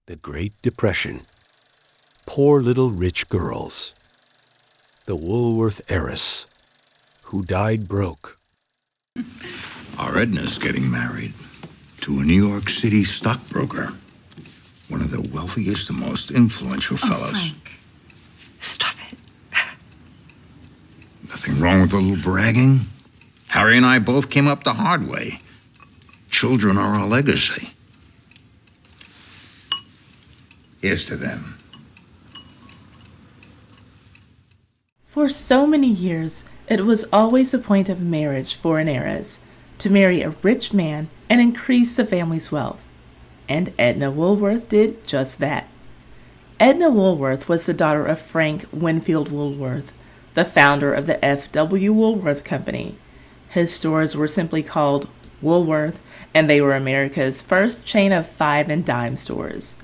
The Great Depression. Poor little rich girls. The Woolworth heiress, who died broke. Our Edna's getting married to a New York City stockbroker. One of the wealthiest and most influential fellows. Frank, stop it. Nothing wrong with a little bragging. Harry and I both came up the hard way. Children are our legacy. Here's to them. For so many years, it was always a point of marriage for an heiress to marry a rich man and increase the family's wealth. And Edna Woolworth did just that. Edna Woolworth was the daughter of Frank Winfield Woolworth, the founder of the F.W. Woolworth Company. His stores were simply called Woolworth, and they were America's first chain of 5 and dime stores,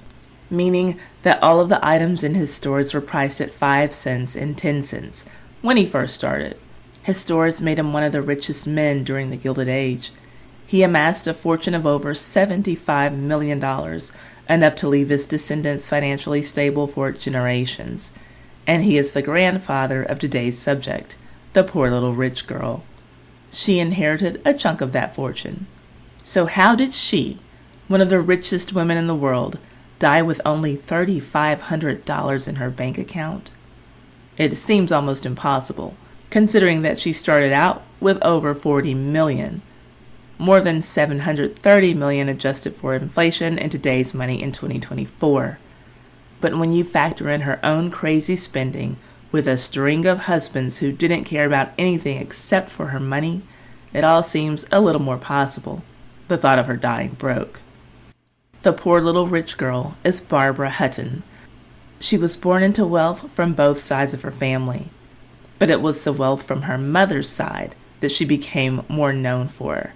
meaning that all of the items in his stores were priced at 5 cents and 10 cents when he first started. His stores made him one of the richest men during the Gilded Age. He amassed a fortune of over $75 million, enough to leave his descendants financially stable for generations. And he is the grandfather of today's subject, the poor little rich girl. She inherited a chunk of that fortune. So how did she, one of the richest women in the world, die with only $3,500 in her bank account? It seems almost impossible, considering that she started out with over $40 million, more than $730 million adjusted for inflation in today's money in 2024. But when you factor in her own crazy spending with a string of husbands who didn't care about anything except for her money, it all seems a little more possible. The thought of her dying broke. The poor little rich girl is Barbara Hutton. She was born into wealth from both sides of her family, but it was the wealth from her mother's side that she became more known for.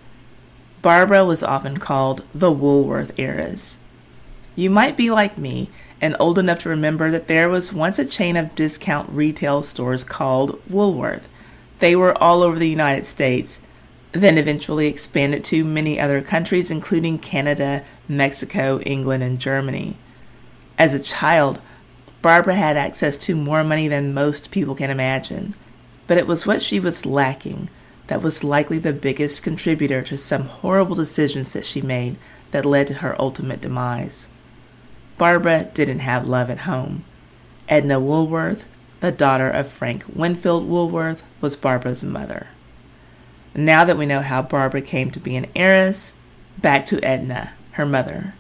Barbara was often called the Woolworth heiress. You might be like me and old enough to remember that there was once a chain of discount retail stores called Woolworth. They were all over the United States, then eventually expanded to many other countries, including Canada, Mexico, England, and Germany. As a child, Barbara had access to more money than most people can imagine, but it was what she was lacking that was likely the biggest contributor to some horrible decisions that she made that led to her ultimate demise. Barbara didn't have love at home. Edna Woolworth, the daughter of Frank Winfield Woolworth, was Barbara's mother. Now that we know how Barbara came to be an heiress, back to Edna, her mother.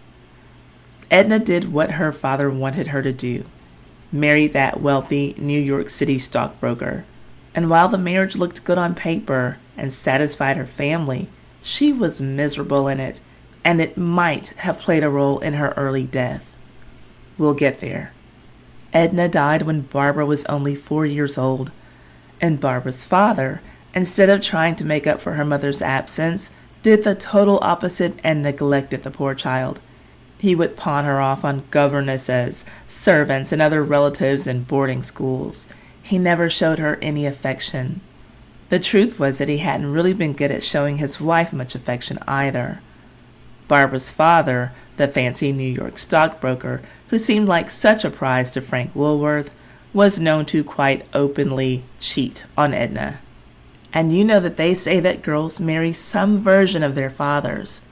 Edna did what her father wanted her to do, marry that wealthy New York City stockbroker. And while the marriage looked good on paper and satisfied her family, she was miserable in it, and it might have played a role in her early death. We'll get there. Edna died when Barbara was only 4 years old, and Barbara's father, instead of trying to make up for her mother's absence, did the total opposite and neglected the poor child. He would pawn her off on governesses, servants, and other relatives in boarding schools. He never showed her any affection. The truth was that he hadn't really been good at showing his wife much affection either. Barbara's father, the fancy New York stockbroker, who seemed like such a prize to Frank Woolworth, was known to quite openly cheat on Edna. And you know that they say that girls marry some version of their fathers.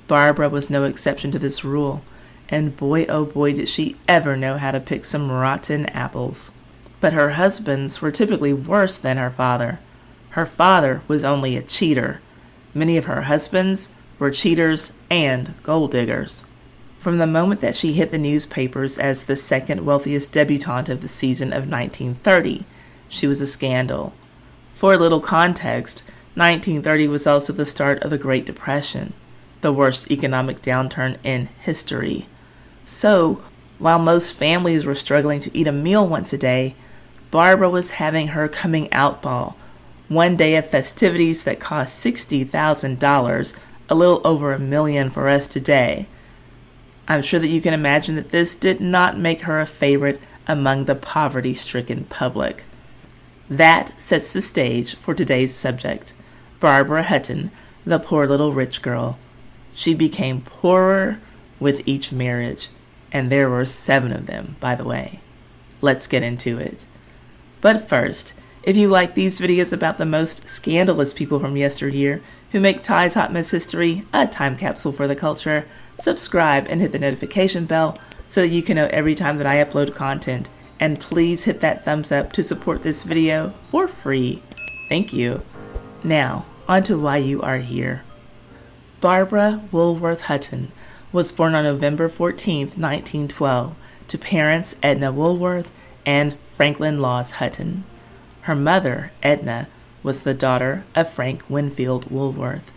Barbara was no exception to this rule, and boy oh boy did she ever know how to pick some rotten apples. But her husbands were typically worse than her father. Her father was only a cheater. Many of her husbands were cheaters and gold diggers. From the moment that she hit the newspapers as the second wealthiest debutante of the season of 1930, she was a scandal. For a little context, 1930 was also the start of the Great Depression, the worst economic downturn in history. So, while most families were struggling to eat a meal once a day, Barbara was having her coming out ball, one day of festivities that cost $60,000, a little over $1 million for us today. I'm sure that you can imagine that this did not make her a favorite among the poverty-stricken public. That sets the stage for today's subject, Barbara Hutton, the poor little rich girl. She became poorer with each marriage, And there were 7 of them, by the way. Let's get into it. But first, if you like these videos about the most scandalous people from yesteryear who make Ty's Hot Mess History a time capsule for the culture, subscribe and hit the notification bell so that you can know every time that I upload content. And please hit that thumbs up to support this video for free. Thank you. Now, on to why you are here. Barbara Woolworth Hutton was born on November 14, 1912, to parents Edna Woolworth and Franklin Laws Hutton. Her mother, Edna, was the daughter of Frank Winfield Woolworth,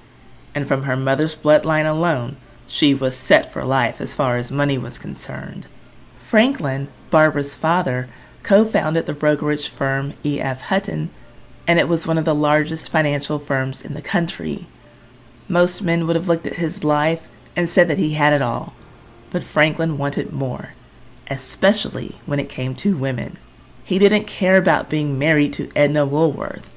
and from her mother's bloodline alone, she was set for life as far as money was concerned. Franklin, Barbara's father, co-founded the brokerage firm E.F. Hutton, and it was one of the largest financial firms in the country. Most men would have looked at his life and said that he had it all, but Franklin wanted more, especially when it came to women. He didn't care about being married to Edna Woolworth.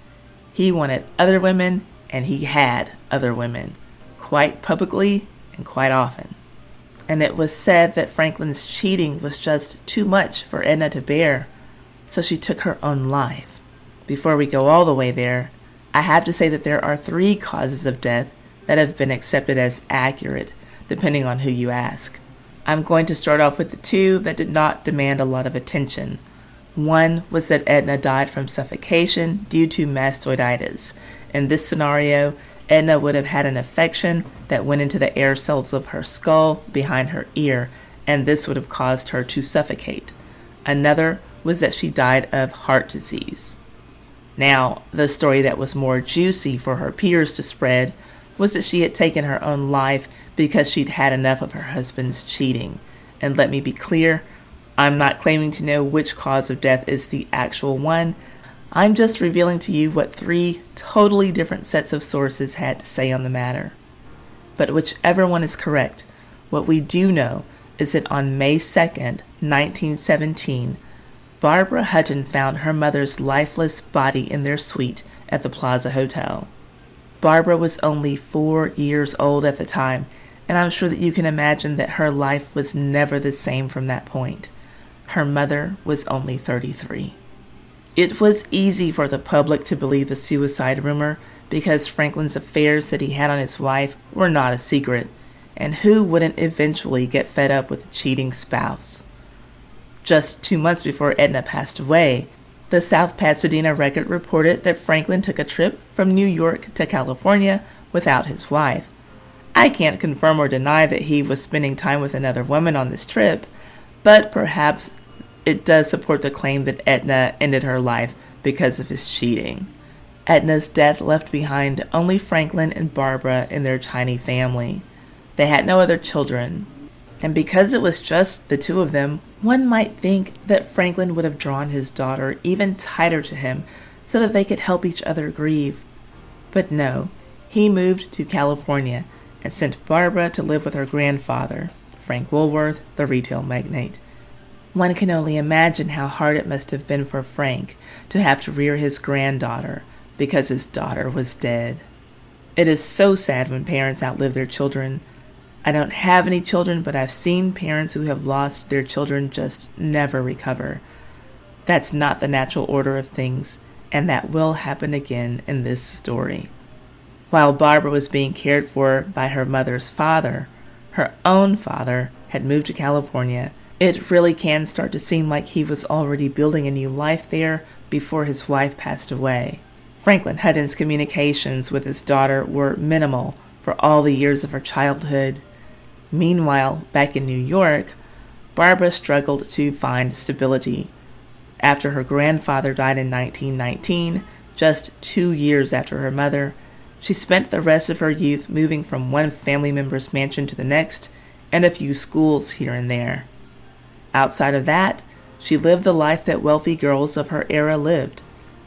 He wanted other women, and he had other women, quite publicly and quite often. And it was said that Franklin's cheating was just too much for Edna to bear, so she took her own life. Before we go all the way there, I have to say that there are 3 causes of death that have been accepted as accurate, depending on who you ask. I'm going to start off with the 2 that did not demand a lot of attention. One was that Edna died from suffocation due to mastoiditis. In this scenario, Edna would have had an infection that went into the air cells of her skull behind her ear, and this would have caused her to suffocate. Another was that she died of heart disease. Now, the story that was more juicy for her peers to spread was that she had taken her own life because she'd had enough of her husband's cheating. And let me be clear, I'm not claiming to know which cause of death is the actual one. I'm just revealing to you what 3 totally different sets of sources had to say on the matter. But whichever one is correct, what we do know is that on May 2nd, 1917, Barbara Hutton found her mother's lifeless body in their suite at the Plaza Hotel. Barbara was only 4 years old at the time, and I'm sure that you can imagine that her life was never the same from that point. Her mother was only 33. It was easy for the public to believe the suicide rumor because Franklin's affairs that he had on his wife were not a secret, and who wouldn't eventually get fed up with a cheating spouse? Just 2 months before Edna passed away, the South Pasadena Record reported that Franklin took a trip from New York to California without his wife. I can't confirm or deny that he was spending time with another woman on this trip, but perhaps it does support the claim that Edna ended her life because of his cheating. Edna's death left behind only Franklin and Barbara and their tiny family. They had no other children, and because it was just the 2 of them, one might think that Franklin would have drawn his daughter even tighter to him so that they could help each other grieve. But no, he moved to California and sent Barbara to live with her grandfather, Frank Woolworth, the retail magnate. One can only imagine how hard it must have been for Frank to have to rear his granddaughter because his daughter was dead. It is so sad when parents outlive their children. I don't have any children, but I've seen parents who have lost their children just never recover. That's not the natural order of things, and that will happen again in this story. While Barbara was being cared for by her mother's father, her own father had moved to California. It really can start to seem like he was already building a new life there before his wife passed away. Franklin Hutton's communications with his daughter were minimal for all the years of her childhood. Meanwhile, back in New York, Barbara struggled to find stability. After her grandfather died in 1919, just 2 years after her mother, she spent the rest of her youth moving from one family member's mansion to the next, and a few schools here and there. Outside of that, she lived the life that wealthy girls of her era lived.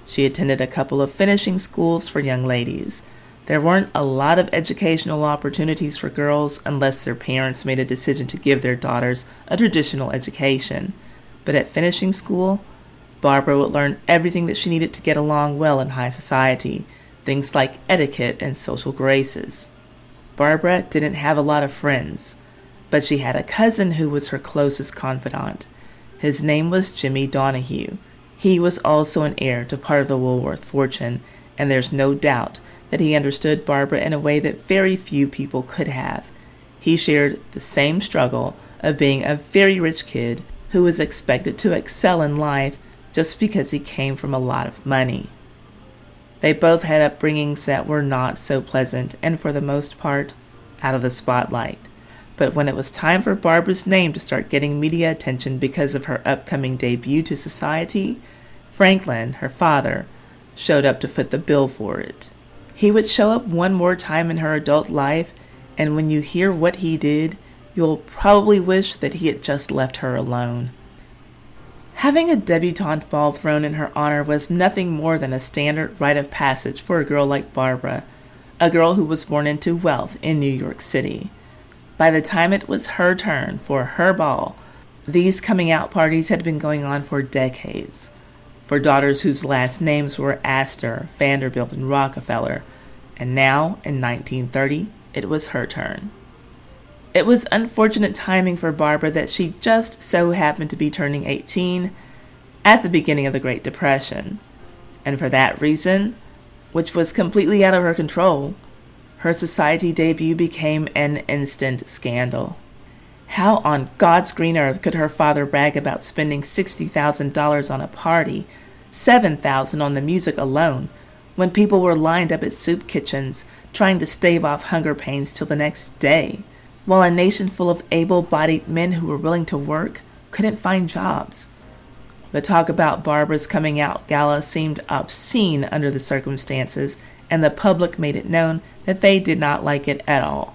She attended a couple of finishing schools for young ladies. There weren't a lot of educational opportunities for girls unless their parents made a decision to give their daughters a traditional education. But at finishing school, Barbara would learn everything that she needed to get along well in high society, things like etiquette and social graces. Barbara didn't have a lot of friends. But she had a cousin who was her closest confidant. His name was Jimmy Donahue. He was also an heir to part of the Woolworth fortune, and there's no doubt that he understood Barbara in a way that very few people could have. He shared the same struggle of being a very rich kid who was expected to excel in life just because he came from a lot of money. They both had upbringings that were not so pleasant and, for the most part, out of the spotlight. But when it was time for Barbara's name to start getting media attention because of her upcoming debut to society, Franklin, her father, showed up to foot the bill for it. He would show up one more time in her adult life, and when you hear what he did, you'll probably wish that he had just left her alone. Having a debutante ball thrown in her honor was nothing more than a standard rite of passage for a girl like Barbara, a girl who was born into wealth in New York City. By the time it was her turn for her ball, these coming-out parties had been going on for decades, for daughters whose last names were Astor, Vanderbilt, and Rockefeller, and now, in 1930, it was her turn. It was unfortunate timing for Barbara that she just so happened to be turning 18 at the beginning of the Great Depression, and for that reason, which was completely out of her control, her society debut became an instant scandal. How on God's green earth could her father brag about spending $60,000 on a party, $7,000 on the music alone, when people were lined up at soup kitchens trying to stave off hunger pains till the next day, while a nation full of able-bodied men who were willing to work couldn't find jobs? The talk about Barbara's coming out gala seemed obscene under the circumstances, and the public made it known that they did not like it at all.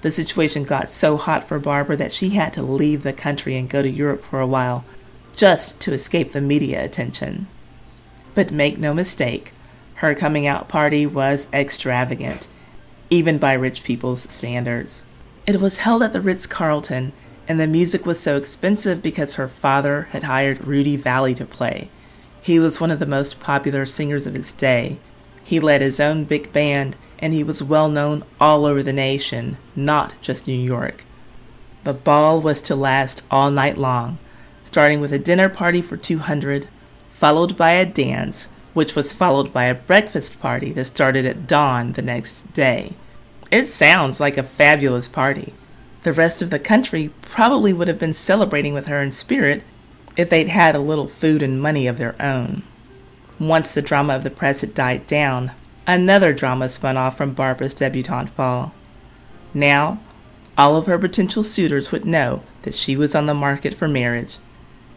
The situation got so hot for Barbara that she had to leave the country and go to Europe for a while, just to escape the media attention. But make no mistake, her coming out party was extravagant, even by rich people's standards. It was held at the Ritz-Carlton, and the music was so expensive because her father had hired Rudy Vallee to play. He was one of the most popular singers of his day. He led his own big band, and he was well known all over the nation, not just New York. The ball was to last all night long, starting with a dinner party for 200, followed by a dance, which was followed by a breakfast party that started at dawn the next day. It sounds like a fabulous party. The rest of the country probably would have been celebrating with her in spirit if they'd had a little food and money of their own. Once the drama of the press had died down, another drama spun off from Barbara's debutante ball. Now, all of her potential suitors would know that she was on the market for marriage,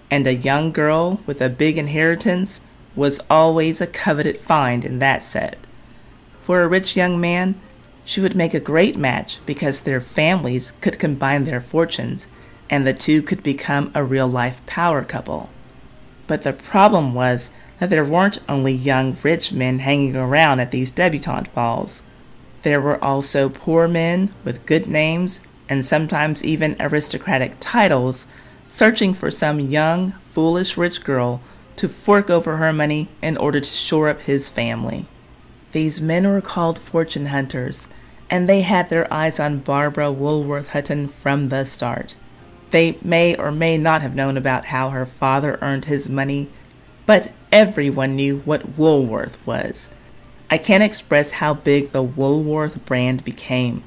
and a young girl with a big inheritance was always a coveted find in that set. For a rich young man, she would make a great match because their families could combine their fortunes, and the two could become a real-life power couple. But the problem was that there weren't only young rich men hanging around at these debutante balls. There were also poor men with good names and sometimes even aristocratic titles searching for some young, foolish rich girl to fork over her money in order to shore up his family. These men were called fortune hunters, and they had their eyes on Barbara Woolworth Hutton from the start. They may or may not have known about how her father earned his money, but everyone knew what Woolworth was. I can't express how big the Woolworth brand became.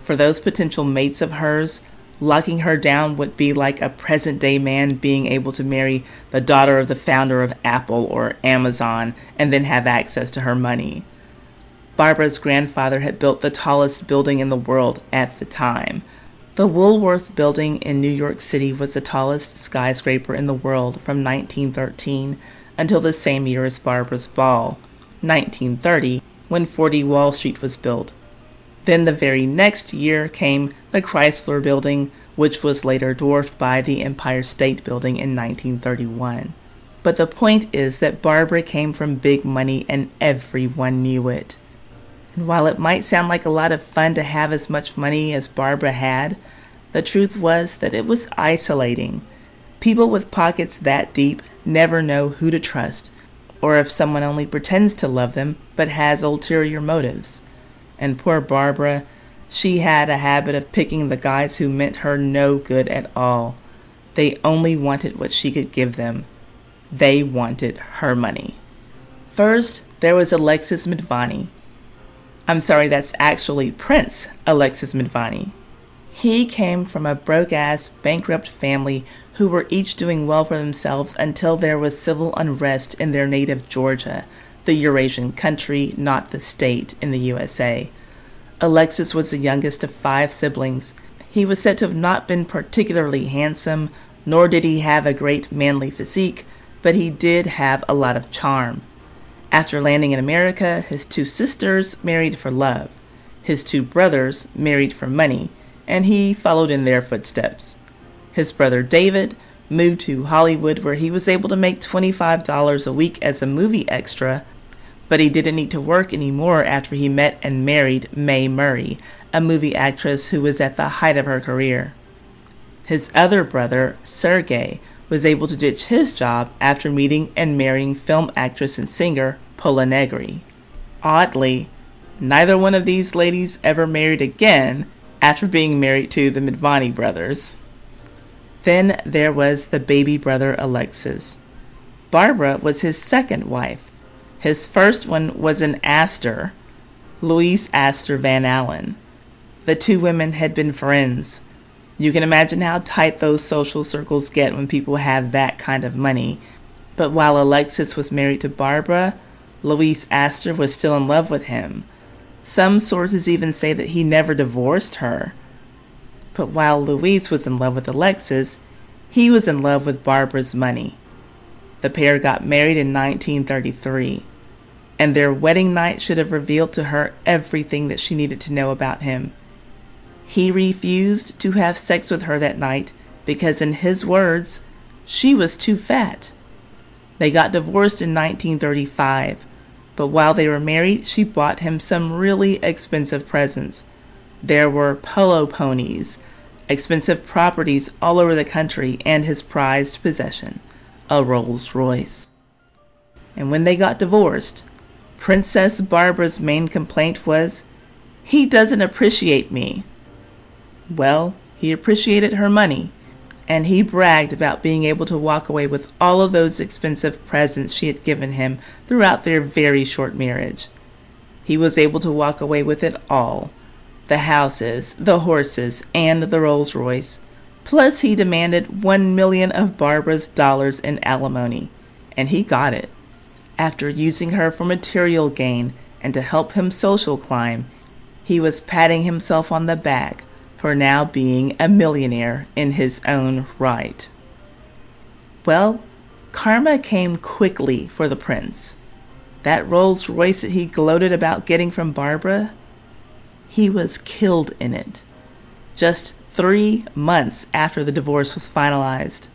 For those potential mates of hers, locking her down would be like a present-day man being able to marry the daughter of the founder of Apple or Amazon and then have access to her money. Barbara's grandfather had built the tallest building in the world at the time. The Woolworth building in New York City was the tallest skyscraper in the world from 1913 until the same year as Barbara's ball, 1930, when 40 Wall Street was built. Then the very next year came the Chrysler Building, which was later dwarfed by the Empire State Building in 1931. But the point is that Barbara came from big money and everyone knew it. And while it might sound like a lot of fun to have as much money as Barbara had, the truth was that it was isolating. People with pockets that deep never know who to trust, or if someone only pretends to love them but has ulterior motives. And poor Barbara, She had a habit of picking the guys who meant her no good at all. They only wanted what she could give them. They wanted her money. First, there was Alexis Mdivani. I'm sorry, that's actually Prince Alexis Mdivani. He came from a broke-ass, bankrupt family who were each doing well for themselves until there was civil unrest in their native Georgia, the Eurasian country, not the state, in the USA. Alexis was the youngest of 5 siblings. He was said to have not been particularly handsome, nor did he have a great manly physique, but he did have a lot of charm. After landing in America, his 2 sisters married for love. His 2 brothers married for money, and he followed in their footsteps. His brother David moved to Hollywood, where he was able to make $25 a week as a movie extra, but he didn't need to work anymore after he met and married Mae Murray, a movie actress who was at the height of her career. His other brother, Sergei, was able to ditch his job after meeting and marrying film actress and singer Pola Negri. Oddly, neither one of these ladies ever married again after being married to the Mdivani brothers. Then there was the baby brother Alexis. Barbara was his second wife. His first one was an Astor, Louise Astor Van Allen. The 2 women had been friends. You can imagine how tight those social circles get when people have that kind of money. But while Alexis was married to Barbara, Louise Astor was still in love with him. Some sources even say that he never divorced her. But while Louise was in love with Alexis, he was in love with Barbara's money. The pair got married in 1933, and their wedding night should have revealed to her everything that she needed to know about him. He refused to have sex with her that night because, in his words, she was too fat. They got divorced in 1935, but while they were married, she bought him some really expensive presents. There were polo ponies, expensive properties all over the country, and his prized possession, a Rolls Royce. And when they got divorced, Princess Barbara's main complaint was, "He doesn't appreciate me." Well, he appreciated her money, and he bragged about being able to walk away with all of those expensive presents she had given him throughout their very short marriage. He was able to walk away with it all: the houses, the horses, and the Rolls Royce. Plus, he demanded $1 million of Barbara's dollars in alimony, and he got it. After using her for material gain and to help him social climb, he was patting himself on the back for now being a millionaire in his own right. Well, karma came quickly for the prince. That Rolls Royce that he gloated about getting from Barbara, he was killed in it, just 3 months after the divorce was finalized.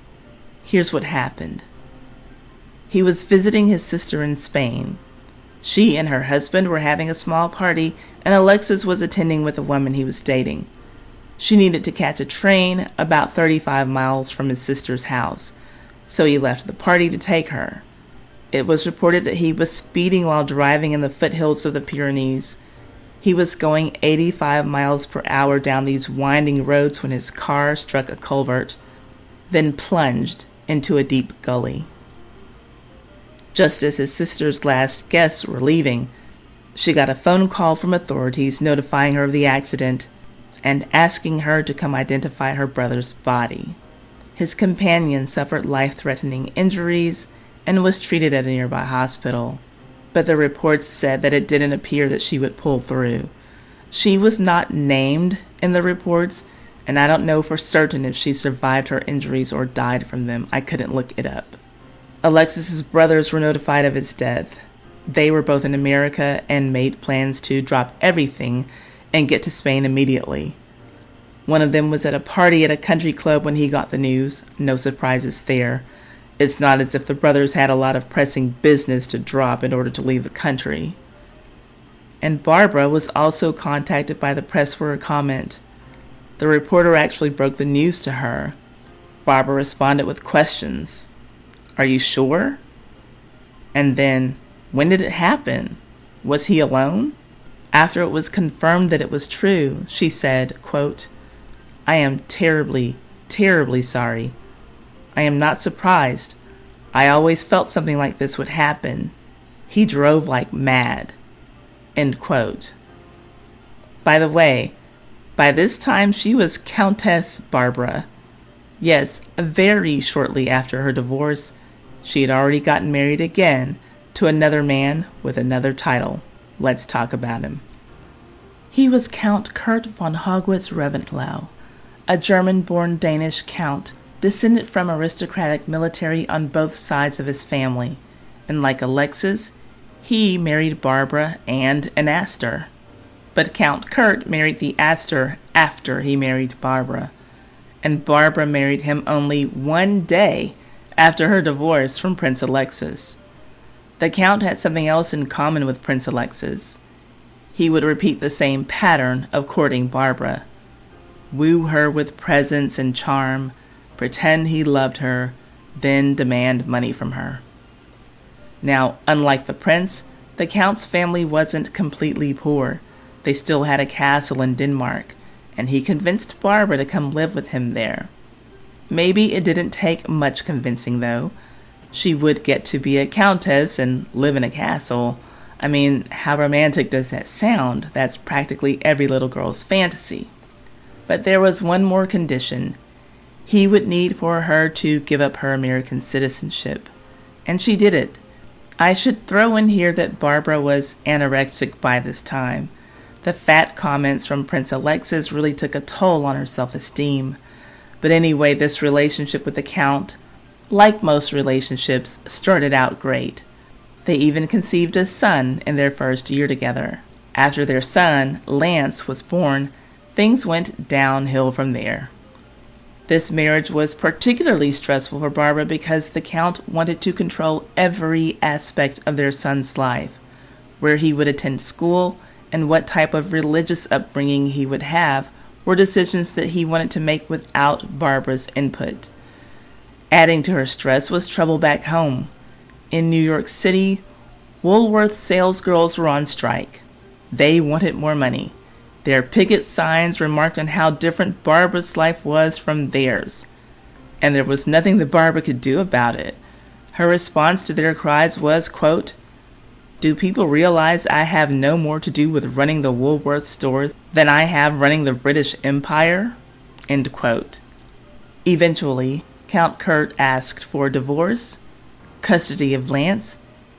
Here's what happened. He was visiting his sister in Spain. She and her husband were having a small party, and Alexis was attending with a woman he was dating. She needed to catch a train about 35 miles from his sister's house, so he left the party to take her. It was reported that he was speeding while driving in the foothills of the Pyrenees. He was going 85 miles per hour down these winding roads when his car struck a culvert, then plunged into a deep gully. Just as his sister's last guests were leaving, she got a phone call from authorities notifying her of the accident and asking her to come identify her brother's body. His companion suffered life-threatening injuries and was treated at a nearby hospital, but the reports said that it didn't appear that she would pull through. She was not named in the reports, and I don't know for certain if she survived her injuries or died from them. I couldn't look it up. Alexis's brothers were notified of his death. They were both in America and made plans to drop everything and get to Spain immediately. One of them was at a party at a country club when he got the news. No surprises there. It's not as if the brothers had a lot of pressing business to drop in order to leave the country. And Barbara was also contacted by the press for a comment. The reporter actually broke the news to her. Barbara responded with questions. "Are you sure?" And then, "When did it happen? Was he alone?" After it was confirmed that it was true, she said, quote, "I am terribly, terribly sorry. I am not surprised. I always felt something like this would happen. He drove like mad." End quote. By the way, by this time she was Countess Barbara. Yes, very shortly after her divorce, she had already gotten married again to another man with another title. Let's talk about him. He was Count Kurt von Haugwitz Reventlow, a German-born Danish count, descended from aristocratic military on both sides of his family, and like Alexis, he married Barbara and an Astor. But Count Kurt married the Astor after he married Barbara, and Barbara married him only one day after her divorce from Prince Alexis. The Count had something else in common with Prince Alexis. He would repeat the same pattern of courting Barbara. Woo her with presents and charm, pretend he loved her, then demand money from her. Now, unlike the prince, the Count's family wasn't completely poor. They still had a castle in Denmark, and he convinced Barbara to come live with him there. Maybe it didn't take much convincing, though. She would get to be a countess and live in a castle. I mean, how romantic does that sound? That's practically every little girl's fantasy. But there was one more condition. He would need for her to give up her American citizenship. And she did it. I should throw in here that Barbara was anorexic by this time. The fat comments from Prince Alexis really took a toll on her self-esteem. But anyway, this relationship with the Count, like most relationships, started out great. They even conceived a son in their first year together. After their son, Lance, was born, things went downhill from there. This marriage was particularly stressful for Barbara because the Count wanted to control every aspect of their son's life, where he would attend school and what type of religious upbringing he would have were decisions that he wanted to make without Barbara's input. Adding to her stress was trouble back home. In New York City, Woolworth salesgirls were on strike. They wanted more money. Their picket signs remarked on how different Barbara's life was from theirs, and there was nothing that Barbara could do about it. Her response to their cries was, quote, "Do people realize I have no more to do with running the Woolworth stores than I have running the British Empire?" End quote. Eventually, Count Kurt asked for divorce, custody of Lance,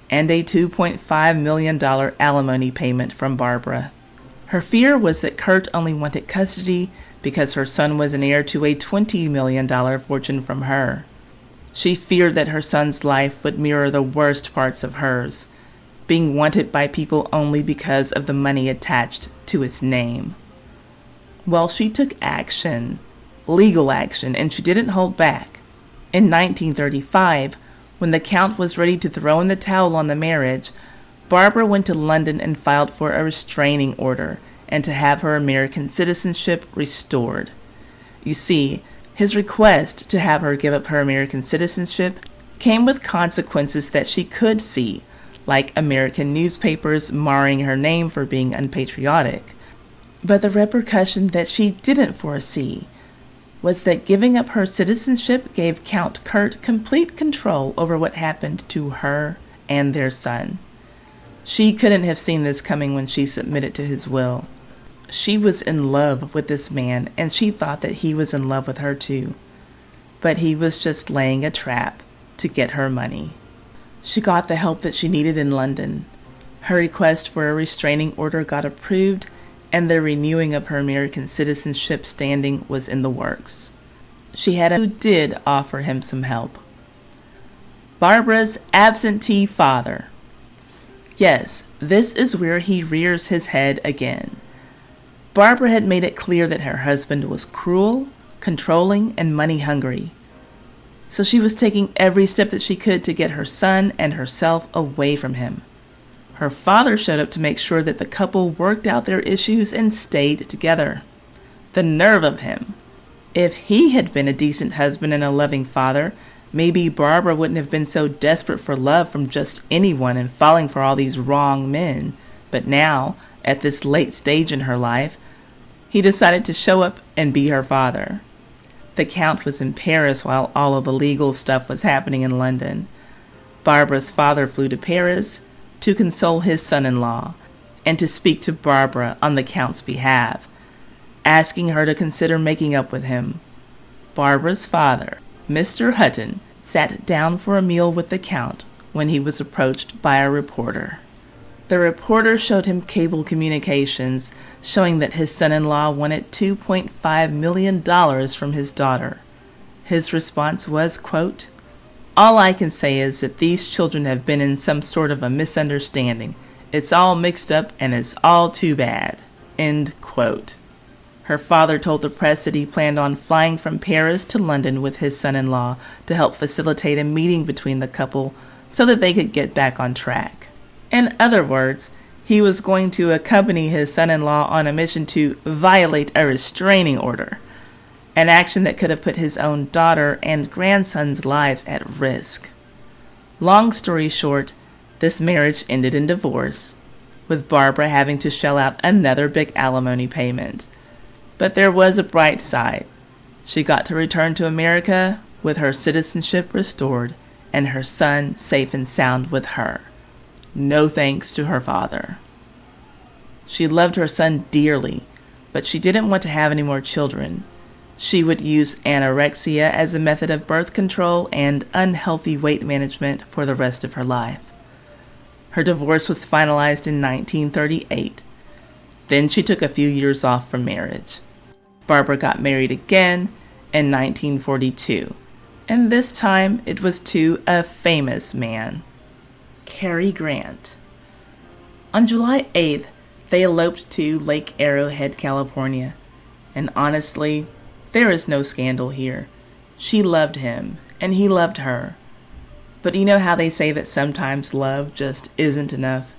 and a $2.5 million alimony payment from Barbara. Her fear was that Kurt only wanted custody because her son was an heir to a $20 million fortune from her. She feared that her son's life would mirror the worst parts of hers, being wanted by people only because of the money attached to his name. Well, she took action, legal action, and she didn't hold back. In 1935, when the Count was ready to throw in the towel on the marriage, Barbara went to London and filed for a restraining order and to have her American citizenship restored. You see, his request to have her give up her American citizenship came with consequences that she could see, like American newspapers marring her name for being unpatriotic. But the repercussion that she didn't foresee was that giving up her citizenship gave Count Kurt complete control over what happened to her and their son. She couldn't have seen this coming when she submitted to his will. She was in love with this man, and she thought that he was in love with her too. But he was just laying a trap to get her money. She got the help that she needed in London. Her request for a restraining order got approved, and the renewing of her American citizenship standing was in the works. She had who did offer him some help. Barbara's absentee father. Yes, this is where he rears his head again. Barbara had made it clear that her husband was cruel, controlling, and money-hungry. So she was taking every step that she could to get her son and herself away from him. Her father showed up to make sure that the couple worked out their issues and stayed together. The nerve of him. If he had been a decent husband and a loving father, maybe Barbara wouldn't have been so desperate for love from just anyone and falling for all these wrong men. But now, at this late stage in her life, he decided to show up and be her father. The Count was in Paris while all of the legal stuff was happening in London. Barbara's father flew to Paris to console his son-in-law and to speak to Barbara on the Count's behalf, asking her to consider making up with him. Barbara's father, Mr. Hutton, sat down for a meal with the Count when he was approached by a reporter. The reporter showed him cable communications showing that his son-in-law wanted $2.5 million from his daughter. His response was, quote, "All I can say is that these children have been in some sort of a misunderstanding. It's all mixed up and it's all too bad." End quote. Her father told the press that he planned on flying from Paris to London with his son-in-law to help facilitate a meeting between the couple so that they could get back on track. In other words, he was going to accompany his son-in-law on a mission to violate a restraining order, an action that could have put his own daughter and grandson's lives at risk. Long story short, this marriage ended in divorce, with Barbara having to shell out another big alimony payment. But there was a bright side. She got to return to America with her citizenship restored and her son safe and sound with her. No thanks to her father. She loved her son dearly, but she didn't want to have any more children. She would use anorexia as a method of birth control and unhealthy weight management for the rest of her life. Her divorce was finalized in 1938. Then she took a few years off from marriage. Barbara got married again in 1942, and this time it was to a famous man, Cary Grant. On July 8th, they eloped to Lake Arrowhead, California, and honestly, there is no scandal here. She loved him, and he loved her. But you know how they say that sometimes love just isn't enough?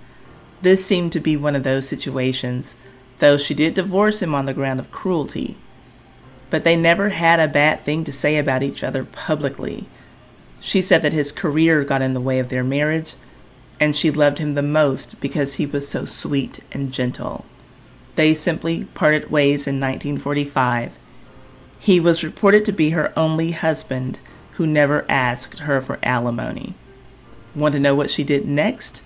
This seemed to be one of those situations, though she did divorce him on the ground of cruelty. But they never had a bad thing to say about each other publicly. She said that his career got in the way of their marriage, and she loved him the most because he was so sweet and gentle. They simply parted ways in 1945. He was reported to be her only husband, who never asked her for alimony. Want to know what she did next?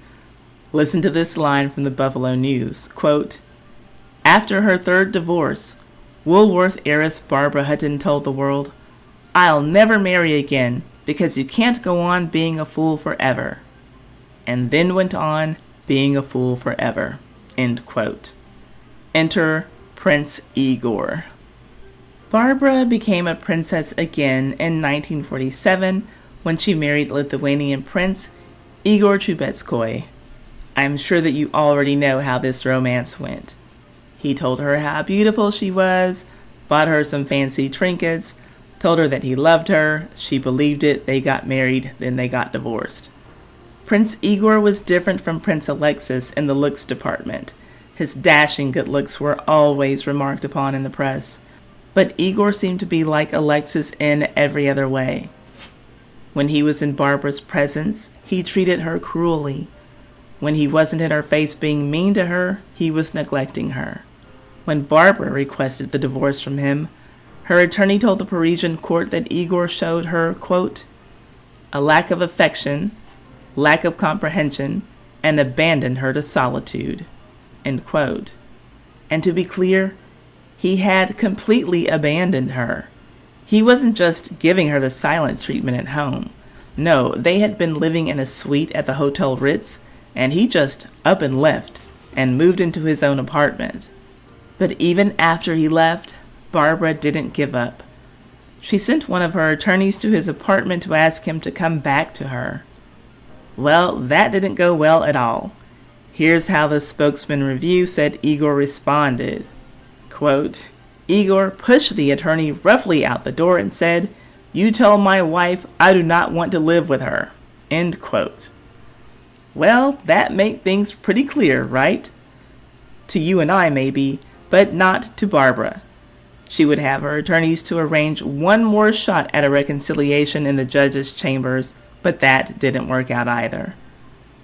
Listen to this line from the Buffalo News, quote, "After her third divorce, Woolworth heiress Barbara Hutton told the world, 'I'll never marry again because you can't go on being a fool forever,' and then went on being a fool forever." End quote. Enter Prince Igor. Barbara became a princess again in 1947 when she married Lithuanian Prince Igor Troubetzkoy. I'm sure that you already know how this romance went. He told her how beautiful she was, bought her some fancy trinkets, told her that he loved her, she believed it, they got married, then they got divorced. Prince Igor was different from Prince Alexis in the looks department. His dashing good looks were always remarked upon in the press. But Igor seemed to be like Alexis in every other way. When he was in Barbara's presence, he treated her cruelly. When he wasn't in her face being mean to her, he was neglecting her. When Barbara requested the divorce from him, her attorney told the Parisian court that Igor showed her, quote, "a lack of affection, lack of comprehension, and abandoned her to solitude," end quote. And to be clear, he had completely abandoned her. He wasn't just giving her the silent treatment at home. No, they had been living in a suite at the Hotel Ritz, and he just up and left and moved into his own apartment. But even after he left, Barbara didn't give up. She sent one of her attorneys to his apartment to ask him to come back to her. Well, that didn't go well at all. Here's how the Spokesman Review said Igor responded. Quote, "Igor pushed the attorney roughly out the door and said, 'You tell my wife I do not want to live with her.'" End quote. Well, that made things pretty clear, right? To you and I, maybe, but not to Barbara. She would have her attorneys to arrange one more shot at a reconciliation in the judge's chambers, but that didn't work out either.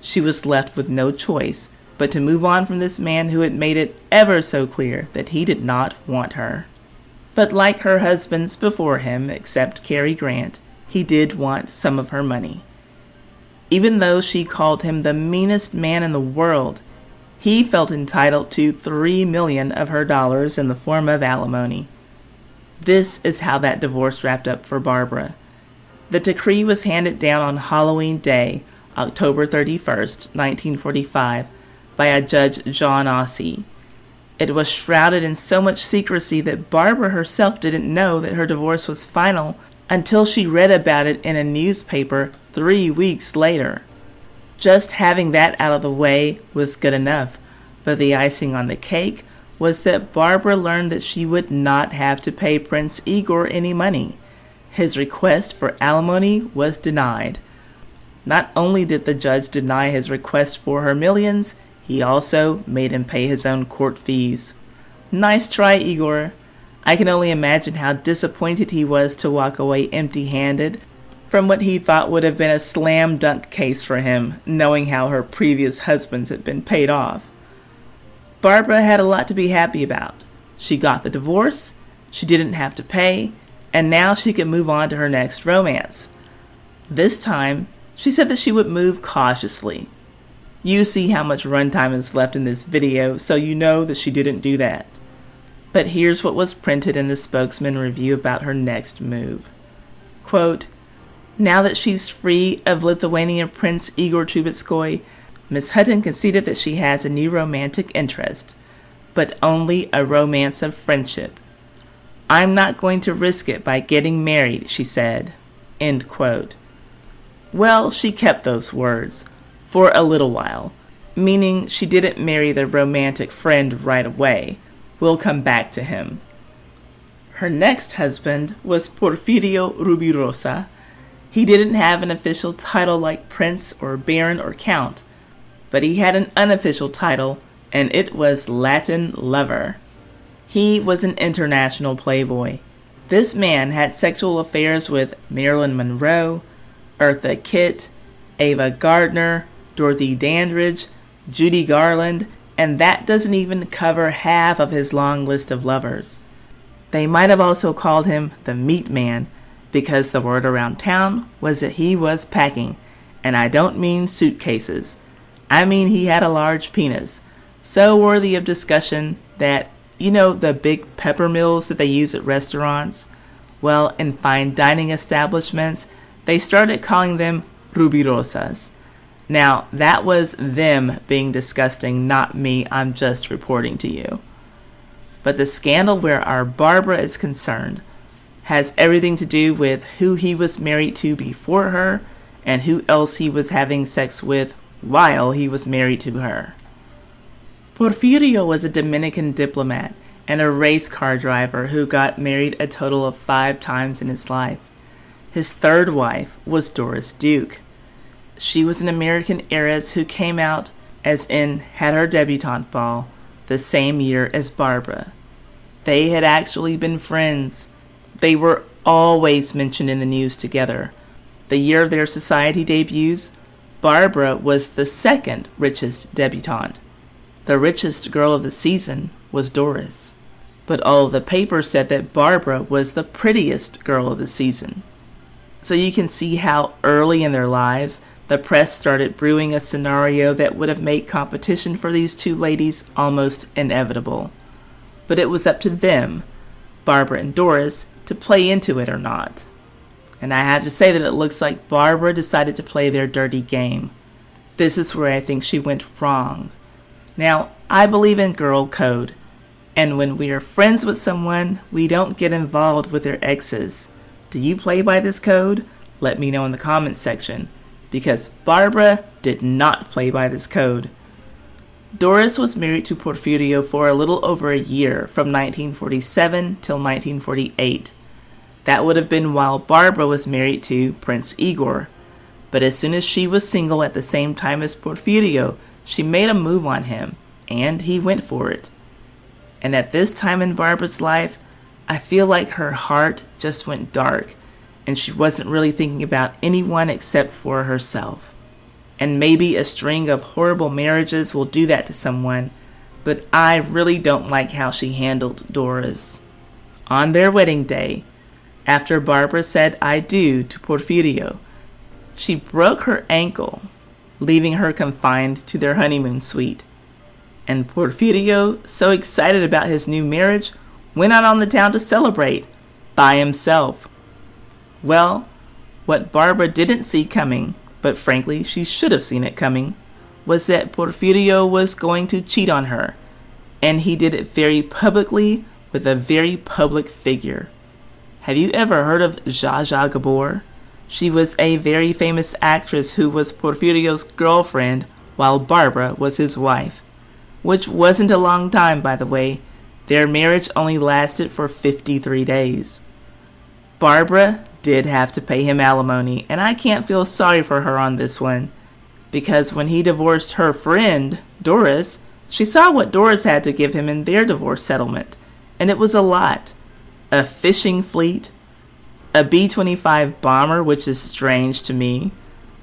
She was left with no choice but to move on from this man who had made it ever so clear that he did not want her. But like her husbands before him, except Cary Grant, he did want some of her money. Even though she called him the meanest man in the world, he felt entitled to $3 million of her dollars in the form of alimony. This is how that divorce wrapped up for Barbara. The decree was handed down on Halloween Day, October 31st, 1945, by a Judge John Ossie. It was shrouded in so much secrecy that Barbara herself didn't know that her divorce was final until she read about it in a newspaper 3 weeks later. Just having that out of the way was good enough, but the icing on the cake was that Barbara learned that she would not have to pay Prince Igor any money. His request for alimony was denied. Not only did the judge deny his request for her millions, he also made him pay his own court fees. Nice try, Igor. I can only imagine how disappointed he was to walk away empty-handed from what he thought would have been a slam-dunk case for him, knowing how her previous husbands had been paid off. Barbara had a lot to be happy about. She got the divorce, she didn't have to pay, and now she could move on to her next romance. This time, she said that she would move cautiously. You see how much runtime is left in this video, so you know that she didn't do that. But here's what was printed in the spokesman review about her next move. Quote, "Now that she's free of Lithuanian Prince Igor Troubetzkoy, Miss Hutton conceded that she has a new romantic interest, but only a romance of friendship. I'm not going to risk it by getting married," she said. End quote. Well, she kept those words. For a little while, meaning she didn't marry the romantic friend right away. We'll come back to him. Her next husband was Porfirio Rubirosa. He didn't have an official title like prince or baron or count, but he had an unofficial title, and it was Latin lover. He was an international playboy. This man had sexual affairs with Marilyn Monroe, Eartha Kitt, Ava Gardner, Dorothy Dandridge, Judy Garland, and that doesn't even cover half of his long list of lovers. They might have also called him the Meat Man, because the word around town was that he was packing, and I don't mean suitcases. I mean he had a large penis, so worthy of discussion that, you know, the big pepper mills that they use at restaurants? Well, in fine dining establishments, they started calling them Rubirosas. Now, that was them being disgusting, not me. I'm just reporting to you. But the scandal where our Barbara is concerned has everything to do with who he was married to before her and who else he was having sex with while he was married to her. Porfirio was a Dominican diplomat and a race car driver who got married a total of 5 times in his life. His third wife was Doris Duke. She was an American heiress who came out, as in had her debutante ball, the same year as Barbara. They had actually been friends. They were always mentioned in the news together. The year of their society debuts, Barbara was the second richest debutante. The richest girl of the season was Doris. But all of the papers said that Barbara was the prettiest girl of the season. So you can see how early in their lives, the press started brewing a scenario that would have made competition for these two ladies almost inevitable. But it was up to them, Barbara and Doris, to play into it or not. And I have to say that it looks like Barbara decided to play their dirty game. This is where I think she went wrong. Now, I believe in girl code, and when we are friends with someone, we don't get involved with their exes. Do you play by this code? Let me know in the comments section, because Barbara did not play by this code. Doris was married to Porfirio for a little over a year, from 1947 till 1948. That would have been while Barbara was married to Prince Igor. But as soon as she was single at the same time as Porfirio, she made a move on him, and he went for it. And at this time in Barbara's life, I feel like her heart just went dark, and she wasn't really thinking about anyone except for herself. And maybe a string of horrible marriages will do that to someone, but I really don't like how she handled Doris. On their wedding day, after Barbara said I do to Porfirio, she broke her ankle, leaving her confined to their honeymoon suite. And Porfirio, so excited about his new marriage, went out on the town to celebrate by himself. Well, what Barbara didn't see coming, but frankly she should have seen it coming, was that Porfirio was going to cheat on her, and he did it very publicly with a very public figure. Have you ever heard of Zsa Zsa Gabor? She was a very famous actress who was Porfirio's girlfriend while Barbara was his wife, which wasn't a long time, by the way. Their marriage only lasted for 53 days. Barbara did have to pay him alimony, and I can't feel sorry for her on this one, because when he divorced her friend, Doris, she saw what Doris had to give him in their divorce settlement, and it was a lot. A fishing fleet, a B-25 bomber, which is strange to me,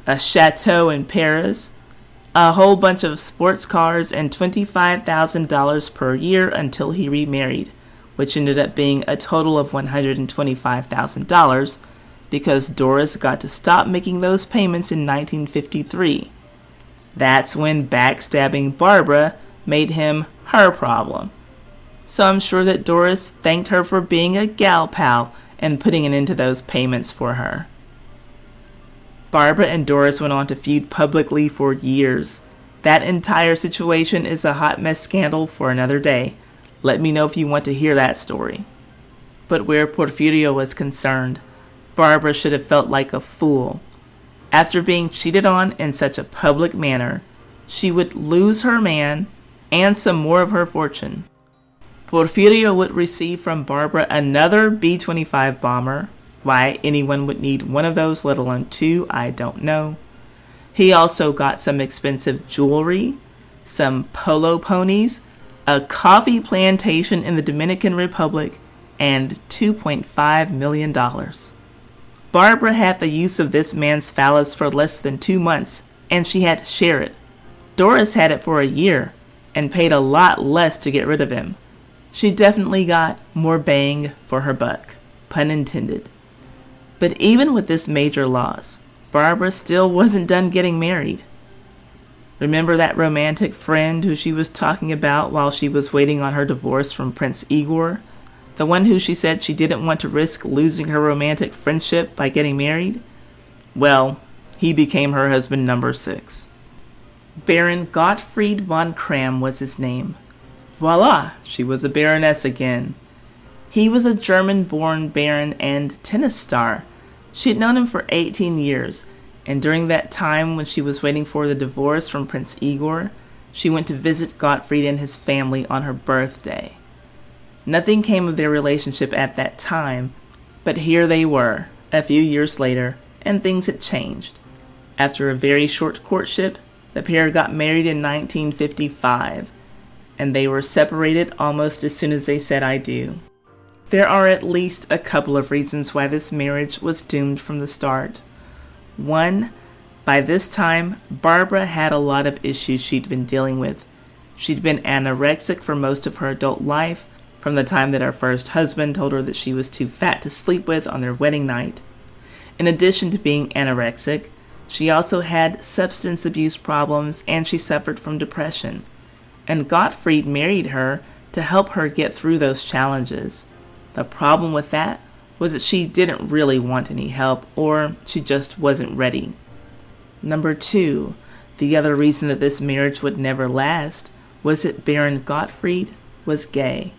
a chateau in Paris, a whole bunch of sports cars, and $25,000 per year until he remarried, which ended up being a total of $125,000 because Doris got to stop making those payments in 1953. That's when backstabbing Barbara made him her problem. So I'm sure that Doris thanked her for being a gal pal and putting an end to those payments for her. Barbara and Doris went on to feud publicly for years. That entire situation is a hot mess scandal for another day. Let me know if you want to hear that story. But where Porfirio was concerned, Barbara should have felt like a fool. After being cheated on in such a public manner, she would lose her man and some more of her fortune. Porfirio would receive from Barbara another B-25 bomber. Why anyone would need one of those, let alone two, I don't know. He also got some expensive jewelry, some polo ponies, a coffee plantation in the Dominican Republic, and $2.5 million. Barbara had the use of this man's phallus for less than 2 months, and she had to share it. Doris had it for a year, and paid a lot less to get rid of him. She definitely got more bang for her buck, pun intended. But even with this major loss, Barbara still wasn't done getting married. Remember that romantic friend who she was talking about while she was waiting on her divorce from Prince Igor? The one who she said she didn't want to risk losing her romantic friendship by getting married? Well, he became her husband number 6. Baron Gottfried von Cram was his name. Voila, she was a baroness again. He was a German-born baron and tennis star. She had known him for 18 years, and during that time when she was waiting for the divorce from Prince Igor, she went to visit Gottfried and his family on her birthday. Nothing came of their relationship at that time, but here they were, a few years later, and things had changed. After a very short courtship, the pair got married in 1955, and they were separated almost as soon as they said I do. There are at least a couple of reasons why this marriage was doomed from the start. 1, by this time, Barbara had a lot of issues she'd been dealing with. She'd been anorexic for most of her adult life, from the time that her first husband told her that she was too fat to sleep with on their wedding night. In addition to being anorexic, she also had substance abuse problems and she suffered from depression. And Gottfried married her to help her get through those challenges. The problem with that was that she didn't really want any help, or she just wasn't ready. Number 2, the other reason that this marriage would never last was that Baron Gottfried was gay.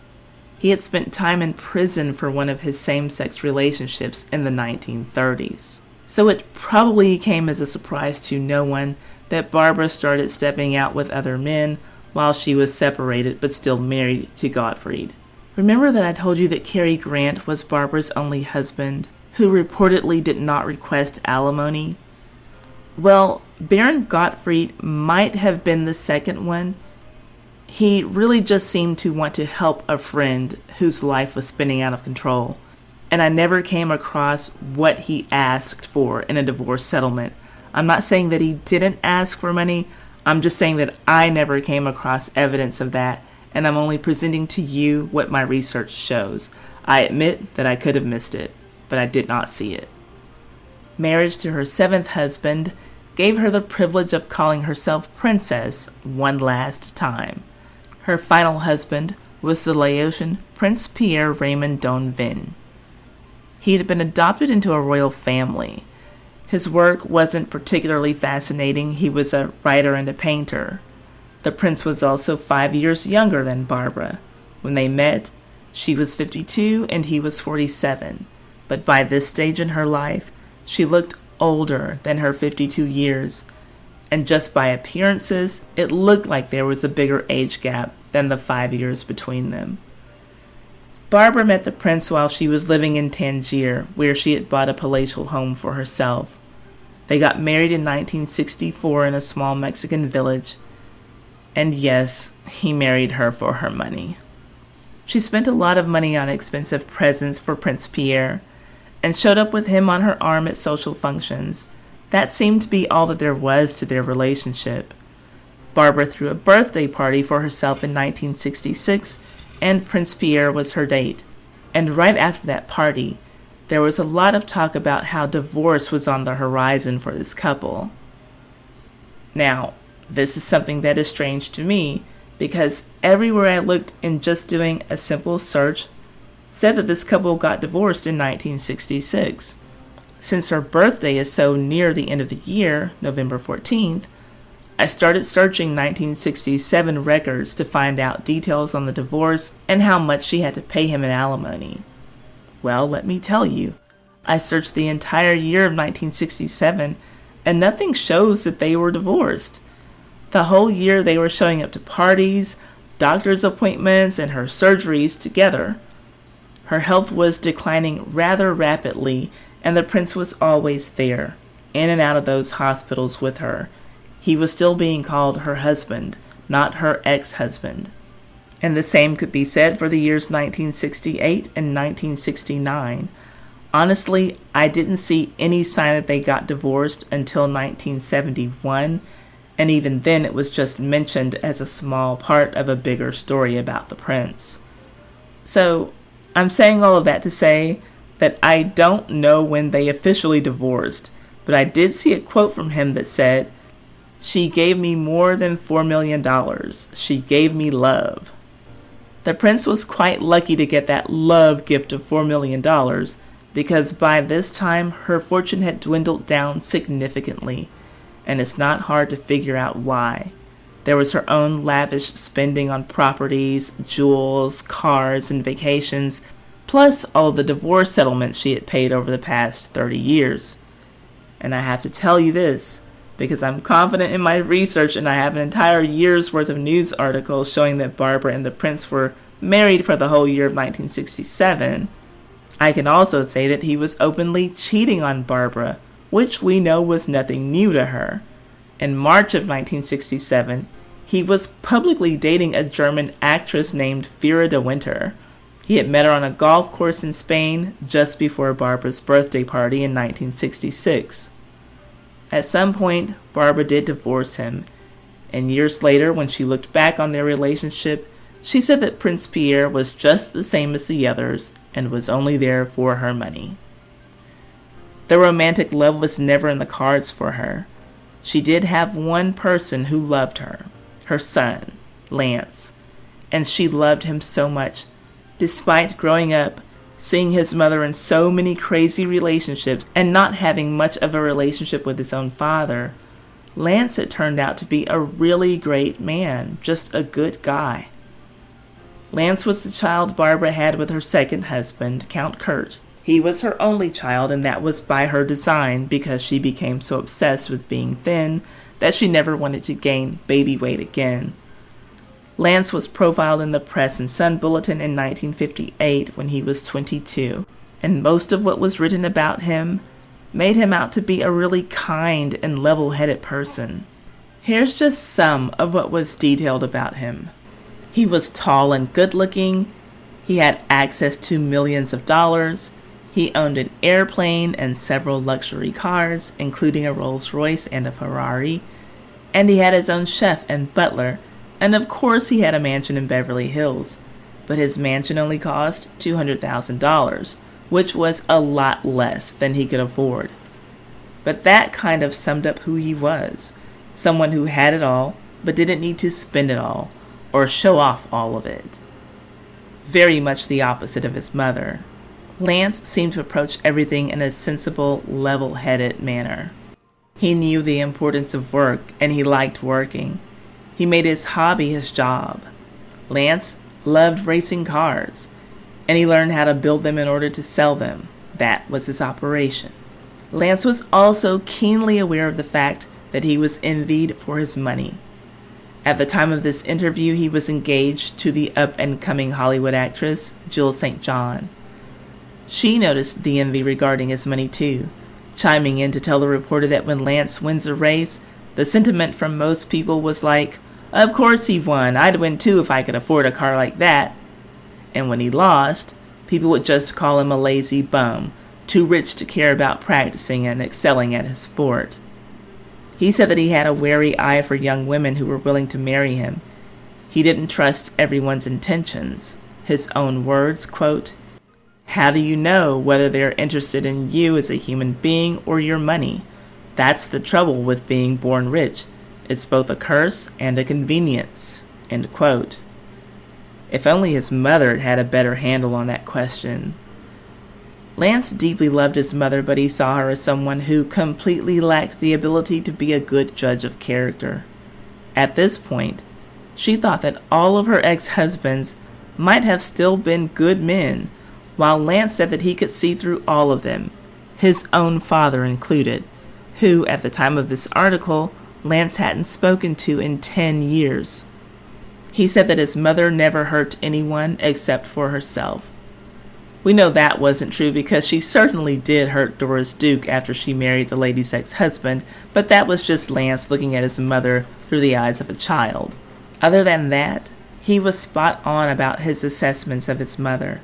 He had spent time in prison for one of his same-sex relationships in the 1930s. So it probably came as a surprise to no one that Barbara started stepping out with other men while she was separated but still married to Gottfried. Remember that I told you that Cary Grant was Barbara's only husband, who reportedly did not request alimony? Well, Baron Gottfried might have been the second one. He really just seemed to want to help a friend whose life was spinning out of control, and I never came across what he asked for in a divorce settlement. I'm not saying that he didn't ask for money. I'm just saying that I never came across evidence of that, and I'm only presenting to you what my research shows. I admit that I could have missed it, but I did not see it. Marriage to her 7th husband gave her the privilege of calling herself princess one last time. Her final husband was the Laotian Prince Pierre Raymond d'Onvin. He had been adopted into a royal family. His work wasn't particularly fascinating. He was a writer and a painter. The prince was also 5 years younger than Barbara. When they met, she was 52 and he was 47. But by this stage in her life, she looked older than her 52 years. And just by appearances, it looked like there was a bigger age gap than the 5 years between them. Barbara met the prince while she was living in Tangier, where she had bought a palatial home for herself. They got married in 1964 in a small Mexican village. And yes, he married her for her money. She spent a lot of money on expensive presents for Prince Pierre and showed up with him on her arm at social functions. That seemed to be all that there was to their relationship. Barbara threw a birthday party for herself in 1966, and Prince Pierre was her date. And right after that party, there was a lot of talk about how divorce was on the horizon for this couple. Now, this is something that is strange to me, because everywhere I looked in just doing a simple search said that this couple got divorced in 1966. Since her birthday is so near the end of the year, November 14th, I started searching 1967 records to find out details on the divorce and how much she had to pay him in alimony. Well, let me tell you, I searched the entire year of 1967 and nothing shows that they were divorced. The whole year they were showing up to parties, doctor's appointments, and her surgeries together. Her health was declining rather rapidly, and the prince was always there, in and out of those hospitals with her. He was still being called her husband, not her ex-husband. And the same could be said for the years 1968 and 1969. Honestly, I didn't see any sign that they got divorced until 1971, and even then it was just mentioned as a small part of a bigger story about the prince. So, I'm saying all of that to say that I don't know when they officially divorced, but I did see a quote from him that said, "She gave me more than $4 million. She gave me love." The prince was quite lucky to get that love gift of $4 million, because by this time her fortune had dwindled down significantly, and it's not hard to figure out why. There was her own lavish spending on properties, jewels, cars, and vacations, plus all the divorce settlements she had paid over the past 30 years. And I have to tell you this, because I'm confident in my research and I have an entire year's worth of news articles showing that Barbara and the prince were married for the whole year of 1967. I can also say that he was openly cheating on Barbara, which we know was nothing new to her. In March of 1967, he was publicly dating a German actress named Vera de Winter. He had met her on a golf course in Spain just before Barbara's birthday party in 1966. At some point, Barbara did divorce him, and years later, when she looked back on their relationship, she said that Prince Pierre was just the same as the others and was only there for her money. The romantic love was never in the cards for her. She did have one person who loved her, her son, Lance, and she loved him so much. Despite growing up, seeing his mother in so many crazy relationships and not having much of a relationship with his own father, Lance had turned out to be a really great man, just a good guy. Lance was the child Barbara had with her second husband, Count Kurt. He was her only child, and that was by her design because she became so obsessed with being thin that she never wanted to gain baby weight again. Lance was profiled in the Press and Sun Bulletin in 1958 when he was 22, and most of what was written about him made him out to be a really kind and level-headed person. Here's just some of what was detailed about him. He was tall and good-looking. He had access to millions of dollars. He owned an airplane and several luxury cars, including a Rolls-Royce and a Ferrari, and he had his own chef and butler, and of course he had a mansion in Beverly Hills. But his mansion only cost $200,000, which was a lot less than he could afford. But that kind of summed up who he was, someone who had it all, but didn't need to spend it all, or show off all of it. Very much the opposite of his mother. Lance seemed to approach everything in a sensible, level-headed manner. He knew the importance of work, and he liked working. He made his hobby his job. Lance loved racing cars, and he learned how to build them in order to sell them. That was his operation. Lance was also keenly aware of the fact that he was envied for his money. At the time of this interview, he was engaged to the up-and-coming Hollywood actress, Jill St. John. She noticed the envy regarding his money too, chiming in to tell the reporter that when Lance wins a race, the sentiment from most people was like, "Of course he won, I'd win too if I could afford a car like that." And when he lost, people would just call him a lazy bum, too rich to care about practicing and excelling at his sport. He said that he had a wary eye for young women who were willing to marry him. He didn't trust everyone's intentions. His own words, quote, "How do you know whether they're interested in you as a human being or your money? That's the trouble with being born rich. It's both a curse and a convenience," end quote. If only his mother had had a better handle on that question. Lance deeply loved his mother, but he saw her as someone who completely lacked the ability to be a good judge of character. At this point, she thought that all of her ex-husbands might have still been good men, while Lance said that he could see through all of them, his own father included, who, at the time of this article, Lance hadn't spoken to in 10 years. He said that his mother never hurt anyone except for herself. We know that wasn't true because she certainly did hurt Doris Duke after she married the lady's ex-husband, but that was just Lance looking at his mother through the eyes of a child. Other than that, he was spot on about his assessments of his mother.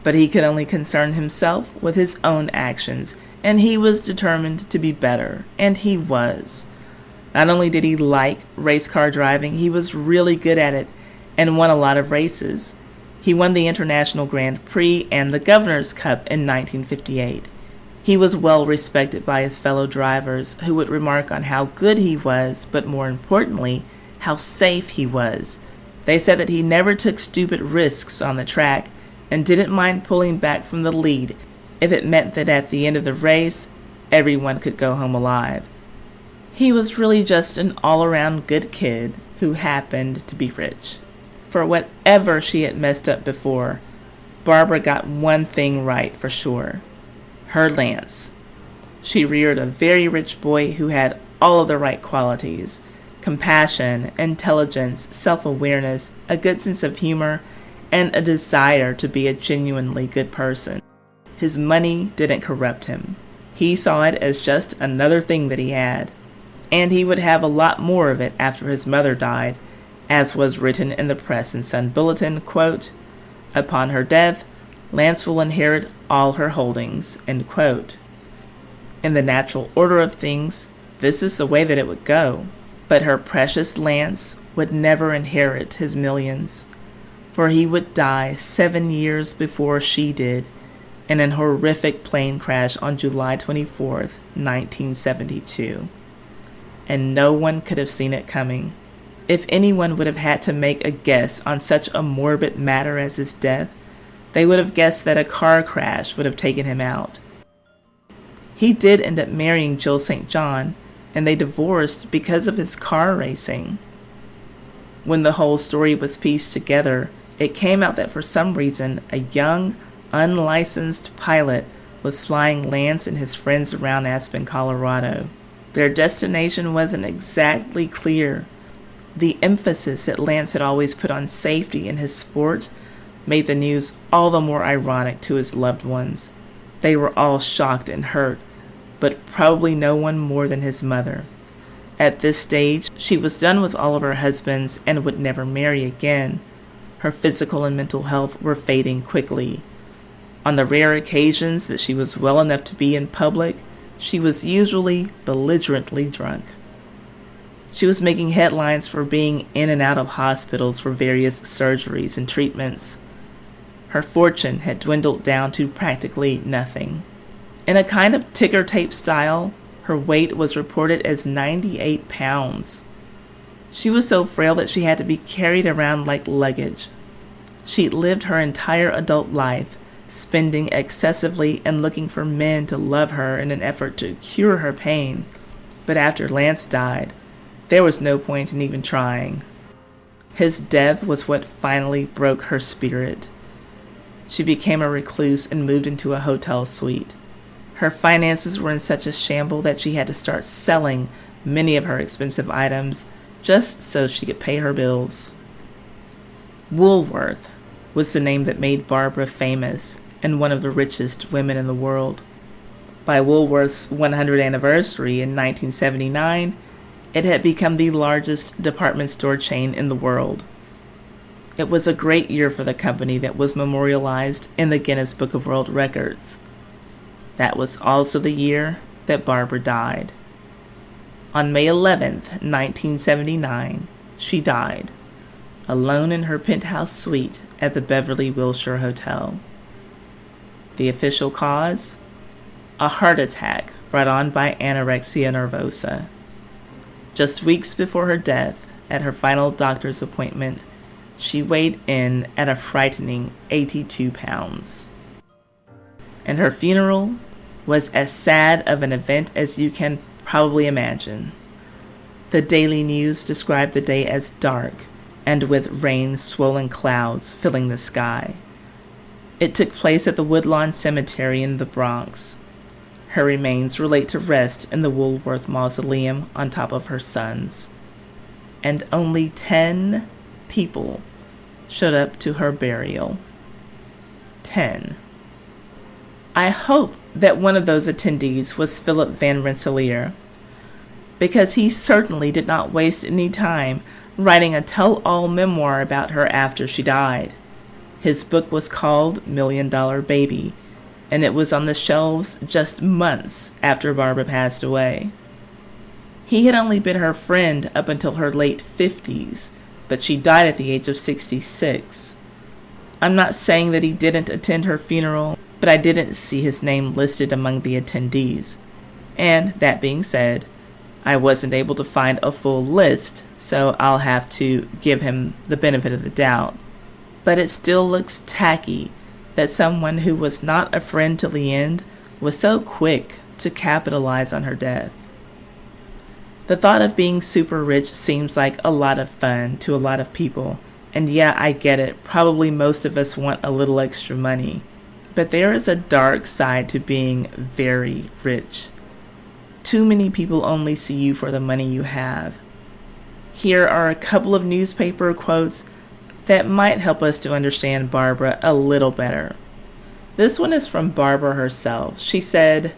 But he could only concern himself with his own actions, and he was determined to be better, and he was. Not only did he like race car driving, he was really good at it and won a lot of races. He won the International Grand Prix and the Governor's Cup in 1958. He was well respected by his fellow drivers, who would remark on how good he was, but more importantly, how safe he was. They said that he never took stupid risks on the track and didn't mind pulling back from the lead if it meant that at the end of the race, everyone could go home alive. He was really just an all-around good kid who happened to be rich. For whatever she had messed up before, Barbara got one thing right for sure. Her Lance. She reared a very rich boy who had all of the right qualities: compassion, intelligence, self-awareness, a good sense of humor, and a desire to be a genuinely good person. His money didn't corrupt him. He saw it as just another thing that he had. And he would have a lot more of it after his mother died, as was written in the Press and Sun Bulletin, quote, "Upon her death, Lance will inherit all her holdings," end quote. In the natural order of things, this is the way that it would go. But her precious Lance would never inherit his millions, for he would die 7 years before she did in an horrific plane crash on July 24th, 1972. And no one could have seen it coming. If anyone would have had to make a guess on such a morbid matter as his death, they would have guessed that a car crash would have taken him out. He did end up marrying Jill St. John, and they divorced because of his car racing. When the whole story was pieced together, it came out that for some reason, a young, unlicensed pilot was flying Lance and his friends around Aspen, Colorado. Their destination wasn't exactly clear. The emphasis that Lance had always put on safety in his sport made the news all the more ironic to his loved ones. They were all shocked and hurt, but probably no one more than his mother. At this stage, she was done with all of her husbands and would never marry again. Her physical and mental health were fading quickly. On the rare occasions that she was well enough to be in public, she was usually belligerently drunk. She was making headlines for being in and out of hospitals for various surgeries and treatments. Her fortune had dwindled down to practically nothing. In a kind of ticker tape style, her weight was reported as 98 pounds. She was so frail that she had to be carried around like luggage. She'd lived her entire adult life, spending excessively and looking for men to love her in an effort to cure her pain. But after Lance died, there was no point in even trying. His death was what finally broke her spirit. She became a recluse and moved into a hotel suite. Her finances were in such a shamble that she had to start selling many of her expensive items just so she could pay her bills. Woolworth was the name that made Barbara famous and one of the richest women in the world. By Woolworth's 100th anniversary in 1979, it had become the largest department store chain in the world. It was a great year for the company that was memorialized in the Guinness Book of World Records. That was also the year that Barbara died. On May 11th, 1979, she died, alone in her penthouse suite at the Beverly Wilshire Hotel. The official cause? A heart attack brought on by anorexia nervosa. Just weeks before her death, at her final doctor's appointment, she weighed in at a frightening 82 pounds. And her funeral was as sad of an event as you can probably imagine. The Daily News described the day as dark and with rain-swollen clouds filling the sky. It took place at the Woodlawn Cemetery in the Bronx. Her remains were laid to rest in the Woolworth Mausoleum on top of her son's. And only 10 people showed up to her burial. 10. I hope that one of those attendees was Philip Van Rensselaer, because he certainly did not waste any time writing a tell-all memoir about her after she died. His book was called $1 Million Baby, and it was on the shelves just months after Barbara passed away. He had only been her friend up until her late 50s, but she died at the age of 66. I'm not saying that he didn't attend her funeral, but I didn't see his name listed among the attendees. And that being said, I wasn't able to find a full list, so I'll have to give him the benefit of the doubt. But it still looks tacky that someone who was not a friend till the end was so quick to capitalize on her death. The thought of being super rich seems like a lot of fun to a lot of people, and yeah, I get it, probably most of us want a little extra money. But there is a dark side to being very rich. Too many people only see you for the money you have. Here are a couple of newspaper quotes that might help us to understand Barbara a little better. This one is from Barbara herself. She said,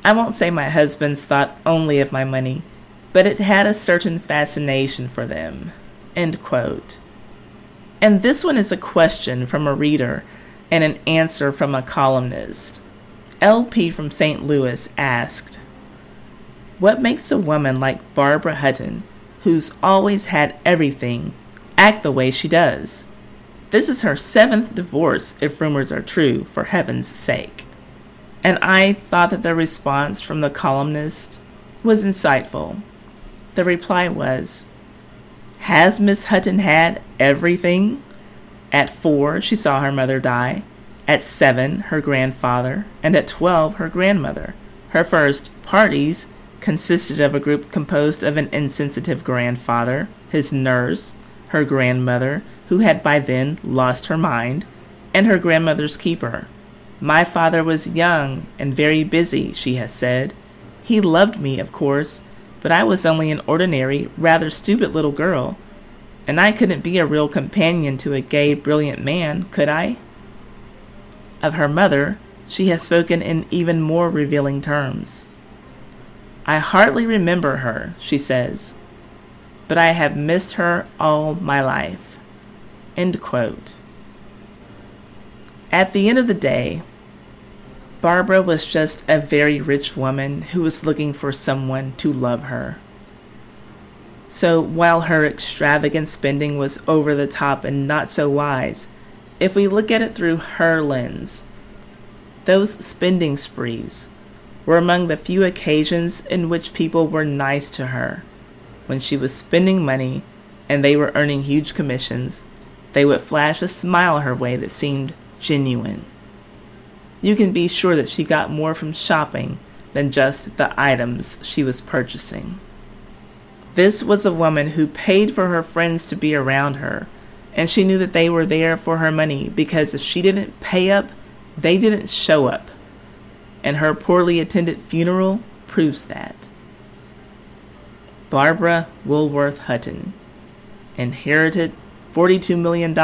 "I won't say my husbands thought only of my money, but it had a certain fascination for them." End quote. And this one is a question from a reader and an answer from a columnist. LP from St. Louis asked, "What makes a woman like Barbara Hutton, who's always had everything, act the way she does? This is her 7th divorce, if rumors are true, for heaven's sake." And I thought that the response from the columnist was insightful. The reply was, "Has Miss Hutton had everything? At 4, she saw her mother die. At 7, her grandfather. And at 12, her grandmother. Her first parties consisted of a group composed of an insensitive grandfather, his nurse, her grandmother, who had by then lost her mind, and her grandmother's keeper. My father was young and very busy, she has said. He loved me, of course, but I was only an ordinary, rather stupid little girl, and I couldn't be a real companion to a gay, brilliant man, could I?" Of her mother, she has spoken in even more revealing terms. "I hardly remember her," she says, "but I have missed her all my life." End quote. At the end of the day, Barbara was just a very rich woman who was looking for someone to love her. So while her extravagant spending was over the top and not so wise, if we look at it through her lens, those spending sprees were among the few occasions in which people were nice to her. When she was spending money and they were earning huge commissions, they would flash a smile her way that seemed genuine. You can be sure that she got more from shopping than just the items she was purchasing. This was a woman who paid for her friends to be around her, and she knew that they were there for her money because if she didn't pay up, they didn't show up. And her poorly attended funeral proves that. Barbara Woolworth Hutton inherited $42 million in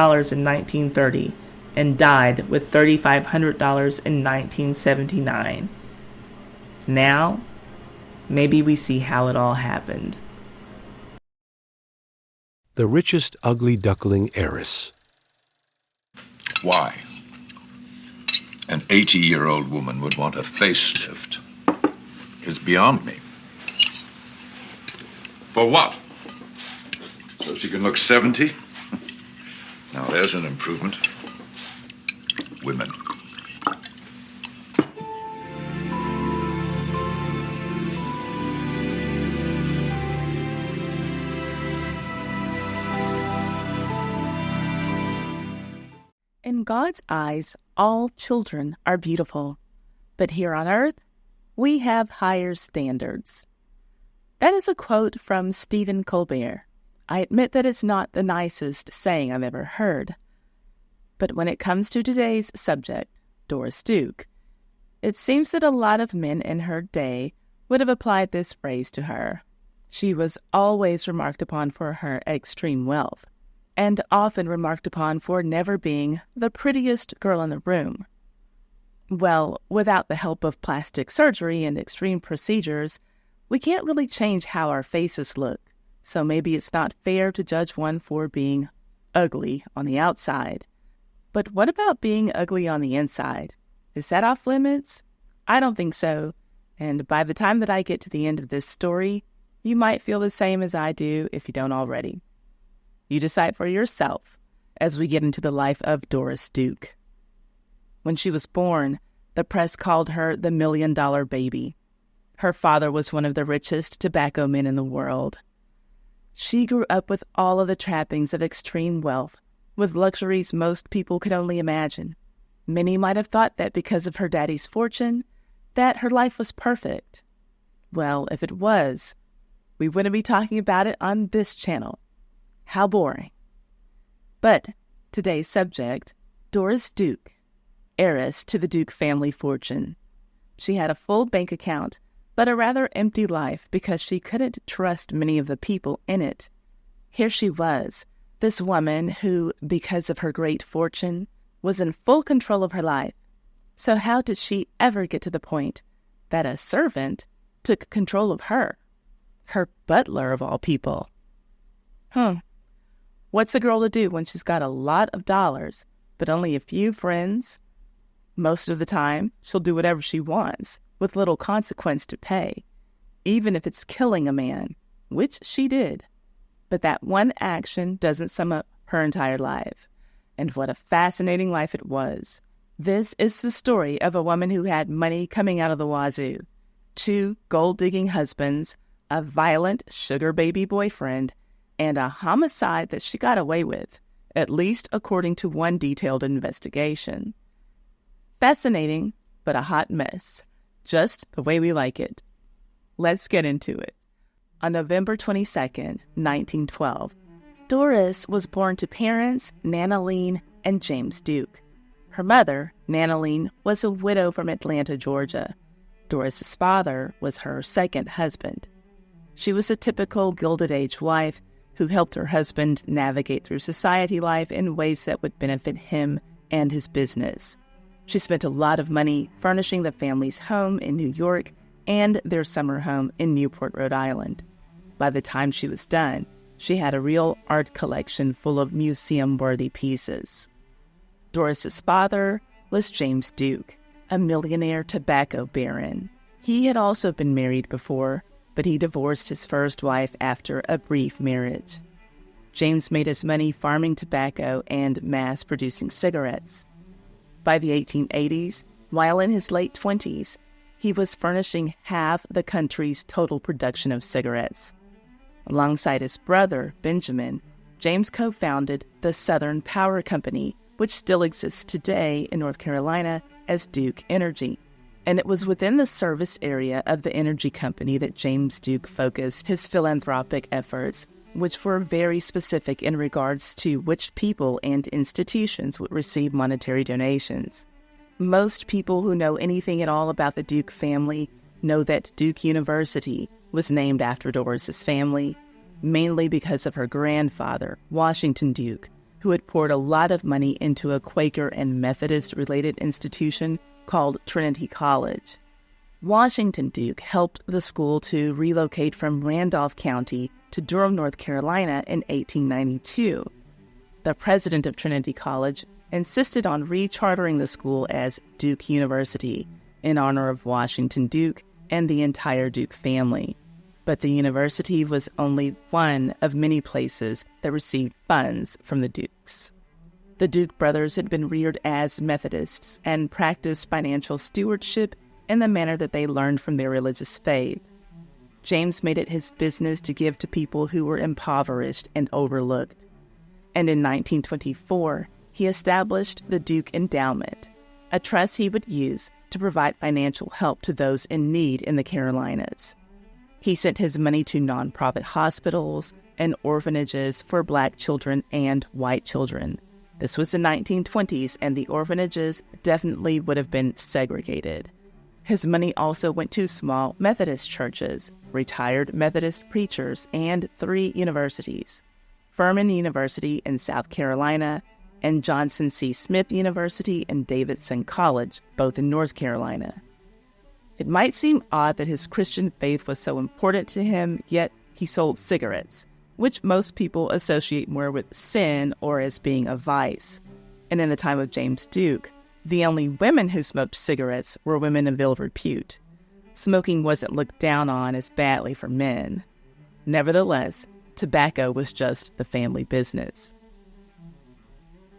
1930 and died with $3,500 in 1979. Now, maybe we see how it all happened. The richest ugly duckling heiress. Why? An 80-year-old woman would want a facelift. It's beyond me. For what? So she can look 70? Now there's an improvement. Women. In God's eyes, all children are beautiful. But here on earth, we have higher standards. That is a quote from Stephen Colbert. I admit that it's not the nicest saying I've ever heard. But when it comes to today's subject, Doris Duke, it seems that a lot of men in her day would have applied this phrase to her. She was always remarked upon for her extreme wealth, and often remarked upon for never being the prettiest girl in the room. Well, without the help of plastic surgery and extreme procedures, we can't really change how our faces look, so maybe it's not fair to judge one for being ugly on the outside. But what about being ugly on the inside? Is that off limits? I don't think so, and by the time that I get to the end of this story, you might feel the same as I do if you don't already. You decide for yourself as we get into the life of Doris Duke. When she was born, the press called her the $1 million baby. Her father was one of the richest tobacco men in the world. She grew up with all of the trappings of extreme wealth, with luxuries most people could only imagine. Many might have thought that because of her daddy's fortune, that her life was perfect. Well, if it was, we wouldn't be talking about it on this channel. How boring. But today's subject, Doris Duke, heiress to the Duke family fortune. She had a full bank account, but a rather empty life because she couldn't trust many of the people in it. Here she was, this woman who, because of her great fortune, was in full control of her life. So how did she ever get to the point that a servant took control of her? Her butler, of all people. What's a girl to do when she's got a lot of dollars, but only a few friends? Most of the time, she'll do whatever she wants, with little consequence to pay, even if it's killing a man, which she did. But that one action doesn't sum up her entire life. And what a fascinating life it was. This is the story of a woman who had money coming out of the wazoo, 2 gold-digging husbands, a violent sugar baby boyfriend, and a homicide that she got away with, at least according to one detailed investigation. Fascinating, but a hot mess. Just the way we like it. Let's get into it. On November 22nd, 1912, Doris was born to parents Nanaline and James Duke. Her mother, Nanaline, was a widow from Atlanta, Georgia. Doris's father was her second husband. She was a typical Gilded-Age wife who helped her husband navigate through society life in ways that would benefit him and his business. She spent a lot of money furnishing the family's home in New York and their summer home in Newport, Rhode Island. By the time she was done, she had a real art collection full of museum-worthy pieces. Doris's father was James Duke, a millionaire tobacco baron. He had also been married before, but he divorced his first wife after a brief marriage. James made his money farming tobacco and mass-producing cigarettes. By the 1880s, while in his late 20s, he was furnishing half the country's total production of cigarettes. Alongside his brother, Benjamin, James co-founded the Southern Power Company, which still exists today in North Carolina as Duke Energy. And it was within the service area of the energy company that James Duke focused his philanthropic efforts, which were very specific in regards to which people and institutions would receive monetary donations. Most people who know anything at all about the Duke family know that Duke University was named after Doris's family, mainly because of her grandfather, Washington Duke, who had poured a lot of money into a Quaker and Methodist-related institution called Trinity College. Washington Duke helped the school to relocate from Randolph County to Durham, North Carolina in 1892. The president of Trinity College insisted on rechartering the school as Duke University in honor of Washington Duke and the entire Duke family. But the university was only one of many places that received funds from the Dukes. The Duke brothers had been reared as Methodists and practiced financial stewardship in the manner that they learned from their religious faith. James made it his business to give to people who were impoverished and overlooked. And in 1924, he established the Duke Endowment, a trust he would use to provide financial help to those in need in the Carolinas. He sent his money to nonprofit hospitals and orphanages for Black children and white children. This was the 1920s, and the orphanages definitely would have been segregated. His money also went to small Methodist churches, retired Methodist preachers, and 3 universities: Furman University in South Carolina and Johnson C. Smith University and Davidson College, both in North Carolina. It might seem odd that his Christian faith was so important to him, yet he sold cigarettes, which most people associate more with sin or as being a vice. And in the time of James Duke, the only women who smoked cigarettes were women of ill repute. Smoking wasn't looked down on as badly for men. Nevertheless, tobacco was just the family business.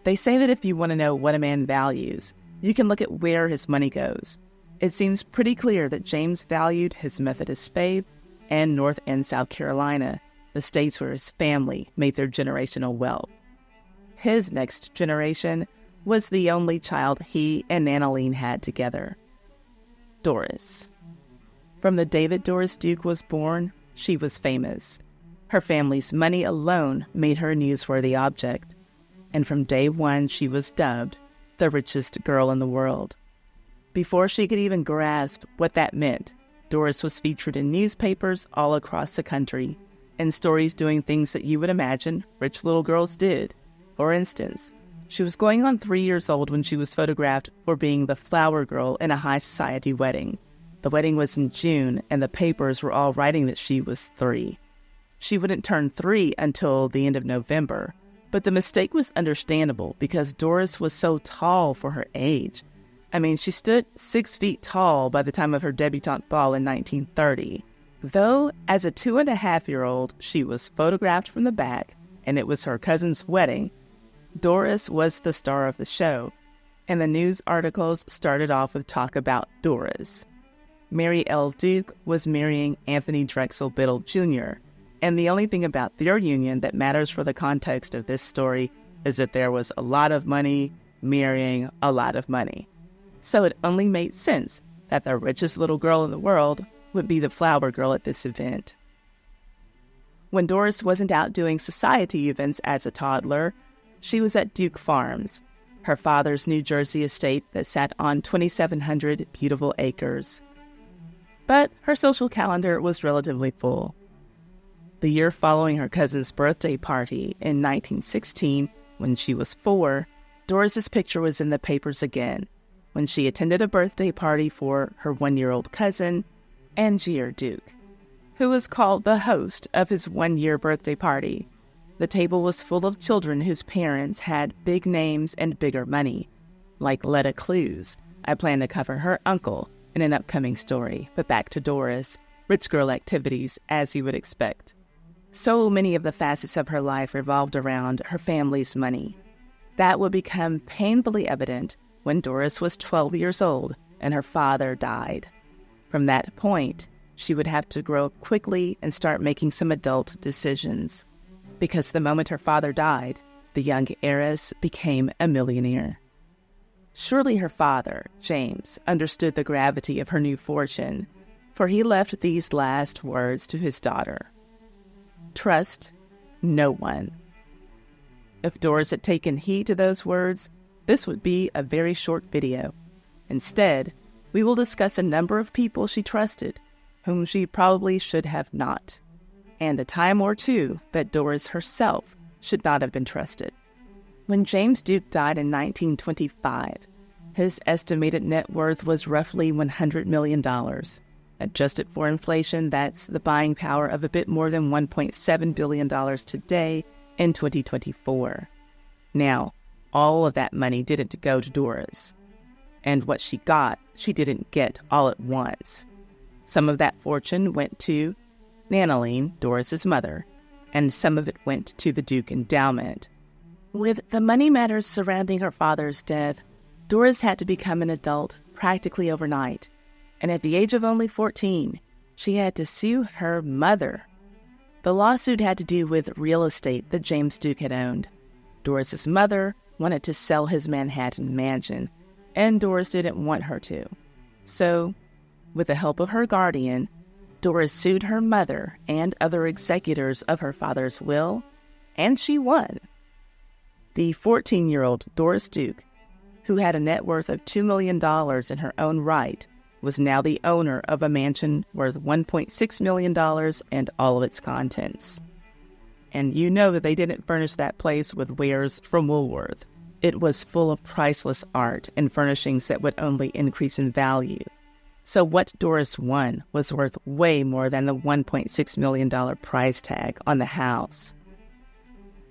They say that if you want to know what a man values, you can look at where his money goes. It seems pretty clear that James valued his Methodist faith and North and South Carolina, the states where his family made their generational wealth. His next generation was the only child he and Nanaline had together, Doris. From the day that Doris Duke was born, she was famous. Her family's money alone made her a newsworthy object, and from day one she was dubbed the richest girl in the world. Before she could even grasp what that meant, Doris was featured in newspapers all across the country, and stories doing things that you would imagine rich little girls did. For instance, she was going on 3 years old when she was photographed for being the flower girl in a high society wedding. The wedding was in June, and the papers were all writing that she was 3. She wouldn't turn 3 until the end of November, but the mistake was understandable because Doris was so tall for her age. I mean, she stood 6 feet tall by the time of her debutante ball in 1930. Though, as a 2.5-year-old, she was photographed from the back, and it was her cousin's wedding, Doris was the star of the show, and the news articles started off with talk about Doris. Mary L. Duke was marrying Anthony Drexel Biddle Jr., and the only thing about their union that matters for the context of this story is that there was a lot of money marrying a lot of money. So it only made sense that the richest little girl in the world would be the flower girl at this event. When Doris wasn't out doing society events as a toddler, she was at Duke Farms, her father's New Jersey estate that sat on 2,700 beautiful acres. But her social calendar was relatively full. The year following her cousin's birthday party in 1916, when she was 4, Doris's picture was in the papers again, when she attended a birthday party for her 1-year-old cousin, Angier Duke, who was called the host of his 1-year birthday party. The table was full of children whose parents had big names and bigger money, like Letta Clues, I plan to cover her uncle in an upcoming story, but back to Doris, rich girl activities as you would expect. So many of the facets of her life revolved around her family's money. That would become painfully evident when Doris was 12 years old and her father died. From that point, she would have to grow up quickly and start making some adult decisions. Because the moment her father died, the young heiress became a millionaire. Surely her father, James, understood the gravity of her new fortune, for he left these last words to his daughter. Trust no one. If Doris had taken heed to those words, this would be a very short video. Instead, we will discuss a number of people she trusted, whom she probably should have not, and a time or two that Doris herself should not have been trusted. When James Duke died in 1925, his estimated net worth was roughly $100 million. Adjusted for inflation, that's the buying power of a bit more than $1.7 billion today in 2024. Now, all of that money didn't go to Doris. And what she got, she didn't get all at once. Some of that fortune went to Nanaline, Doris's mother, and some of it went to the Duke endowment. With the money matters surrounding her father's death, Doris had to become an adult practically overnight, and at the age of only 14, she had to sue her mother. The lawsuit had to do with real estate that James Duke had owned. Doris's mother wanted to sell his Manhattan mansion, and Doris didn't want her to. So, with the help of her guardian, Doris sued her mother and other executors of her father's will, and she won. The 14-year-old Doris Duke, who had a net worth of $2 million in her own right, was now the owner of a mansion worth $1.6 million and all of its contents. And you know that they didn't furnish that place with wares from Woolworth. It was full of priceless art and furnishings that would only increase in value. So what Doris won was worth way more than the $1.6 million price tag on the house.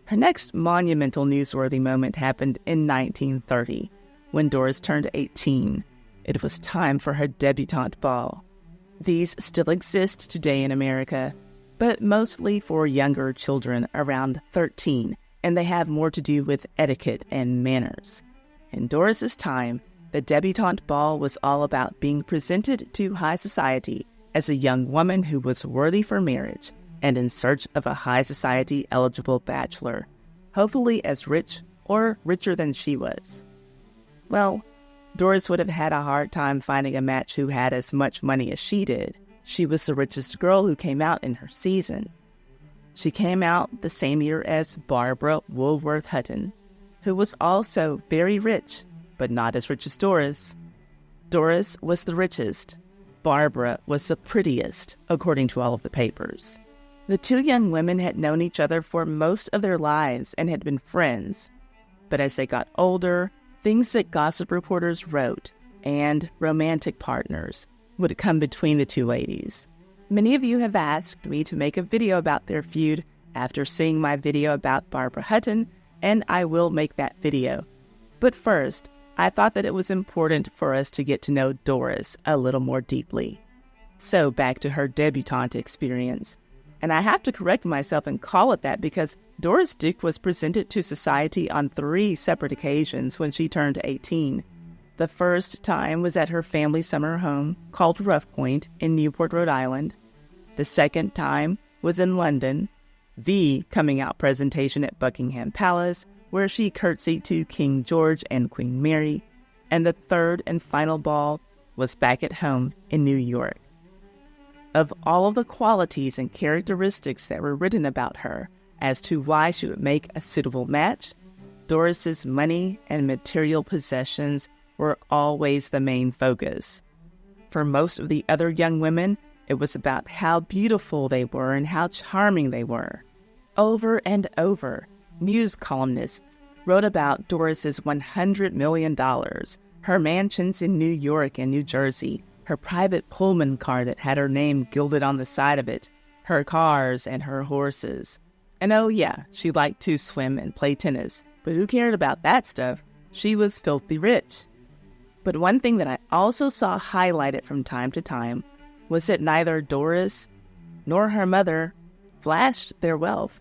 Her next monumental newsworthy moment happened in 1930, when Doris turned 18. It was time for her debutante ball. These still exist today in America, but mostly for younger children around 13, and they have more to do with etiquette and manners. In Doris's time, the debutante ball was all about being presented to high society as a young woman who was worthy for marriage and in search of a high society eligible bachelor, hopefully as rich or richer than she was. Well, Doris would have had a hard time finding a match who had as much money as she did. She was the richest girl who came out in her season. She came out the same year as Barbara Woolworth Hutton, who was also very rich, but not as rich as Doris. Doris was the richest. Barbara was the prettiest, according to all of the papers. The two young women had known each other for most of their lives and had been friends. But as they got older, things that gossip reporters wrote and romantic partners would come between the two ladies. Many of you have asked me to make a video about their feud after seeing my video about Barbara Hutton, and I will make that video. But first, I thought that it was important for us to get to know Doris a little more deeply. So back to her debutante experience. And I have to correct myself and call it that because Doris Duke was presented to society on 3 separate occasions when she turned 18. The first time was at her family summer home called Rough Point in Newport, Rhode Island. The second time was in London, the coming out presentation at Buckingham Palace, where she curtsied to King George and Queen Mary. And the third and final ball was back at home in New York. Of all of the qualities and characteristics that were written about her as to why she would make a suitable match, Doris's money and material possessions were always the main focus. For most of the other young women, it was about how beautiful they were and how charming they were. Over and over, news columnists wrote about Doris's $100 million, her mansions in New York and New Jersey, her private Pullman car that had her name gilded on the side of it, her cars and her horses. And oh yeah, she liked to swim and play tennis, but who cared about that stuff? She was filthy rich. But one thing that I also saw highlighted from time to time was that neither Doris nor her mother flashed their wealth.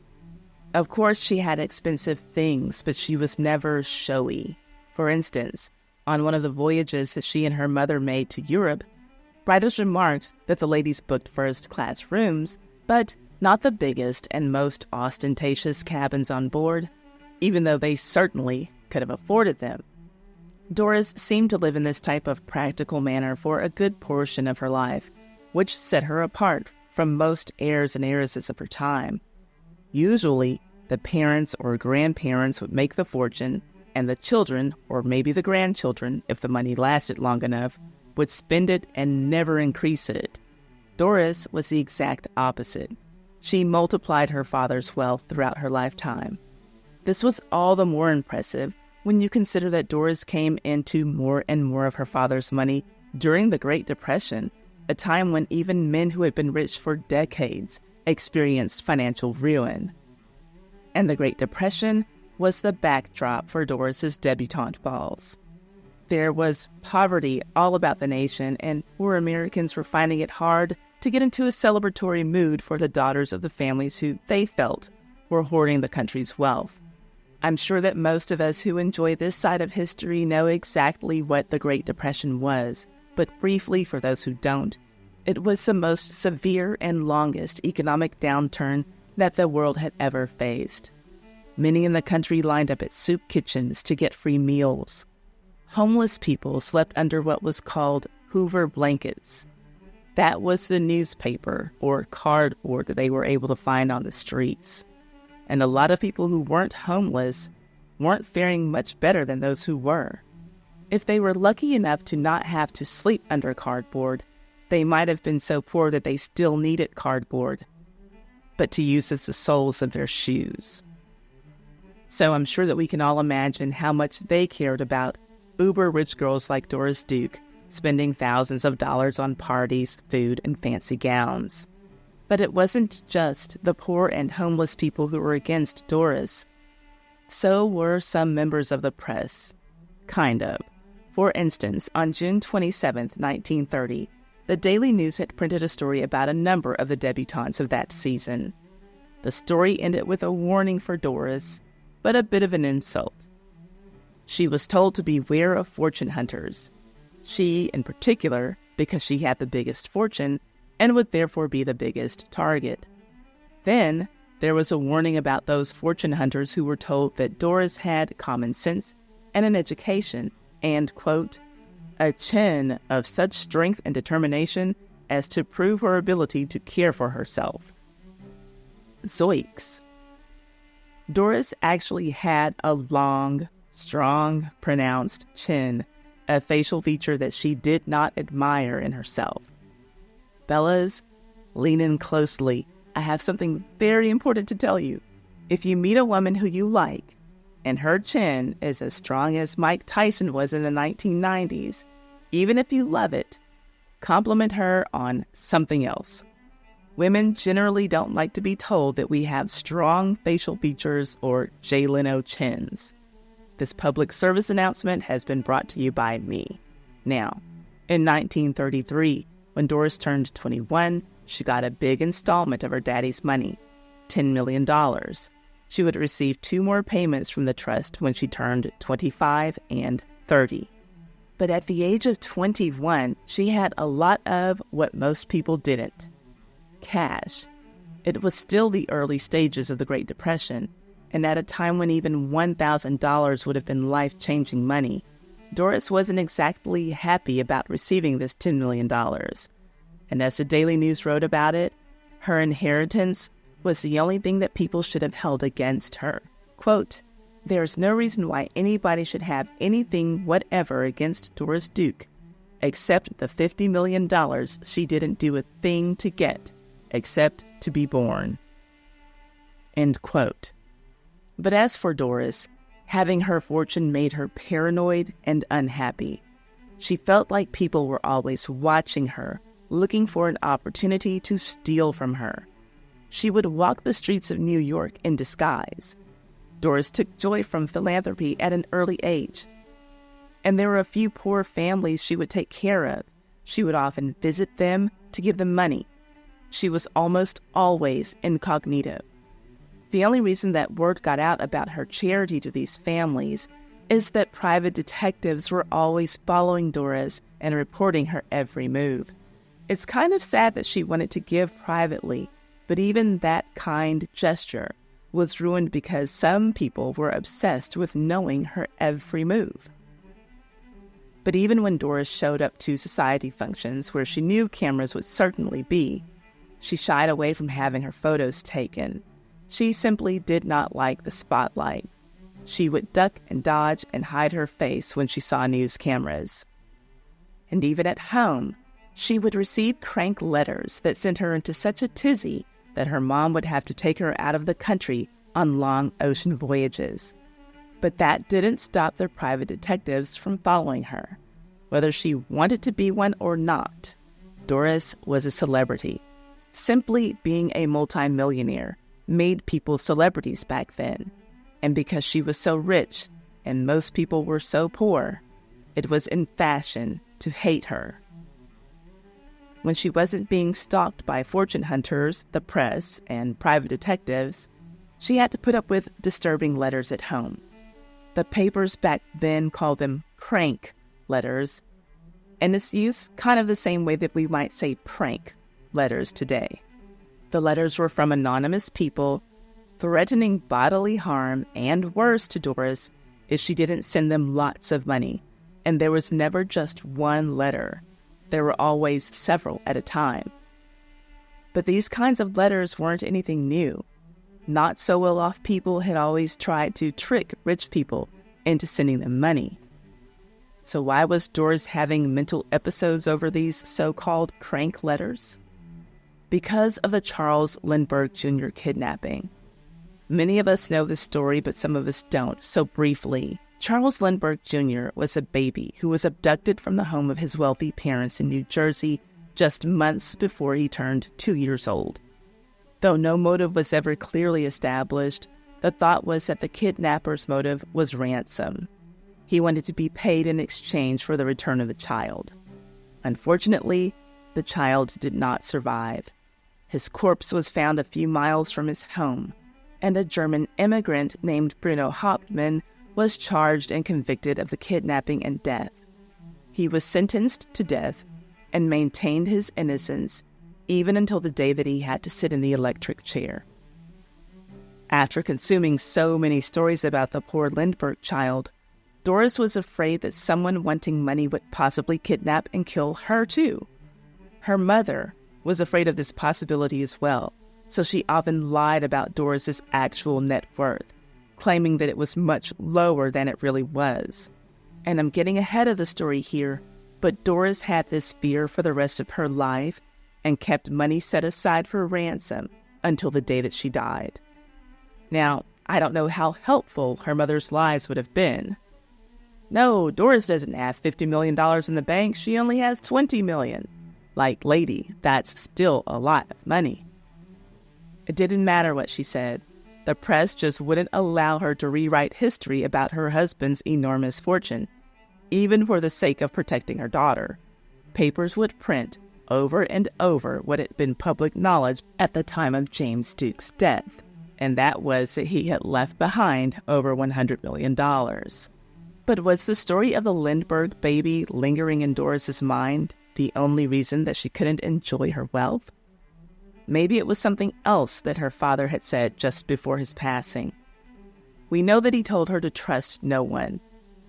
Of course, she had expensive things, but she was never showy. For instance, on one of the voyages that she and her mother made to Europe, writers remarked that the ladies booked first-class rooms, but not the biggest and most ostentatious cabins on board, even though they certainly could have afforded them. Doris seemed to live in this type of practical manner for a good portion of her life, which set her apart from most heirs and heiresses of her time. Usually, the parents or grandparents would make the fortune, and the children, or maybe the grandchildren, if the money lasted long enough, would spend it and never increase it. Doris was the exact opposite. She multiplied her father's wealth throughout her lifetime. This was all the more impressive when you consider that Doris came into more and more of her father's money during the Great Depression, a time when even men who had been rich for decades experienced financial ruin. And the Great Depression was the backdrop for Doris's debutante balls. There was poverty all about the nation, and poor Americans were finding it hard to get into a celebratory mood for the daughters of the families who they felt were hoarding the country's wealth. I'm sure that most of us who enjoy this side of history know exactly what the Great Depression was, but briefly for those who don't, it was the most severe and longest economic downturn that the world had ever faced. Many in the country lined up at soup kitchens to get free meals. Homeless people slept under what was called Hoover blankets. That was the newspaper or cardboard that they were able to find on the streets. And a lot of people who weren't homeless weren't faring much better than those who were. If they were lucky enough to not have to sleep under cardboard, they might have been so poor that they still needed cardboard, but to use as the soles of their shoes. So I'm sure that we can all imagine how much they cared about uber-rich girls like Doris Duke spending thousands of dollars on parties, food, and fancy gowns. But it wasn't just the poor and homeless people who were against Doris. So were some members of the press. Kind of. For instance, on June 27, 1930, the Daily News had printed a story about a number of the debutantes of that season. The story ended with a warning for Doris, but a bit of an insult. She was told to beware of fortune hunters. She, in particular, because she had the biggest fortune, and would therefore be the biggest target. Then, there was a warning about those fortune hunters who were told that Doris had common sense and an education, and, quote, a chin of such strength and determination as to prove her ability to care for herself. Zoinks. Doris actually had a long, strong, pronounced chin, a facial feature that she did not admire in herself. Fellas, lean in closely. I have something very important to tell you. If you meet a woman who you like, and her chin is as strong as Mike Tyson was in the 1990s, even if you love it, compliment her on something else. Women generally don't like to be told that we have strong facial features or Jay Leno chins. This public service announcement has been brought to you by me. Now, in 1933, when Doris turned 21, she got a big installment of her daddy's money, $10 million. She would receive 2 more payments from the trust when she turned 25 and 30. But at the age of 21, she had a lot of what most people didn't. Cash. It was still the early stages of the Great Depression, and at a time when even $1,000 would have been life-changing money, Doris wasn't exactly happy about receiving this $10 million. And as the Daily News wrote about it, her inheritance was the only thing that people should have held against her. Quote, there's no reason why anybody should have anything whatever against Doris Duke, except the $50 million she didn't do a thing to get, except to be born. End quote. But as for Doris, having her fortune made her paranoid and unhappy. She felt like people were always watching her, looking for an opportunity to steal from her. She would walk the streets of New York in disguise. Doris took joy from philanthropy at an early age. and there were a few poor families she would take care of. She would often visit them to give them money. She was almost always incognito. The only reason that word got out about her charity to these families is that private detectives were always following Doris and reporting her every move. It's kind of sad that she wanted to give privately, but even that kind gesture was ruined because some people were obsessed with knowing her every move. But even when Doris showed up to society functions where she knew cameras would certainly be, she shied away from having her photos taken. She simply did not like the spotlight. She would duck and dodge and hide her face when she saw news cameras. And even at home, she would receive crank letters that sent her into such a tizzy that her mom would have to take her out of the country on long ocean voyages. But that didn't stop their private detectives from following her. Whether she wanted to be one or not, Doris was a celebrity. Simply being a multimillionaire made people celebrities back then. And because she was so rich and most people were so poor, it was in fashion to hate her. When she wasn't being stalked by fortune hunters, the press, and private detectives, she had to put up with disturbing letters at home. The papers back then called them crank letters, and it's used kind of the same way that we might say prank letters today. The letters were from anonymous people threatening bodily harm and worse to Doris if she didn't send them lots of money. And there was never just one letter. There were always several at a time. But these kinds of letters weren't anything new. Not so well-off people had always tried to trick rich people into sending them money. So why was Doris having mental episodes over these so-called crank letters? Because of the Charles Lindbergh Jr. kidnapping. Many of us know this story, but some of us don't, so briefly. Charles Lindbergh Jr. was a baby who was abducted from the home of his wealthy parents in New Jersey just months before he turned 2 years old. Though no motive was ever clearly established, the thought was that the kidnapper's motive was ransom. He wanted to be paid in exchange for the return of the child. Unfortunately, the child did not survive. His corpse was found a few miles from his home, and a German immigrant named Bruno Hauptmann was charged and convicted of the kidnapping and death. He was sentenced to death and maintained his innocence even until the day that he had to sit in the electric chair. After consuming so many stories about the poor Lindbergh child, Doris was afraid that someone wanting money would possibly kidnap and kill her too. Her mother was afraid of this possibility as well, so she often lied about Doris's actual net worth, claiming that it was much lower than it really was. And I'm getting ahead of the story here, but Doris had this fear for the rest of her life and kept money set aside for ransom until the day that she died. Now, I don't know how helpful her mother's lies would have been. No, Doris doesn't have $50 million in the bank. She only has $20 million. Like, lady, that's still a lot of money. It didn't matter what she said. The press just wouldn't allow her to rewrite history about her husband's enormous fortune, even for the sake of protecting her daughter. Papers would print over and over what had been public knowledge at the time of James Duke's death, and that was that he had left behind over $100 million. But was the story of the Lindbergh baby lingering in Doris's mind the only reason that she couldn't enjoy her wealth? Maybe it was something else that her father had said just before his passing. We know that he told her to trust no one,